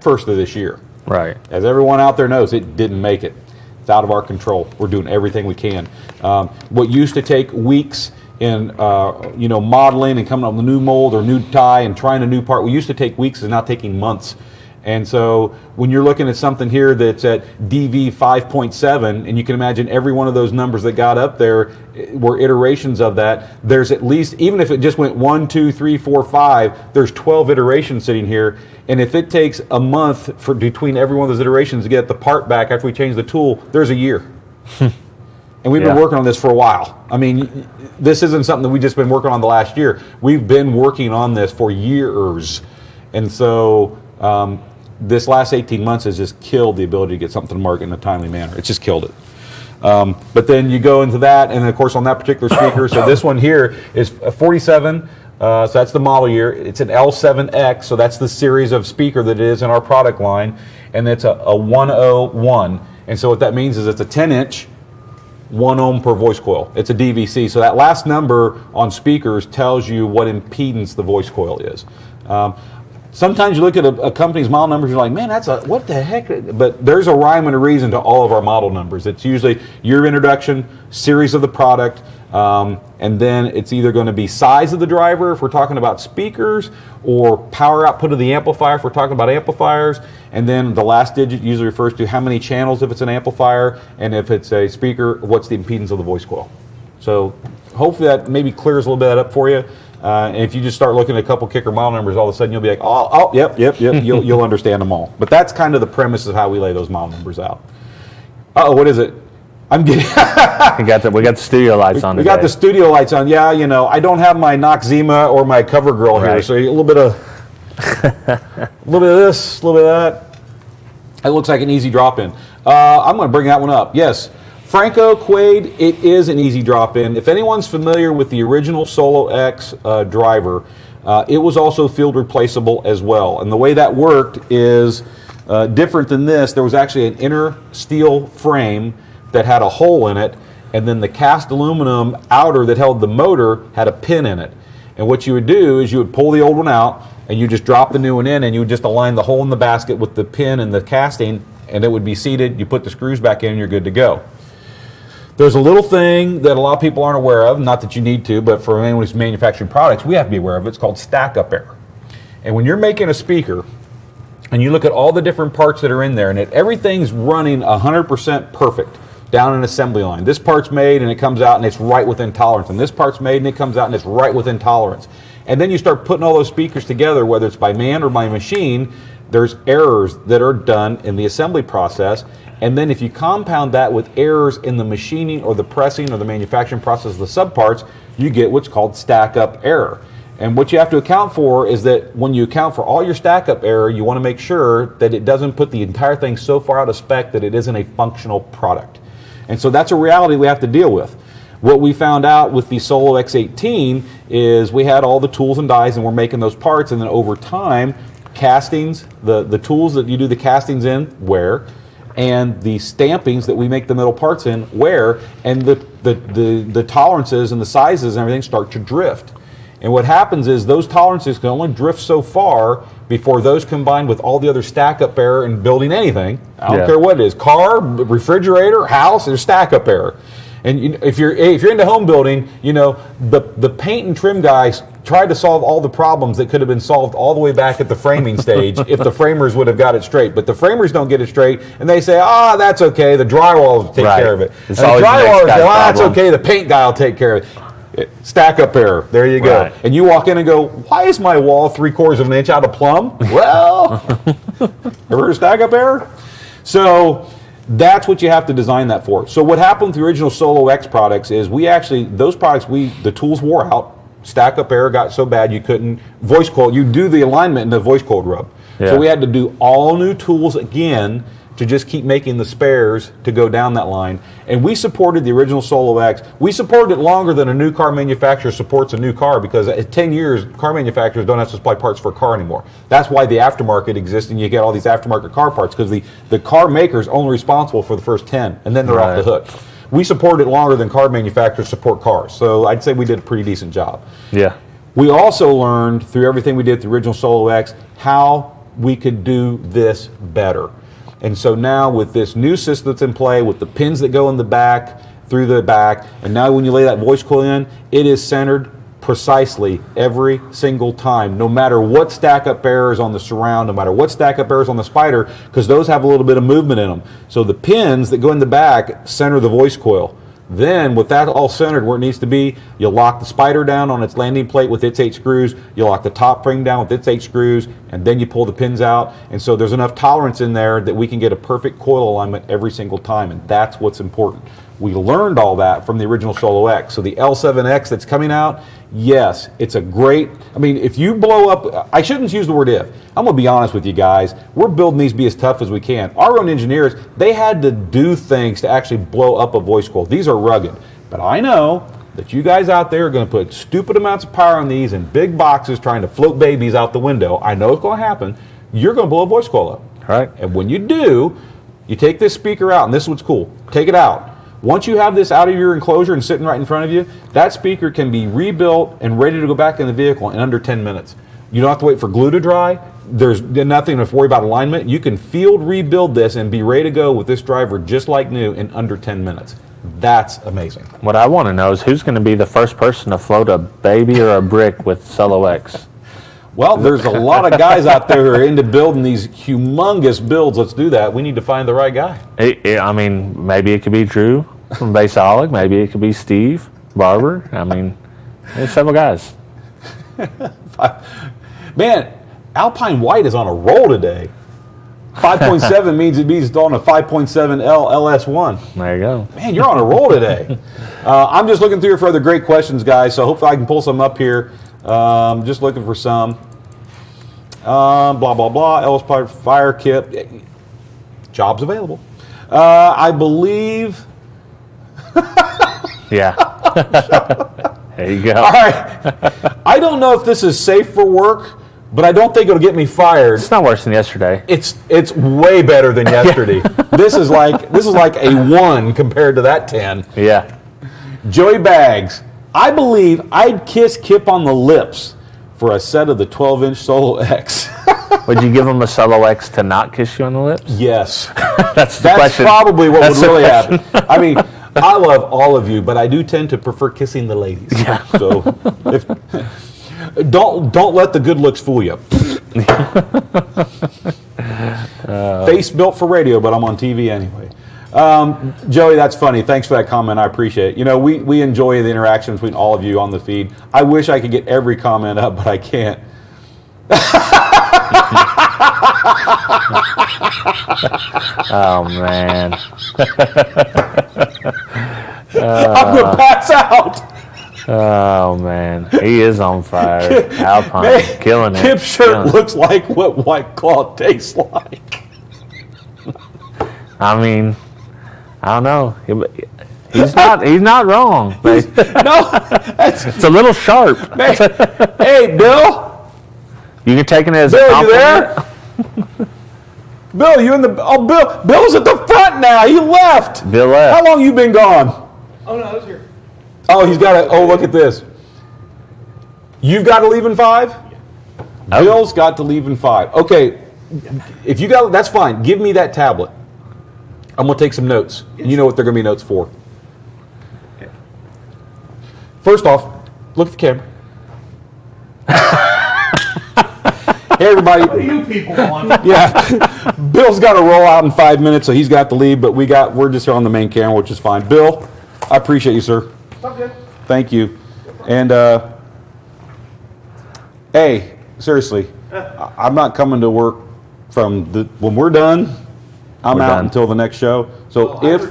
first of this year. Right. As everyone out there knows, it didn't make it. It's out of our control. We're doing everything we can. What used to take weeks in modeling and coming up with a new mold or new tie and trying a new part, we used to take weeks, is now taking months. And so when you're looking at something here that's at DV 5.7, and you can imagine every one of those numbers that got up there were iterations of that, there's at least, even if it just went 1, 2, 3, 4, 5, there's 12 iterations sitting here. And if it takes a month for between every one of those iterations to get the part back after we change the tool, there's a year. And we've been working on this for a while. I mean, this isn't something that we've just been working on the last year. We've been working on this for years. And so this last 18 months has just killed the ability to get something to market in a timely manner. It's just killed it. But then you go into that, and of course on that particular speaker, so this one here is a 47, so that's the model year. It's an L7X, so that's the series of speaker that it is in our product line, and it's a 101. And so what that means is it's a 10-inch, 1 ohm per voice coil. It's a DVC. So that last number on speakers tells you what impedance the voice coil is. Sometimes you look at a company's model numbers, you're like, man, what the heck? But there's a rhyme and a reason to all of our model numbers. It's usually your introduction, series of the product, and then it's either going to be size of the driver if we're talking about speakers, or power output of the amplifier if we're talking about amplifiers, and then the last digit usually refers to how many channels if it's an amplifier, and if it's a speaker, what's the impedance of the voice coil. So hopefully that maybe clears a little bit of that up for you. And if you just start looking at a couple Kicker model numbers, all of a sudden you'll be like, yep, you'll understand them all. But that's kind of the premise of how we lay those model numbers out. What is it? I'm getting. we got the studio lights on. We got the studio lights on. Yeah, I don't have my Noxzema or my cover grill here, so a little bit of this, a little bit of that. It looks like an easy drop in. I'm going to bring that one up. Yes. Franco Quaid, it is an easy drop-in. If anyone's familiar with the original Solo X driver, it was also field replaceable as well. And the way that worked is different than this. There was actually an inner steel frame that had a hole in it, and then the cast aluminum outer that held the motor had a pin in it. And what you would do is you would pull the old one out, and you just drop the new one in, and you would just align the hole in the basket with the pin and the casting, and it would be seated. You put the screws back in, and you're good to go. There's a little thing that a lot of people aren't aware of, not that you need to, but for anyone who's manufacturing products, we have to be aware of it. It's called stack-up error. And when you're making a speaker, and you look at all the different parts that are in there, and everything's running 100% perfect down an assembly line. This part's made, and it comes out, and it's right within tolerance. And this part's made, and it comes out, and it's right within tolerance. And then you start putting all those speakers together, whether it's by man or by machine, there's errors that are done in the assembly process. And then if you compound that with errors in the machining or the pressing or the manufacturing process of the subparts, you get what's called stack-up error. And what you have to account for is that when you account for all your stack-up error, you want to make sure that it doesn't put the entire thing so far out of spec that it isn't a functional product. And so that's a reality we have to deal with. What we found out with the Solo X18 is we had all the tools and dies, and we're making those parts, and then over time, castings, the tools that you do the castings in, wear, and the stampings that we make the metal parts in, wear, and the tolerances and the sizes and everything start to drift. And what happens is those tolerances can only drift so far before those combine with all the other stack-up error in building anything. I don't care what it is, car, refrigerator, house, there's stack-up error. And if you're into home building, the paint and trim guys tried to solve all the problems that could have been solved all the way back at the framing stage if the framers would have got it straight. But the framers don't get it straight, and they say, that's okay, the drywall will take care of it. It's and the drywall will say, that's problem. okay, the paint guy will take care of it. Stack-up error. There you go. Right. And you walk in and go, why is my wall 3/4 of an inch out of plumb? Well, ever heard of stack-up error? So that's what you have to design that for. So what happened with the original Solo X products is the tools wore out. Stack-up error got so bad you couldn't voice coil. You do the alignment and the voice coil rub. Yeah. So we had to do all new tools again to just keep making the spares to go down that line. And we supported the original Solo X. We supported it longer than a new car manufacturer supports a new car, because at 10 years, car manufacturers don't have to supply parts for a car anymore. That's why the aftermarket exists, and you get all these aftermarket car parts, because the car maker's only responsible for the first 10, and then they're off the hook. We supported it longer than car manufacturers support cars, so I'd say we did a pretty decent job. Yeah. We also learned through everything we did with the original Solo X how we could do this better. And so now with this new system that's in play, with the pins that go in the back, through the back, and now when you lay that voice coil in, it is centered precisely every single time, no matter what stack up errors on the surround, no matter what stack up errors on the spider, because those have a little bit of movement in them. So the pins that go in the back center the voice coil. Then, with that all centered where it needs to be, you lock the spider down on its landing plate with its 8 screws, you lock the top ring down with its 8 screws, and then you pull the pins out. And so there's enough tolerance in there that we can get a perfect coil alignment every single time, and that's what's important. We learned all that from the original Solo X. So the L7X that's coming out, yes, it's a great, I mean, if you blow up, I shouldn't use the word if. I'm going to be honest with you guys. We're building these to be as tough as we can. Our own engineers, they had to do things to actually blow up a voice coil. These are rugged. But I know that you guys out there are going to put stupid amounts of power on these in big boxes trying to float babies out the window. I know it's going to happen. You're going to blow a voice coil up. Right. And when you do, you take this speaker out, and this is what's cool. Take it out. Once you have this out of your enclosure and sitting right in front of you, that speaker can be rebuilt and ready to go back in the vehicle in under 10 minutes. You don't have to wait for glue to dry. There's nothing to worry about alignment. You can field rebuild this and be ready to go with this driver just like new in under 10 minutes. That's amazing. What I want to know is who's going to be the first person to float a baby or a brick with Solo X? Well, there's a lot of guys out there who are into building these humongous builds. Let's do that. We need to find the right guy. I mean, maybe it could be Drew from Baseolic. Maybe it could be Steve Barber. I mean, there's several guys. Man, Alpine White is on a roll today. 5.7 means it means it's on a 5.7L LS1. There you go. Man, you're on a roll today. I'm just looking through here for other great questions, guys, so hopefully I can pull some up here. Just looking for some. Blah, blah, blah. Ellis Fire Kit. Jobs available. I believe... Yeah. There you go. All right. I don't know if this is safe for work, but I don't think it'll get me fired. It's not worse than yesterday. It's way better than yesterday. This is like a 1 compared to that 10. Yeah. Joey Baggs. I believe I'd kiss Kip on the lips for a set of the 12-inch Solo X. Would you give him a Solo X to not kiss you on the lips? Yes. That's the question. Probably what That's would the really question. happen. I mean, I love all of you, but I do tend to prefer kissing the ladies. Yeah. So don't let the good looks fool you. Face built for radio, but I'm on TV anyway. Joey, that's funny. Thanks for that comment. I appreciate it. You know, we enjoy the interaction between all of you on the feed. I wish I could get every comment up, but I can't. Oh, man. I'm going to pass out. Oh, man. He is on fire. Alpine. Man, Killing it. Kip's shirt Killing it. looks like what White Claw tastes like. I mean, I don't know. He's not wrong. But No, it's a little sharp. man. Hey, Bill. You can take it as a Bill, you compliment. there? Bill, you in the... Oh, Bill's at the front now. He left. Bill left. How long you been gone? Oh, no, I was here. Oh, he's got to... Oh, look at this. You've got to leave in 5? Oh. Bill's got to leave in 5. Okay, if you got... That's fine. Give me that tablet. I'm going to take some notes. Yes. You know what they're going to be notes for. Okay. First off, look at the camera. Hey, everybody. What do you people want? Yeah, Bill's got to roll out in 5 minutes, so he's got to leave. But we're just here on the main camera, which is fine. Bill, I appreciate you, sir. Okay. Thank you. And hey, seriously, I'm not coming to work when we're done. I'm We're out done. until the next show. So Well, if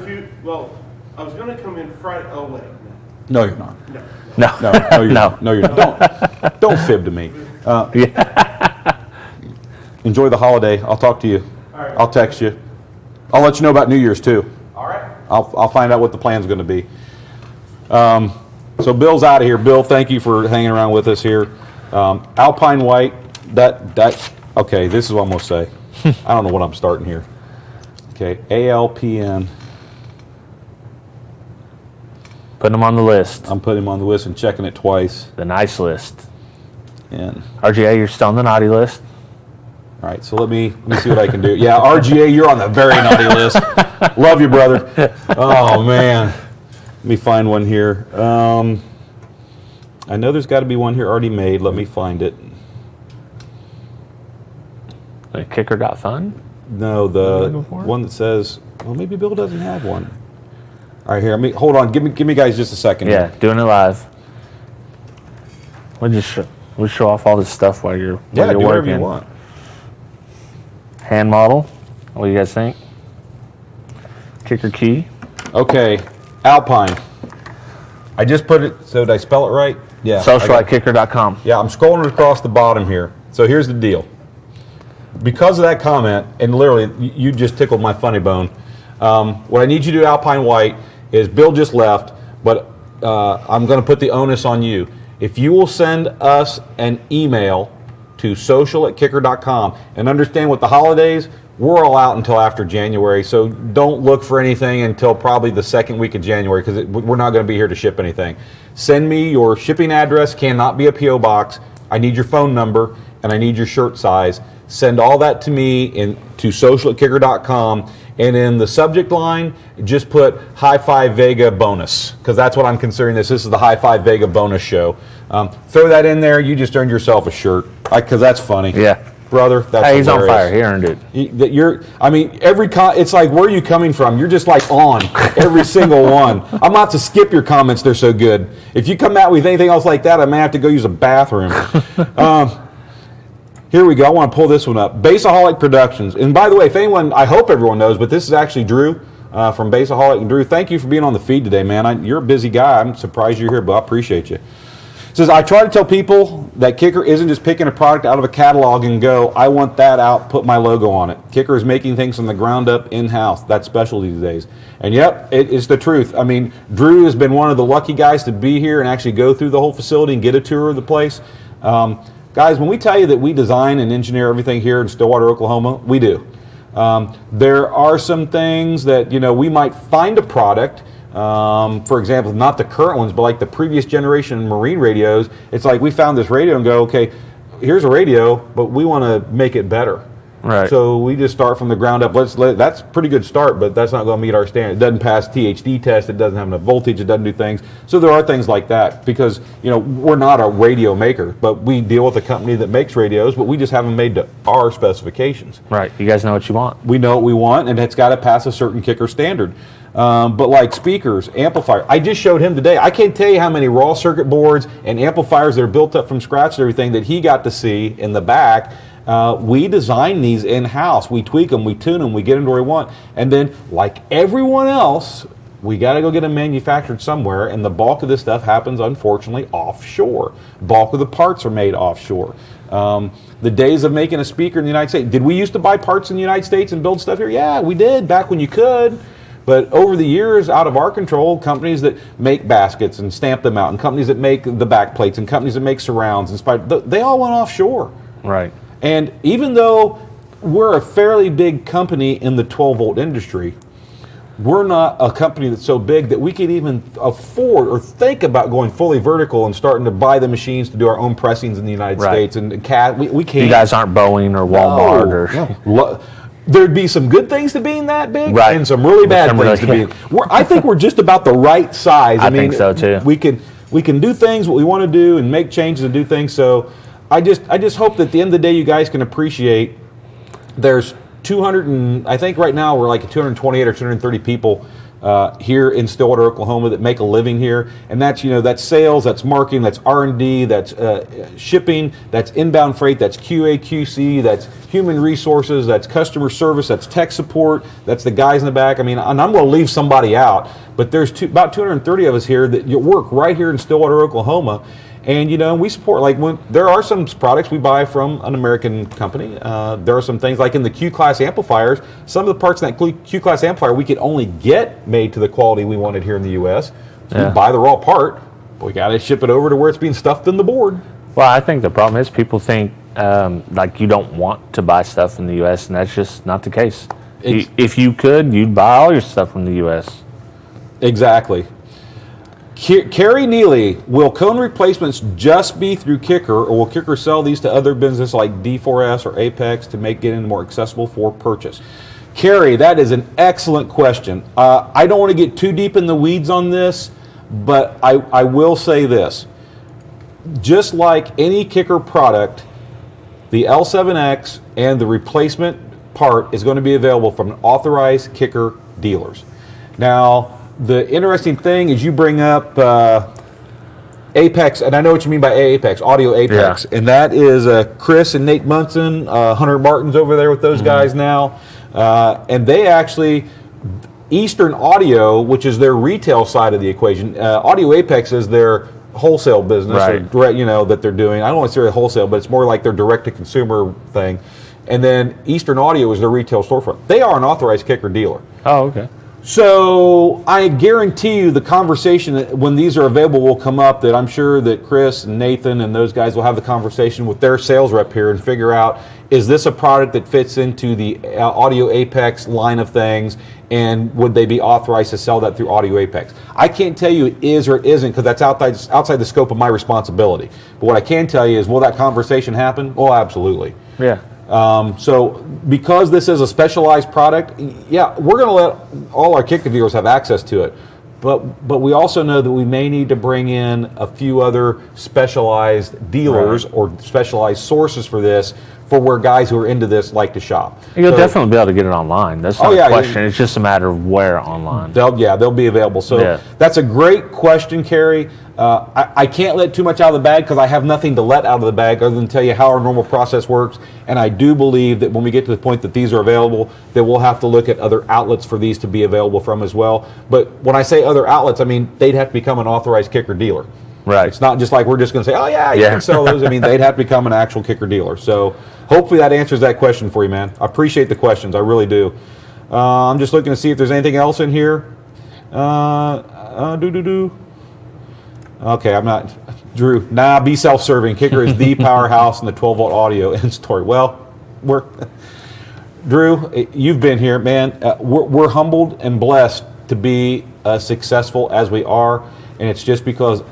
I was going to come in Friday. Oh, wait. no, you're not. No. No, you're No. not. No, you're not. Don't fib to me. Enjoy the holiday. I'll talk to you. All right. I'll text you. I'll let you know about New Year's too. All right. I'll find out what the plan's going to be. So Bill's out of here. Bill, thank you for hanging around with us here. Alpine White. Okay. This is what I'm going to say. I don't know what I'm starting here. Okay. ALPN. Putting him on the list. I'm putting him on the list and checking it twice. The nice list. And RGA, you're still on the naughty list. all right, so let me see what I can do. Yeah, RGA, you're on the very naughty list. Love you, brother. Oh man, let me find one here. I know there's got to be one here already made. Let me find it. Like Kicker.fun? No, the one that says, well, maybe Bill doesn't have one. All right, here. Hold on. Give me guys just a second. Yeah, doing it live. We'll show off all this stuff while you're do working. whatever you want. Hand model. What do you guys think? Kicker key. Okay, Alpine. I just put it. So did I spell it right? Yeah. Social at kicker.com. Yeah, I'm scrolling across the bottom here. So here's the deal. Because of that comment, and literally, you just tickled my funny bone. What I need you to do, Alpine White, is Bill just left, but I'm going to put the onus on you. If you will send us an email to social@kicker.com, and understand with the holidays, we're all out until after January, so don't look for anything until probably the second week of January, because we're not going to be here to ship anything. Send me your shipping address, cannot be a P.O. box. I need your phone number, and I need your shirt size. Send all that to me to social@kicker.com, and in the subject line, just put HiFi Vega bonus, because that's what I'm considering this. This is the HiFi Vega bonus show. Throw that in there. You just earned yourself a shirt, because that's funny. Yeah. Brother, that's Hey, he's hilarious. on fire. He earned it. It's like, where are you coming from? You're just like on every single one. I'm about to skip your comments. They're so good. If you come out with anything else like that, I may have to go use a bathroom. Here we go. I want to pull this one up. Baseaholic Productions. And by the way, if anyone, I hope everyone knows, but this is actually Drew from Baseaholic. And Drew, thank you for being on the feed today, man. You're a busy guy. I'm surprised you're here, but I appreciate you. It says, I try to tell people that Kicker isn't just picking a product out of a catalog and go, I want that out, put my logo on it. Kicker is making things from the ground up in-house. That's special these days. And yep, it's the truth. I mean, Drew has been one of the lucky guys to be here and actually go through the whole facility and get a tour of the place. Guys, when we tell you that we design and engineer everything here in Stillwater, Oklahoma, we do. There are some things that, we might find a product. For example, not the current ones, but like the previous generation marine radios. It's like we found this radio and go, okay, here's a radio, but we want to make it better. Right. So we just start from the ground up. That's a pretty good start, but that's not going to meet our standard. It doesn't pass THD test. It doesn't have enough voltage. It doesn't do things. So there are things like that because, we're not a radio maker, but we deal with a company that makes radios, but we just have them made to our specifications. Right. You guys know what you want. We know what we want, and it's got to pass a certain Kicker standard. But like speakers, amplifiers, I just showed him today. I can't tell you how many raw circuit boards and amplifiers that are built up from scratch and everything that he got to see in the back. We design these in-house. We tweak them, we tune them, we get them to where we want. And then, like everyone else, we got to go get them manufactured somewhere, and the bulk of this stuff happens, unfortunately, offshore. Bulk of the parts are made offshore. The days of making a speaker in the United States, did we used to buy parts in the United States and build stuff here? Yeah, we did, back when you could. But over the years, out of our control, companies that make baskets and stamp them out, and companies that make the back plates, and companies that make surrounds, they all went offshore. Right. And even though we're a fairly big company in the 12-volt industry, we're not a company that's so big that we could even afford or think about going fully vertical and starting to buy the machines to do our own pressings in the United States. And we can't. You guys aren't Boeing or Walmart No. There'd be some good things to being that big, right, and some really bad things to being. I think we're just about the right size. I mean, think so too. We can do things what we want to do and make changes and do things. So I just hope that at the end of the day, you guys can appreciate. There's 200 and I think right now we're like 228 or 230 people here in Stillwater, Oklahoma, that make a living here, and that's that's sales, that's marketing, that's R&D, that's shipping, that's inbound freight, that's QA QC, that's human resources, that's customer service, that's tech support, that's the guys in the back. I mean, and I'm going to leave somebody out, but there's about 230 of us here that work right here in Stillwater, Oklahoma. And we support, like, when there are some products we buy from an American company. There are some things like in the Q-Class amplifiers, some of the parts in that Q-Class amplifier we could only get made to the quality we wanted here in the U.S. So we buy the raw part, but we got to ship it over to where it's being stuffed in the board. Well, I think the problem is people think like you don't want to buy stuff in the U.S., and that's just not the case. If you could, you'd buy all your stuff from the U.S. Exactly. Carrie Neely, will cone replacements just be through Kicker, or will Kicker sell these to other businesses like D4S or Apex to make it more accessible for purchase? Carrie, that is an excellent question. I don't want to get too deep in the weeds on this, but I will say this. just like any Kicker product, the L7X and the replacement part is going to be available from authorized Kicker dealers. Now, the interesting thing is you bring up Apex, and I know what you mean by Apex, Audio Apex, and that is Chris and Nate Munson, Hunter Martin's over there with those guys now, and they actually, Eastern Audio, which is their retail side of the equation, Audio Apex is their wholesale business, or direct, that they're doing. I don't want to say wholesale, but it's more like their direct-to-consumer thing. And then Eastern Audio is their retail storefront. They are an authorized Kicker dealer. Oh, okay. So I guarantee you the conversation when these are available will come up, that I'm sure that Chris and Nathan and those guys will have the conversation with their sales rep here and figure out, is this a product that fits into the Audio Apex line of things, and would they be authorized to sell that through Audio Apex? I can't tell you it is or it isn't, because that's outside the scope of my responsibility. But what I can tell you is, will that conversation happen? Oh, absolutely. Yeah. So because this is a specialized product, yeah, we're going to let all our Kicker dealers have access to it. But we also know that we may need to bring in a few other specialized dealers or specialized sources for this, for where guys who are into this like to shop. You'll definitely be able to get it online. That's not a question. It's just a matter of where online. They'll be available. So that's a great question, Kerry. I can't let too much out of the bag because I have nothing to let out of the bag other than tell you how our normal process works. And I do believe that when we get to the point that these are available, that we'll have to look at other outlets for these to be available from as well. But when I say other outlets, I mean they'd have to become an authorized Kicker dealer. Right. It's not just like we're just going to say, oh yeah, you can sell those. I mean, they'd have to become an actual Kicker dealer. So hopefully that answers that question for you, man. I appreciate the questions. I really do. I'm just looking to see if there's anything else in here. Okay, I'm not. Drew, be self-serving. Kicker is the powerhouse in the 12-volt audio and story. Well, Drew, you've been here, man. We're humbled and blessed to be as successful as we are, and it's just because.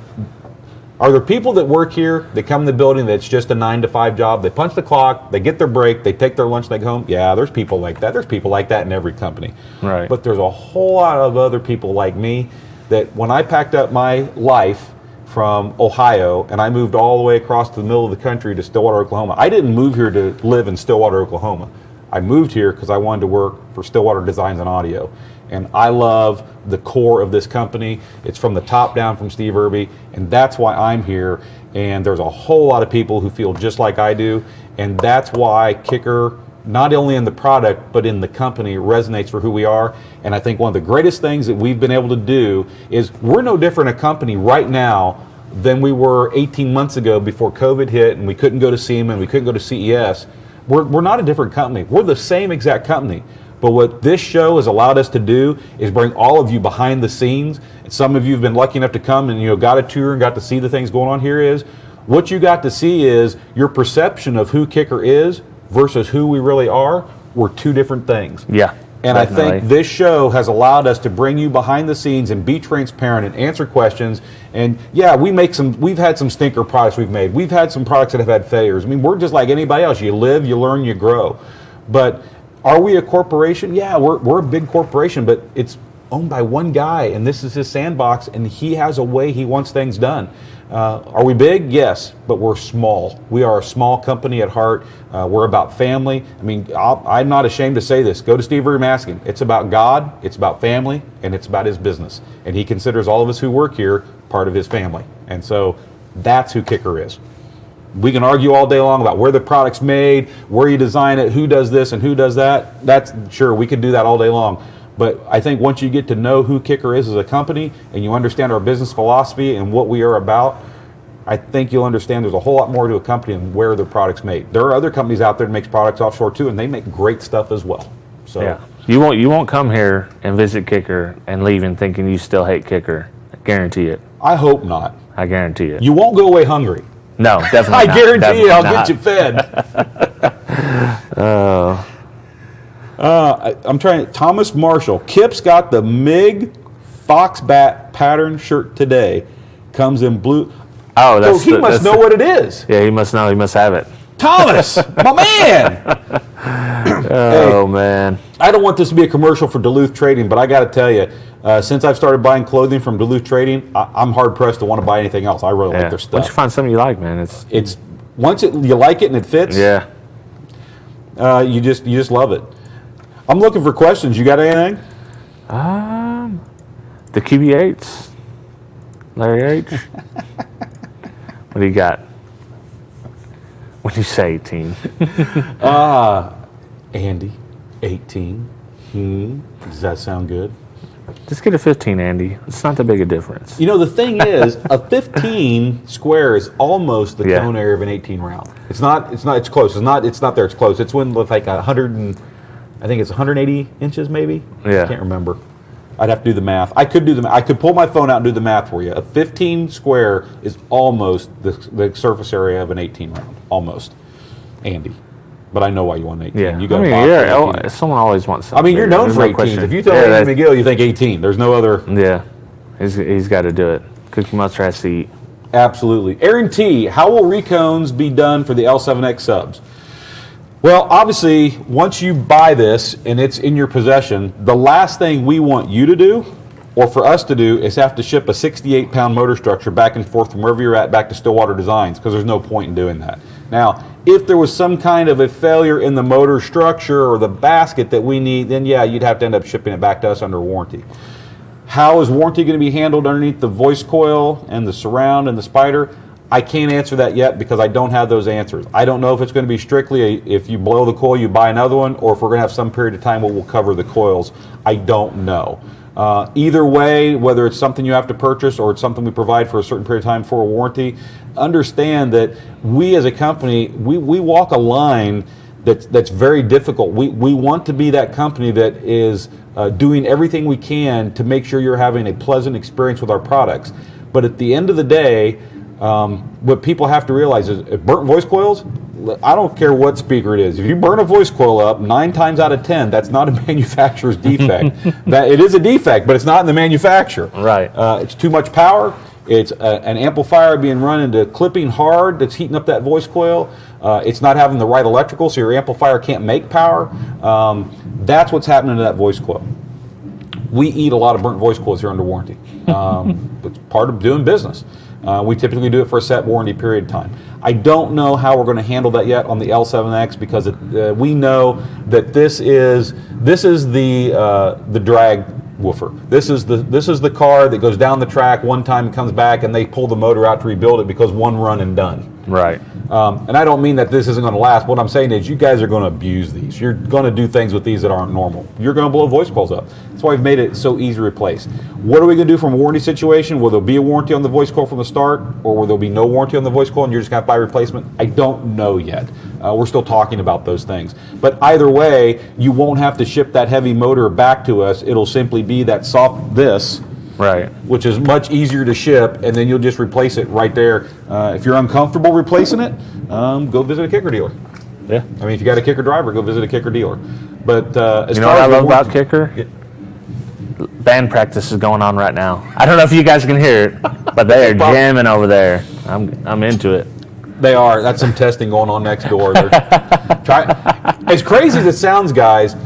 Are there people that work here, that come in the building, that's just a 9-to-5 job? They punch the clock, they get their break, they take their lunch, they go home? Yeah, there's people like that. There's people like that in every company. Right. But there's a whole lot of other people like me that when I packed up my life from Ohio and I moved all the way across to the middle of the country to Stillwater, Oklahoma, I didn't move here to live in Stillwater, Oklahoma. I moved here because I wanted to work for Stillwater Designs and Audio. And I love the core of this company. It's from the top down from Steve Rgb, and that's why I'm here. And there's a whole lot of people who feel just like I do, and that's why Kicker, not only in the product, but in the company, resonates for who we are. And I think one of the greatest things that we've been able to do is we're no different a company right now than we were 18 months ago before COVID hit and we couldn't go to SEMA and we couldn't go to CES. We're not a different company. We're the same exact company. But what this show has allowed us to do is bring all of you behind the scenes. And some of you have been lucky enough to come and got a tour and got to see the things going on here. Is what you got to see is your perception of who Kicker is versus who we really are were two different things. Yeah. And definitely. I think this show has allowed us to bring you behind the scenes and be transparent and answer questions. And yeah, we've had some stinker products we've made. We've had some products that have had failures. I mean, we're just like anybody else. You live, you learn, you grow. But are we a corporation? Yeah, we're a big corporation, but it's owned by one guy, and this is his sandbox, and he has a way he wants things done. Are we big? Yes, but we're small. We are a small company at heart. We're about family. I mean, I'm not ashamed to say this. Go to Steve Unmasked. It's about God, it's about family, and it's about his business. And he considers all of us who work here part of his family. And so that's who Kicker is. We can argue all day long about where the product's made, where you design it, who does this and who does that. That's sure, we could do that all day long. But I think once you get to know who Kicker is as a company and you understand our business philosophy and what we are about, I think you'll understand there's a whole lot more to a company and where the product's made. There are other companies out there that make products offshore too, and they make great stuff as well. So yeah. You won't come here and visit Kicker and leave and thinking you still hate Kicker. I guarantee it. I hope not. I guarantee it. You won't go away hungry. No, definitely I not. Guarantee definitely you I'll not. Get you fed. I'm trying. Thomas Marshall. Kip's got the MiG Foxbat pattern shirt today. Comes in blue. Oh, that's he must know what it is. Yeah, he must know. He must have it. Thomas, my man. Oh, hey, man. I don't want this to be a commercial for Duluth Trading, but I got to tell you, since I've started buying clothing from Duluth Trading, I'm hard pressed to want to buy anything else. I really like their stuff. Once you find something you like, man, it's once you like it and it fits. Yeah. You just love it. I'm looking for questions. You got anything? The QB8s, Larry H. What do you got? When you say 18. Andy, 18. Does that sound good? Just get a 15, Andy. It's not that big a difference. You know, the thing is, a 15 square is almost the cone area of an 18 round. It's not. It's close. It's not there. It's close. It's when with like 180 inches, maybe. Yeah. I can't remember. I'd have to do the math. I could do the. I could pull my phone out and do the math for you. A 15 square is almost the surface area of an 18 round. Almost, Andy. But I know why you want an 18. Yeah. You got someone always wants something. I mean, you're known There's for no 18s. question. If you tell Andy McGill, you think 18. There's no other. Yeah. He's got to do it. Cookie Monster has to eat. Absolutely. Aaron T., how will recones be done for the L7X subs? Well, obviously, once you buy this and it's in your possession, the last thing we want you to do, or for us to do, is have to ship a 68-pound motor structure back and forth from wherever you're at back to Stillwater Designs, because there's no point in doing that. Now, if there was some kind of a failure in the motor structure or the basket that we need, then yeah, you'd have to end up shipping it back to us under warranty. How is warranty going to be handled underneath the voice coil and the surround and the spider? I can't answer that yet because I don't have those answers. I don't know if it's going to be strictly if you blow the coil, you buy another one, or if we're going to have some period of time where we'll cover the coils. I don't know. Either way, whether it's something you have to purchase or it's something we provide for a certain period of time for a warranty, understand that we as a company, we walk a line that's very difficult. We want to be that company that is doing everything we can to make sure you're having a pleasant experience with our products. But at the end of the day, what people have to realize is burnt voice coils, I don't care what speaker it is. If you burn a voice coil up, 9 times out of 10, that's not a manufacturer's defect. That it is a defect, but it's not in the manufacturer. Right. It's too much power. It's an amplifier being run into clipping hard that's heating up that voice coil. It's not having the right electrical, so your amplifier can't make power. That's what's happening to that voice coil. We eat a lot of burnt voice coils here under warranty. It's part of doing business. We typically do it for a set warranty period of time. I don't know how we're going to handle that yet on the L7X because we know that this is the drag woofer. This is the car that goes down the track one time and comes back and they pull the motor out to rebuild it because one run and done. Right. And I don't mean that this isn't going to last. What I'm saying is you guys are going to abuse these. You're going to do things with these that aren't normal. You're going to blow voice coils up. That's why we've made it so easy to replace. What are we going to do from a warranty situation? Will there be a warranty on the voice coil from the start, or will there be no warranty on the voice coil and you're just going to buy a replacement? I don't know yet. We're still talking about those things. But either way, you won't have to ship that heavy motor back to us. It'll simply be that soft right, which is much easier to ship, and then you'll just replace it right there. If you're uncomfortable replacing it, go visit a Kicker dealer. Yeah. I mean, if you got a Kicker driver, go visit a Kicker dealer. But as you know far what I as love about Kicker? Yeah. Band practice is going on right now. I don't know if you guys can hear it, but they are jamming over there. I'm into it. They are. That's some testing going on next door. As crazy as it sounds, guys,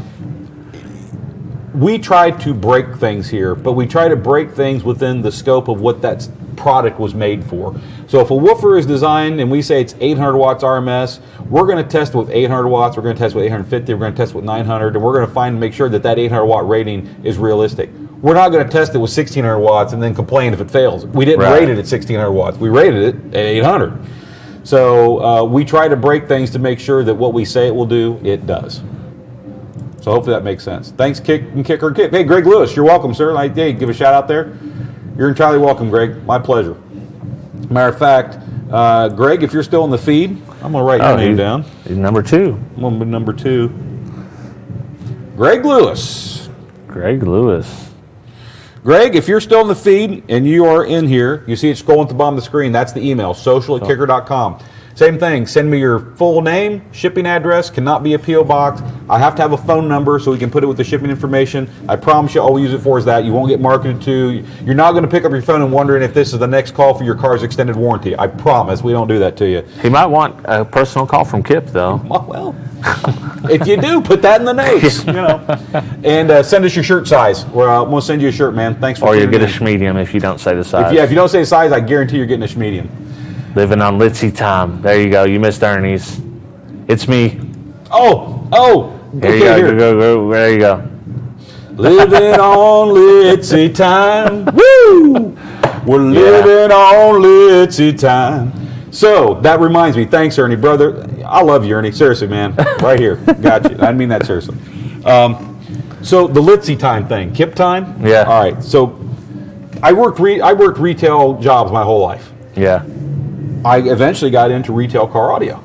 we try to break things here, but we try to break things within the scope of what that product was made for. So if a woofer is designed and we say it's 800 watts RMS, we're going to test with 800 watts, we're going to test with 850, we're going to test with 900, and we're going to make sure that 800 watt rating is realistic. We're not going to test it with 1600 watts and then complain if it fails. We didn't rate it at 1600 watts. We rated it at 800. So we try to break things to make sure that what we say it will do, it does. So hopefully that makes sense. Thanks, Kicker. Hey, Greg Lewis, you're welcome, sir. Hey, give a shout out there. You're entirely welcome, Greg. My pleasure. Matter of fact, Greg, if you're still in the feed, I'm going to write your name down. He's number 2. I'm going to be number 2. Greg Lewis. Greg Lewis. Greg, if you're still in the feed and you are in here, you see it scrolling at the bottom of the screen. That's the email, social@kicker.com. Same thing. Send me your full name, shipping address, cannot be a P.O. box. I have to have a phone number so we can put it with the shipping information. I promise you all we use it for is that. You won't get marketed to. You're not going to pick up your phone and wondering if this is the next call for your car's extended warranty. I promise we don't do that to you. He might want a personal call from Kip, though. Well, If you do, put that in the notes. And send us your shirt size. We'll send you a shirt, man. Thanks for. Or you'll get a schmedium if you don't say the size. If you don't say the size, I guarantee you're getting a schmedium. Living on Litzy time. There you go. You missed Ernie's. It's me. Oh. There you go. Go. There you go. Living on Litzy time. Woo! We're living on Litzy time. So that reminds me. Thanks, Ernie, brother. I love you, Ernie. Seriously, man. Right here. Got you. I mean that seriously. So the Litzy time thing, Kip time. Yeah. All right. So I worked retail jobs my whole life. Yeah. I eventually got into retail car audio,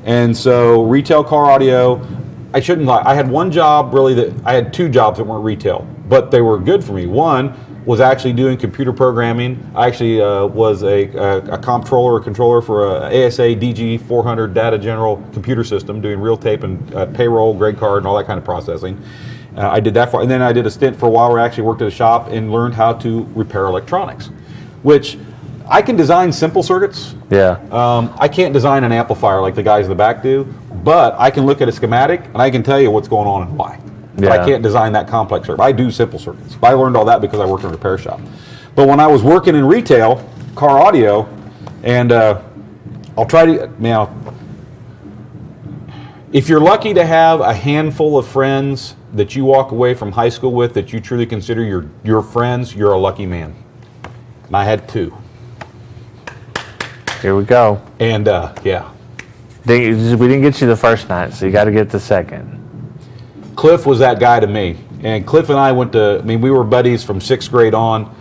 and so retail car audio. I shouldn't lie. I had one job really I had two jobs that weren't retail, but they were good for me. One was actually doing computer programming. I actually was a controller for a ASA DG400 Data General computer system, doing real tape and payroll, grade card, and all that kind of processing. I did that and then I did a stint for a while where I actually worked at a shop and learned how to repair electronics, which I can design simple circuits. Yeah. I can't design an amplifier like the guys in the back do, but I can look at a schematic and I can tell you what's going on and why. But I can't design that complex circuit. I do simple circuits. I learned all that because I worked in a repair shop. But when I was working in retail, car audio, and I'll try to, now, if you're lucky to have a handful of friends that you walk away from high school with that you truly consider your friends, you're a lucky man. And I had two. Here we go. And yeah. We didn't get you the first night, so you got to get the second. Cliff was that guy to me. And Cliff and I we were buddies from 6th grade on.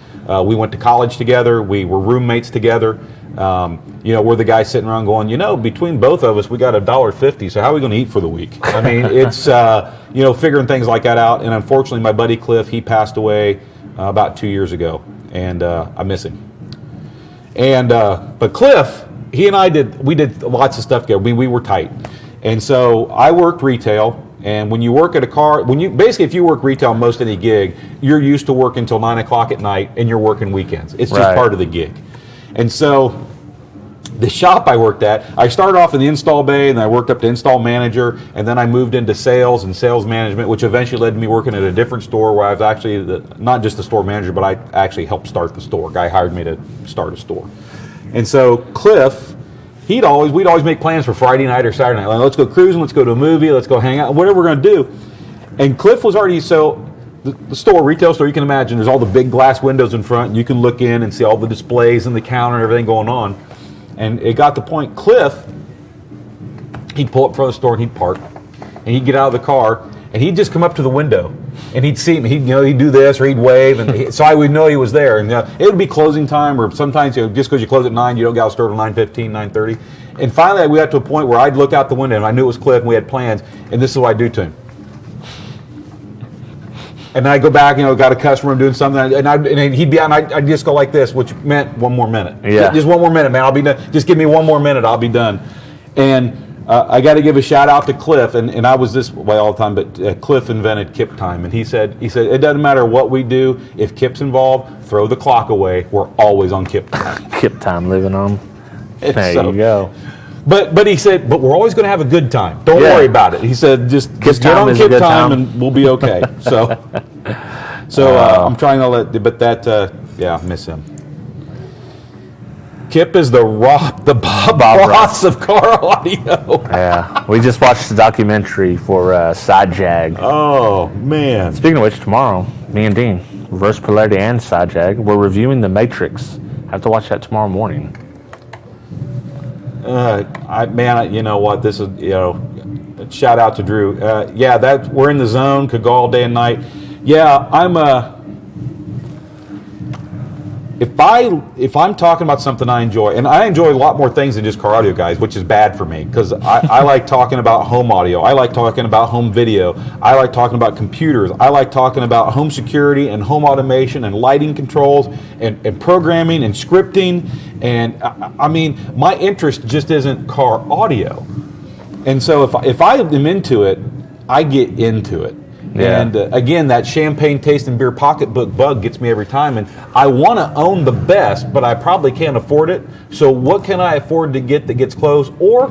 We went to college together. We were roommates together. We're the guys sitting around going, between both of us, we got $1.50, so how are we going to eat for the week? I mean, it's, figuring things like that out. And unfortunately, my buddy Cliff, he passed away about 2 years ago. And I miss him. And but Cliff, he and I did lots of stuff together. We were tight. And so I worked retail. And when you work at a car, if you work retail most any gig, you're used to working until 9 o'clock at night and you're working weekends. It's just part of the gig. And so the shop I worked at, I started off in the install bay and I worked up to install manager, and then I moved into sales and sales management, which eventually led to me working at a different store where I was actually not just the store manager, but I actually helped start the store. A guy hired me to start a store. And so Cliff, we'd always make plans for Friday night or Saturday night. Like, let's go cruising, let's go to a movie, let's go hang out, whatever we're going to do. And Cliff was already, the store, retail store, you can imagine, there's all the big glass windows in front, and you can look in and see all the displays and the counter and everything going on. And it got to the point, Cliff, he'd pull up in front of the store and he'd park, and he'd get out of the car, and he'd just come up to the window, and he'd see me. He'd do this, or he'd wave, and so I would know he was there. And it would be closing time, or sometimes just because you close at 9, you don't get out of the store till 9:15, 9:30. And finally, we got to a point where I'd look out the window, and I knew it was Cliff, and we had plans, and this is what I'd do to him. And then I'd go back, got a customer, I'm doing something, and he'd be out, and I'd just go like this, which meant 1 more minute. Yeah. Just 1 more minute, man, I'll be done. Just give me 1 more minute, I'll be done. And I got to give a shout out to Cliff, and I was this way all the time, but Cliff invented Kip time, and he said it doesn't matter what we do, if Kip's involved, throw the clock away, we're always on Kip time. Kip time, living on. There you go. But he said, but we're always going to have a good time. Don't worry about it. He said, just get on Kip time and we'll be okay. So I'm trying to I miss him. Kip is the Bob Ross of car audio. Yeah, we just watched the documentary for Side Jag. Oh, man. Speaking of which, tomorrow, me and Dean, Reverse Polarity and Side Jag, we're reviewing The Matrix. I have to watch that tomorrow morning. You know what? This is, shout out to Drew. We're in the zone, could go all day and night. Yeah, if I'm talking about something I enjoy, and I enjoy a lot more things than just car audio, guys, which is bad for me, because I like talking about home audio. I like talking about home video. I like talking about computers. I like talking about home security and home automation and lighting controls and programming and scripting. And I mean, my interest just isn't car audio. And so if I am into it, I get into it. Yeah. And again, that champagne tasting beer pocketbook bug gets me every time. And I want to own the best, but I probably can't afford it. So what can I afford to get that gets close? Or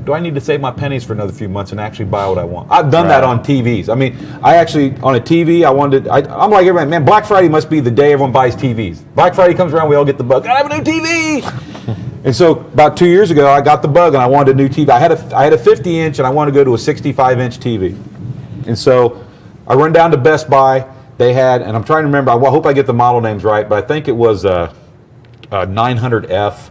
do I need to save my pennies for another few months and actually buy what I want? I've done that on TVs. I mean, I actually, on a TV, I'm like everyone, man, Black Friday must be the day everyone buys TVs. Black Friday comes around, we all get the bug, gotta have a new TV! And so about 2 years ago, I got the bug and I wanted a new TV. I had a 50-inch and I wanted to go to a 65-inch TV. And so I run down to Best Buy. They had, and I'm trying to remember, I hope I get the model names right, but I think it was a 900F.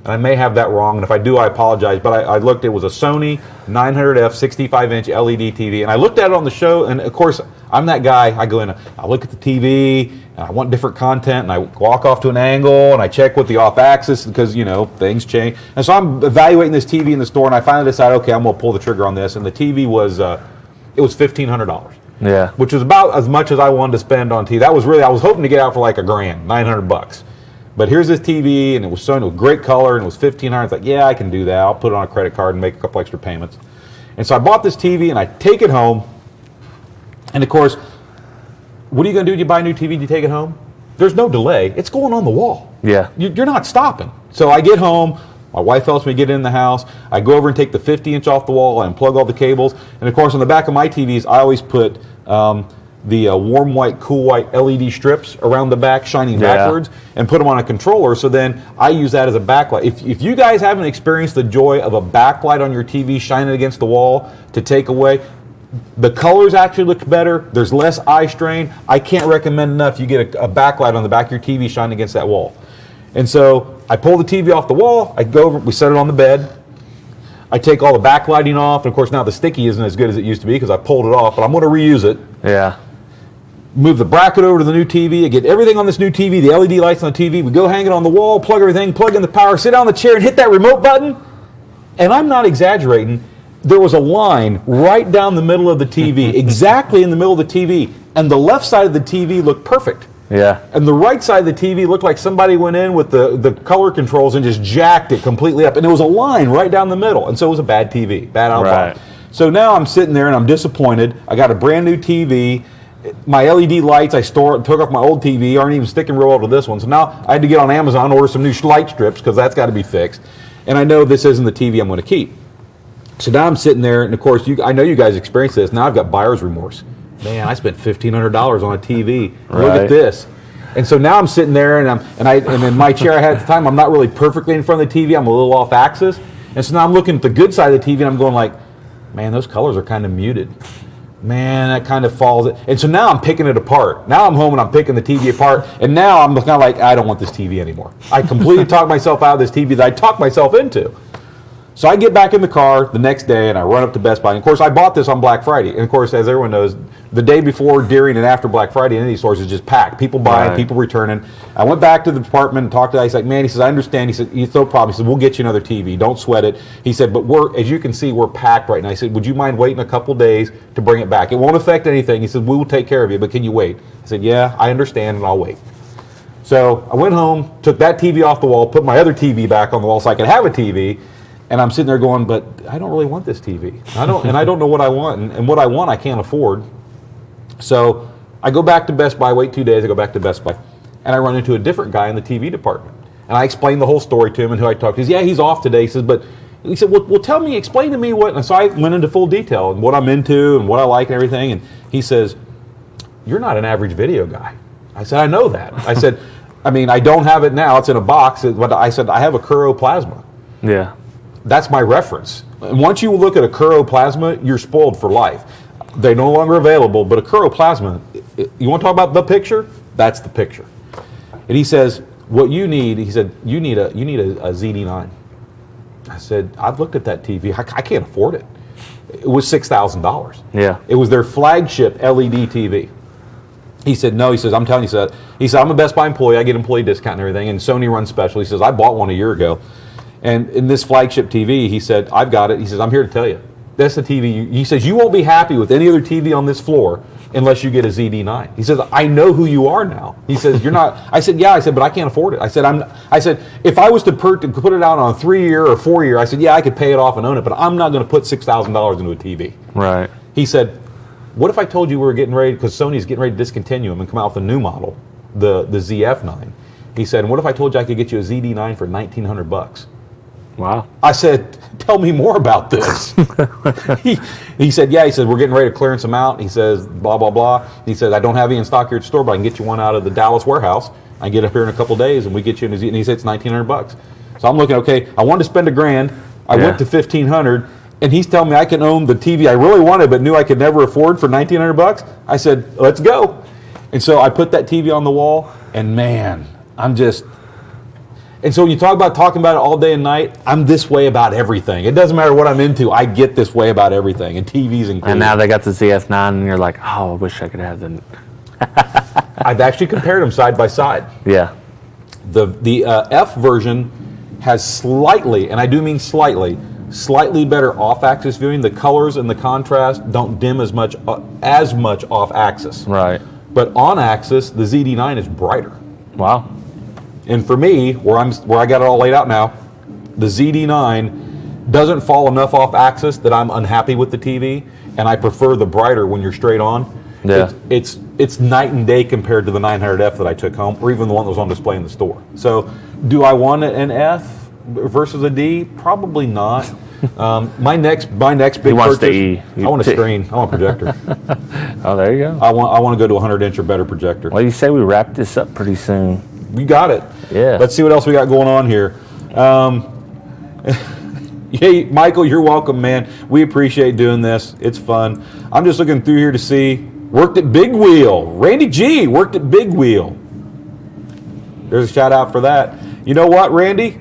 And I may have that wrong, and if I do, I apologize. But I looked, it was a Sony 900F 65-inch LED TV. And I looked at it on the show, and of course, I'm that guy. I go in, I look at the TV, and I want different content, and I walk off to an angle, and I check with the off-axis because, you know, things change. And so I'm evaluating this TV in the store, and I finally decide, okay, I'm going to pull the trigger on this. And the TV was, it was $1,500. Yeah. Which was about as much as I wanted to spend on TV. That was really, I was hoping to get out for like $1,000, $900. But here's this TV, and it was Sony with great color, and it was $1,500. It's like, yeah, I can do that. I'll put it on a credit card and make a couple extra payments. And so I bought this TV, and I take it home. And of course, what are you going to do? Do you buy a new TV? Do you take it home? There's no delay. It's going on the wall. Yeah. You're not stopping. So I get home. My wife helps me get in the house. I go over and take the 50-inch off the wall and unplug all the cables. And of course, on the back of my TVs, I always put the warm white, cool white LED strips around the back, shining backwards, and put them on a controller. So then I use that as a backlight. If you guys haven't experienced the joy of a backlight on your TV shining against the wall to take away, the colors actually look better. There's less eye strain. I can't recommend enough you get a backlight on the back of your TV shining against that wall. And so I pull the TV off the wall. I go over, we set it on the bed. I take all the backlighting off. And of course, now the sticky isn't as good as it used to be because I pulled it off, but I'm going to reuse it. Yeah. Move the bracket over to the new TV. I get everything on this new TV, the LED lights on the TV. We go hang it on the wall, plug everything, plug in the power, sit down on the chair and hit that remote button. And I'm not exaggerating. There was a line right down the middle of the TV, exactly in the middle of the TV. And the left side of the TV looked perfect. Yeah. And the right side of the TV looked like somebody went in with the color controls and just jacked it completely up. And there was a line right down the middle. And so it was a bad TV, bad output. Right. So now I'm sitting there and I'm disappointed. I got a brand new TV. My LED lights I took off my old TV, aren't even sticking real well to this one. So now I had to get on Amazon and order some new light strips because that's got to be fixed. And I know this isn't the TV I'm going to keep. So now I'm sitting there, and of course, I know you guys experience this. Now I've got buyer's remorse. Man, I spent $1,500 on a TV. Right. Look at this. And so now I'm sitting there, and in my chair I had at the time, I'm not really perfectly in front of the TV. I'm a little off axis. And so now I'm looking at the good side of the TV, and I'm going like, man, those colors are kind of muted. Man, that kind of falls. And so now I'm picking it apart. Now I'm home and I'm picking the TV apart. And now I'm kind of like, I don't want this TV anymore. I completely talked myself out of this TV that I talked myself into. So I get back in the car the next day and I run up to Best Buy. And of course, I bought this on Black Friday. And of course, as everyone knows, the day before, during, and after Black Friday, any of these stores is just packed. People buying, Right. people returning. I went back to the department and talked to the guy. He's like, man, he says, I understand. He said, it's no problem. He said, we'll get you another TV. Don't sweat it. He said, but as you can see, we're packed right now. I said, would you mind waiting a couple days to bring it back? It won't affect anything. He said, we will take care of you, but can you wait? I said, yeah, I understand, and I'll wait. So I went home, took that TV off the wall, put my other TV back on the wall so I could have a TV. And I'm sitting there going, but I don't really want this TV. I don't know what I want, and what I want I can't afford. So I go back to Best Buy, wait 2 days, I go back to Best Buy, and I run into a different guy in the TV department. And I explained the whole story to him and who I talked to. He says, yeah, he's off today. He says, he said, well, explain to me what, and so I went into full detail and what I'm into and what I like and everything. And he says, you're not an average video guy. I said, I know that. I said, I mean, I don't have it now. It's in a box. But I said, I have a Kuro Plasma. Yeah. That's my reference. And once you look at a Kuro Plasma, you're spoiled for life. They're no longer available, but a Kuro Plasma, you want to talk about the picture? That's the picture. And he says, what you need, he said, you need a ZD9. I said, I've looked at that TV. I can't afford it. It was $6,000. Yeah. It was their flagship LED TV. He said, no, he says, I'm telling you, he said, I'm a Best Buy employee. I get employee discount and everything, and Sony runs special. He says, I bought one a year ago. And in this flagship TV, he said, I've got it. He says, I'm here to tell you. That's the TV. He says, you won't be happy with any other TV on this floor unless you get a ZD9. He says, I know who you are now. He says, you're not. I said, yeah. I said, but I can't afford it. I said, if I was to put it out on a 3-year or 4-year, I said, yeah, I could pay it off and own it, but I'm not going to put $6,000 into a TV. Right. He said, what if I told you we were getting ready, because Sony's getting ready to discontinue them and come out with a new model, the ZF9. He said, and what if I told you I could get you a ZD9 for $1,900? Wow. I said, tell me more about this. he said, yeah, he said, we're getting ready to clearance them out. He says, blah, blah, blah. He said, I don't have any in stock here at the store, but I can get you one out of the Dallas warehouse. I get up here in a couple of days and we get you in his, and he said it's $1,900. So I'm looking, okay, I wanted to spend $1,000. I went to $1,500 and he's telling me I can own the TV I really wanted but knew I could never afford for $1,900. I said, let's go. And so I put that TV on the wall and man, and so when you talking about it all day and night, I'm this way about everything. It doesn't matter what I'm into, I get this way about everything, and TVs included. And now they got the ZF9, and you're like, oh, I wish I could have the... I've actually compared them side by side. Yeah. The F version has slightly, and I do mean slightly better off-axis viewing. The colors and the contrast don't dim as much off-axis. Right. But on-axis, the ZD9 is brighter. Wow. And for me, where I got it all laid out now, the ZD9 doesn't fall enough off axis that I'm unhappy with the TV, and I prefer the brighter when you're straight on. Yeah. It's night and day compared to the 900F that I took home, or even the one that was on display in the store. So, do I want an F versus a D? Probably not. My next big He wants purchase. the E. I want a screen. I want a projector. Oh, there you go. I want to go to a 100-inch or better projector. Well, you say we wrap this up pretty soon. You got it. Yeah. Let's see what else we got going on here. Hey, Michael, you're welcome, man. We appreciate doing this. It's fun. I'm just looking through here to see. Worked at Big Wheel. Randy G worked at Big Wheel. There's a shout out for that. You know what, Randy?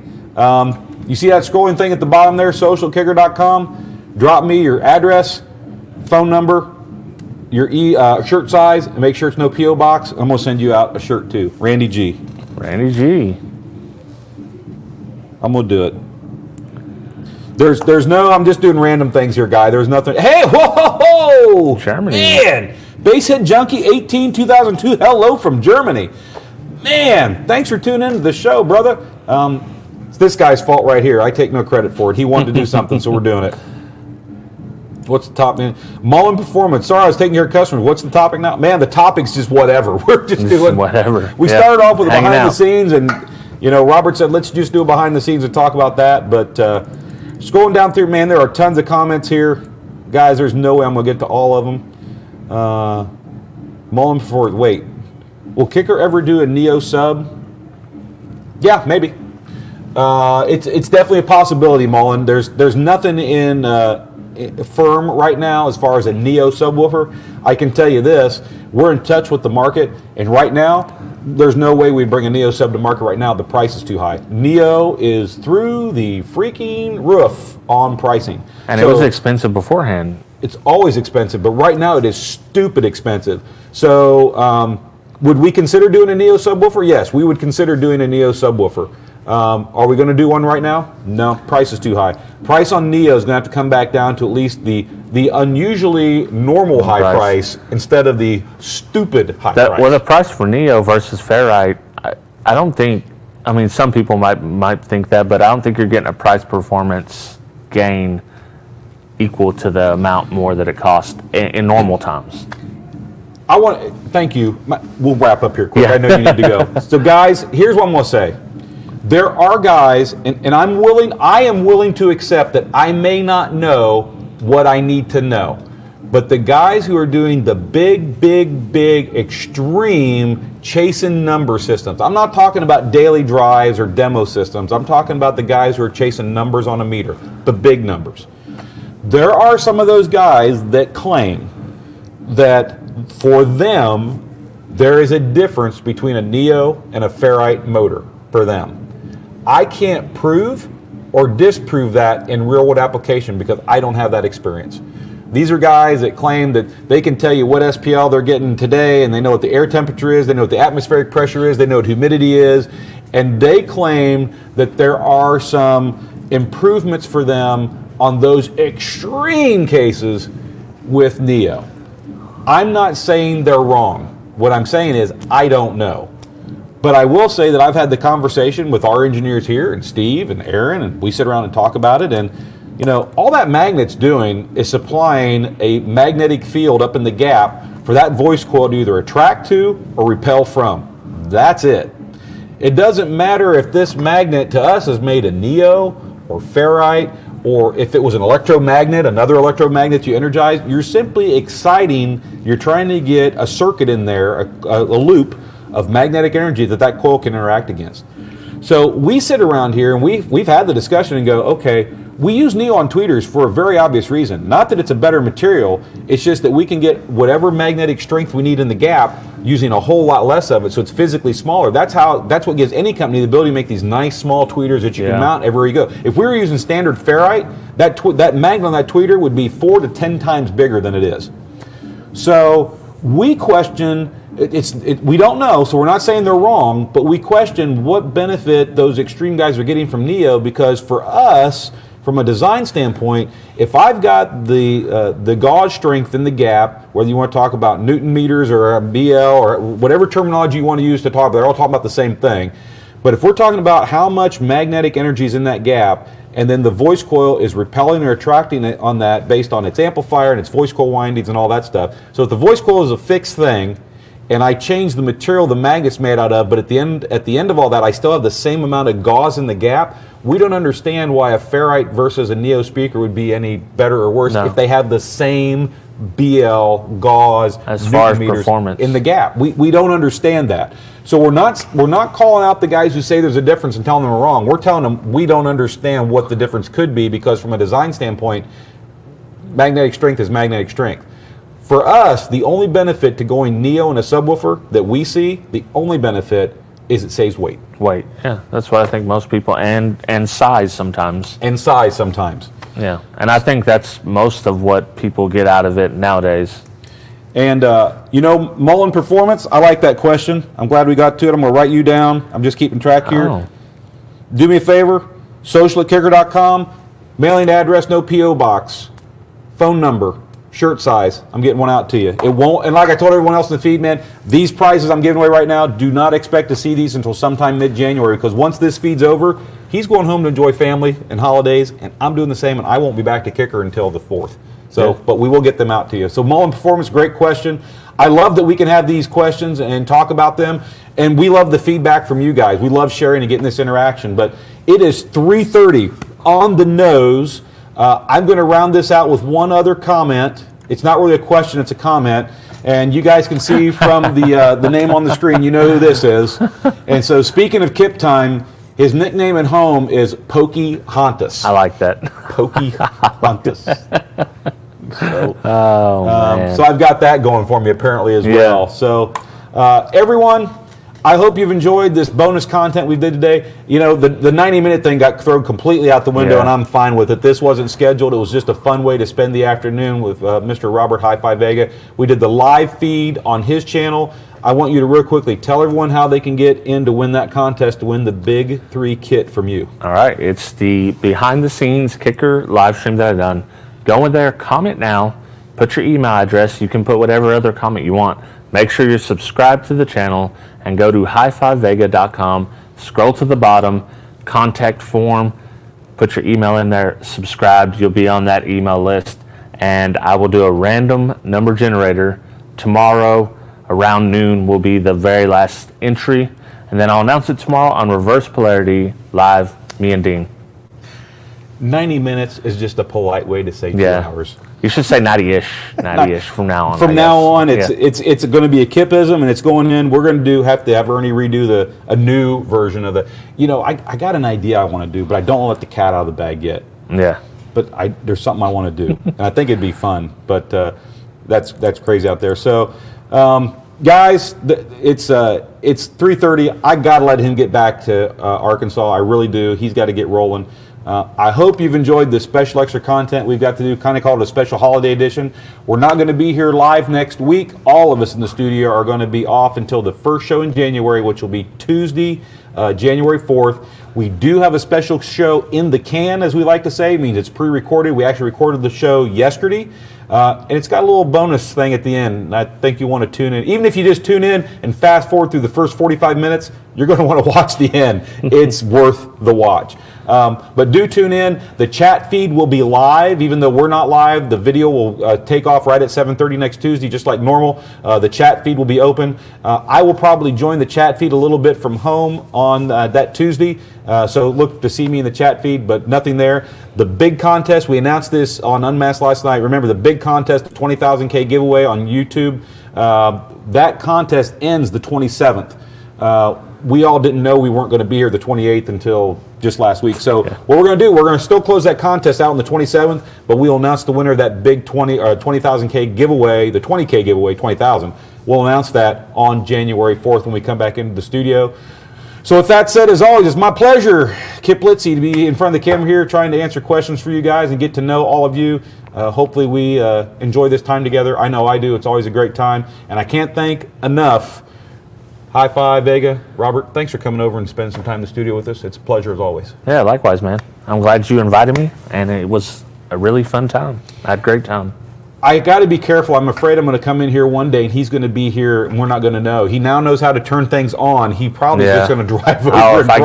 You see that scrolling thing at the bottom there, socialkicker.com? Drop me your address, phone number, your shirt size, and make sure it's no P.O. box. I'm going to send you out a shirt too. Randy G. Randy G. I'm going to do it. There's no, I'm just doing random things here, guy. There's nothing. Hey, whoa! Germany. Man! Basehead Junkie 18 2002. Hello from Germany. Man, thanks for tuning into the show, brother. It's this guy's fault right here. I take no credit for it. He wanted to do something, so we're doing it. What's the top, man? Mullen Performance. Sorry, I was taking care of customers. What's the topic now? Man, the topic's just whatever. We're just doing whatever. We started off with a behind the scenes, and Robert said, let's just do a behind the scenes and talk about that. But scrolling down through, man, there are tons of comments here. Guys, there's no way I'm going to get to all of them. Mullen Performance. Wait. Will Kicker ever do a Neo sub? Yeah, maybe. It's definitely a possibility, Mullen. There's nothing in firm right now as far as a Neo subwoofer. I can tell you this, we're in touch with the market, and right now there's no way we'd bring a Neo sub to market right now. The price is too high. Neo is through the freaking roof on pricing. And it was expensive beforehand. It's always expensive, but right now it is stupid expensive. So would we consider doing a Neo subwoofer? Yes, we would consider doing a Neo subwoofer. Are we going to do one right now? No, price is too high. Price on Neo is going to have to come back down to at least the unusually normal high price instead of the stupid high price. Well, the price for Neo versus Ferrite, I don't think, I mean, some people might think that, but I don't think you're getting a price performance gain equal to the amount more that it costs in normal times. Thank you. We'll wrap up here quick. Yeah. I know you need to go. So, guys, here's what I'm going to say. There are guys, and I am willing to accept that I may not know what I need to know. But the guys who are doing the big, extreme chasing number systems, I'm not talking about daily drives or demo systems. I'm talking about the guys who are chasing numbers on a meter, the big numbers. There are some of those guys that claim that for them, there is a difference between a Neo and a Ferrite motor for them. I can't prove or disprove that in real-world application because I don't have that experience. These are guys that claim that they can tell you what SPL they're getting today, and they know what the air temperature is, they know what the atmospheric pressure is, they know what humidity is, and they claim that there are some improvements for them on those extreme cases with Neo. I'm not saying they're wrong. What I'm saying is I don't know. But I will say that I've had the conversation with our engineers here, and Steve and Aaron, and we sit around and talk about it, and all that magnet's doing is supplying a magnetic field up in the gap for that voice coil to either attract to or repel from. That's it. It doesn't matter if this magnet to us is made of Neo or Ferrite or if it was an electromagnet, another electromagnet you energize, you're simply exciting, you're trying to get a circuit in there, a loop of magnetic energy that coil can interact against. So we sit around here and we've had the discussion and go, okay, we use neon tweeters for a very obvious reason. Not that it's a better material, it's just that we can get whatever magnetic strength we need in the gap using a whole lot less of it, so it's physically smaller. That's what gives any company the ability to make these nice small tweeters that you can mount everywhere you go. If we were using standard ferrite, that magnet on that tweeter would be 4 to 10 times bigger than it is. So we question, we don't know, so we're not saying they're wrong, but we question what benefit those extreme guys are getting from Neo, because for us, from a design standpoint, if I've got the gauge strength in the gap, whether you want to talk about Newton meters or BL or whatever terminology you want to use to talk about, they're all talking about the same thing. But if we're talking about how much magnetic energy is in that gap, and then the voice coil is repelling or attracting it on that based on its amplifier and its voice coil windings and all that stuff. So if the voice coil is a fixed thing, and I change the material the magnet's made out of, but at the end of all that, I still have the same amount of gauze in the gap. We don't understand why a ferrite versus a Neo speaker would be any better or worse if they have the same BL gauze as far as meters performance in the gap. We don't understand that. So we're not calling out the guys who say there's a difference and telling them they're wrong. We're telling them we don't understand what the difference could be, because from a design standpoint, magnetic strength is magnetic strength. For us, the only benefit to going Neo in a subwoofer that we see, the only benefit is it saves weight. Weight, yeah, that's what I think most people, and size sometimes. And size sometimes. Yeah, and I think that's most of what people get out of it nowadays. And, Mullen Performance, I like that question. I'm glad we got to it. I'm going to write you down. I'm just keeping track here. Oh. Do me a favor, social@kicker.com, mailing address, no P.O. box, phone number, shirt size. I'm getting one out to you. It won't, and like I told everyone else in the feed, man, these prizes I'm giving away right now, do not expect to see these until sometime mid-January, because once this feed's over, he's going home to enjoy family and holidays, and I'm doing the same, and I won't be back to Kicker until the 4th. So, but we will get them out to you. So Mullen Performance, great question. I love that we can have these questions and talk about them, and we love the feedback from you guys. We love sharing and getting this interaction, but it is 3:30 on the nose. I'm going to round this out with one other comment. It's not really a question, it's a comment. And you guys can see from the name on the screen, you know who this is. And so speaking of Kip time, his nickname at home is Pokey Hontus. I like that. Pokey Hontus. So, man. so I've got that going for me apparently as well. So everyone, I hope you've enjoyed this bonus content we did today. You know, the 90-minute thing got thrown completely out the window, and I'm fine with it. This wasn't scheduled. It was just a fun way to spend the afternoon with Mr. Robert HiFi Vega. We did the live feed on his channel. I want you to real quickly tell everyone how they can get in to win that contest to win the Big 3 kit from you. All right, it's the behind-the-scenes Kicker live stream that I've done. Go in there, comment now, put your email address. You can put whatever other comment you want. Make sure you're subscribed to the channel and go to hifivega.com, scroll to the bottom, contact form, put your email in there, subscribed, you'll be on that email list, and I will do a random number generator. Tomorrow around noon will be the very last entry, and then I'll announce it tomorrow on Reverse Polarity Live, me and Dean. 90 minutes is just a polite way to say 2 hours. You should say 90-ish from now on. From now on, it's going to be a Kipism, and it's going in. We're going to have to have Ernie redo a new version of the. You know, I got an idea I want to do, but I don't want to let the cat out of the bag yet. Yeah. But there's something I want to do, and I think it'd be fun. But that's crazy out there. So, guys, it's 3:30. I got to let him get back to Arkansas. I really do. He's got to get rolling. I hope you've enjoyed this special extra content we've got to do, kind of called a special holiday edition. We're not going to be here live next week. All of us in the studio are going to be off until the first show in January, which will be Tuesday, January 4th. We do have a special show in the can, as we like to say. It means it's pre-recorded. We actually recorded the show yesterday. And it's got a little bonus thing at the end, and I think you want to tune in. Even if you just tune in and fast forward through the first 45 minutes, you're going to want to watch the end. It's worth the watch. But do tune in. The chat feed will be live, even though we're not live. The video will take off right at 7:30 next Tuesday, just like normal. The chat feed will be open. I will probably join the chat feed a little bit from home on that Tuesday. So look to see me in the chat feed, but nothing there. The big contest, we announced this on Unmasked last night. Remember, the big contest, the 20,000K giveaway on YouTube, that contest ends the 27th. We all didn't know we weren't going to be here the 28th until just last week. So what we're going to do, we're going to still close that contest out on the 27th, but we'll announce the winner of that big 20,000K giveaway, the 20K giveaway, 20,000. We'll announce that on January 4th when we come back into the studio. So with that said, as always, it's my pleasure, Kip Litzy, to be in front of the camera here trying to answer questions for you guys and get to know all of you. Hopefully we enjoy this time together. I know I do. It's always a great time. And I can't thank enough HiFi, Vega, Robert, thanks for coming over and spending some time in the studio with us. It's a pleasure as always. Yeah, likewise, man. I'm glad you invited me, and it was a really fun time. I had a great time. I got to be careful. I'm afraid I'm going to come in here one day and he's going to be here and we're not going to know. He now knows how to turn things on. He probably is just going to drive over. Oh, if I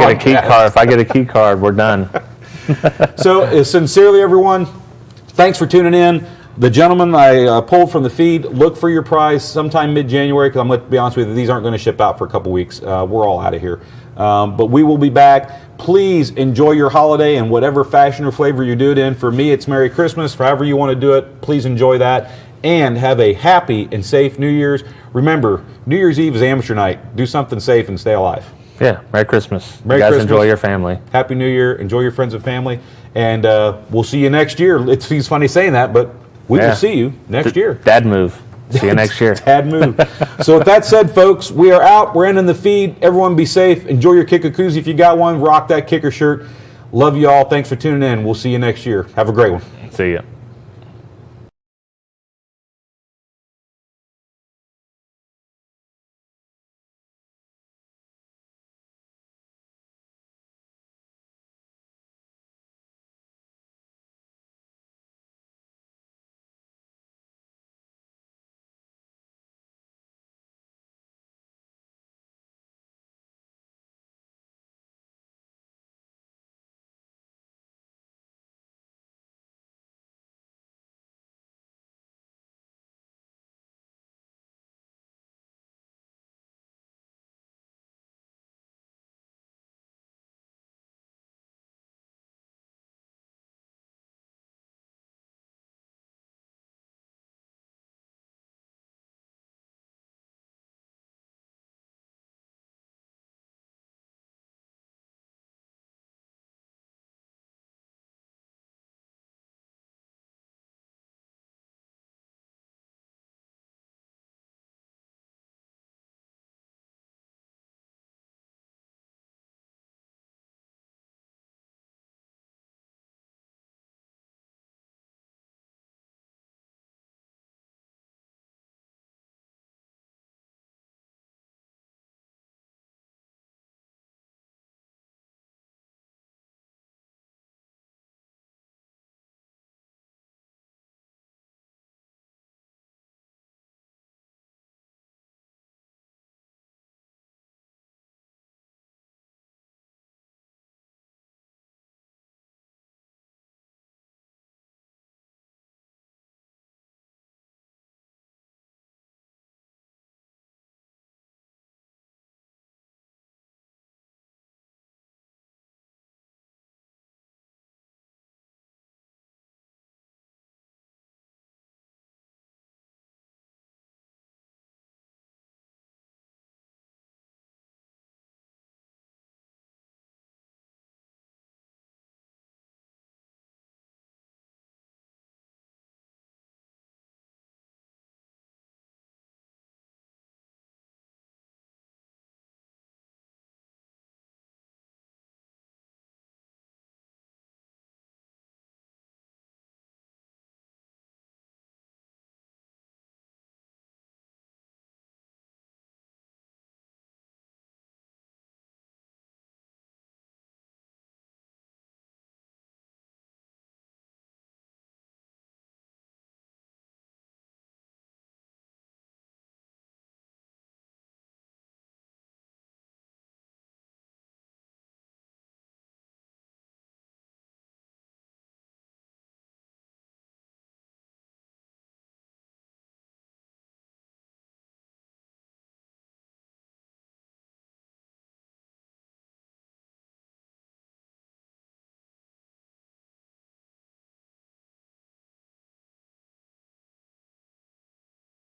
get a key card, we're done. So, sincerely, everyone, thanks for tuning in. The gentleman I pulled from the feed, look for your prize sometime mid-January, because I'm going to be honest with you, these aren't going to ship out for a couple weeks. We're all out of here. But we will be back. Please enjoy your holiday in whatever fashion or flavor you do it in. For me, it's Merry Christmas. For however you want to do it, please enjoy that. And have a happy and safe New Year's. Remember, New Year's Eve is amateur night. Do something safe and stay alive. Yeah, Merry Christmas. Merry you guys Christmas. Enjoy your family. Happy New Year. Enjoy your friends and family. And we'll see you next year. It's funny saying that, but we will see you next year. Dad move. See you next year. Dad move. So with that said, folks, we are out. We're ending the feed. Everyone be safe. Enjoy your Kicker koozie if you got one. Rock that Kicker shirt. Love you all. Thanks for tuning in. We'll see you next year. Have a great one. See ya.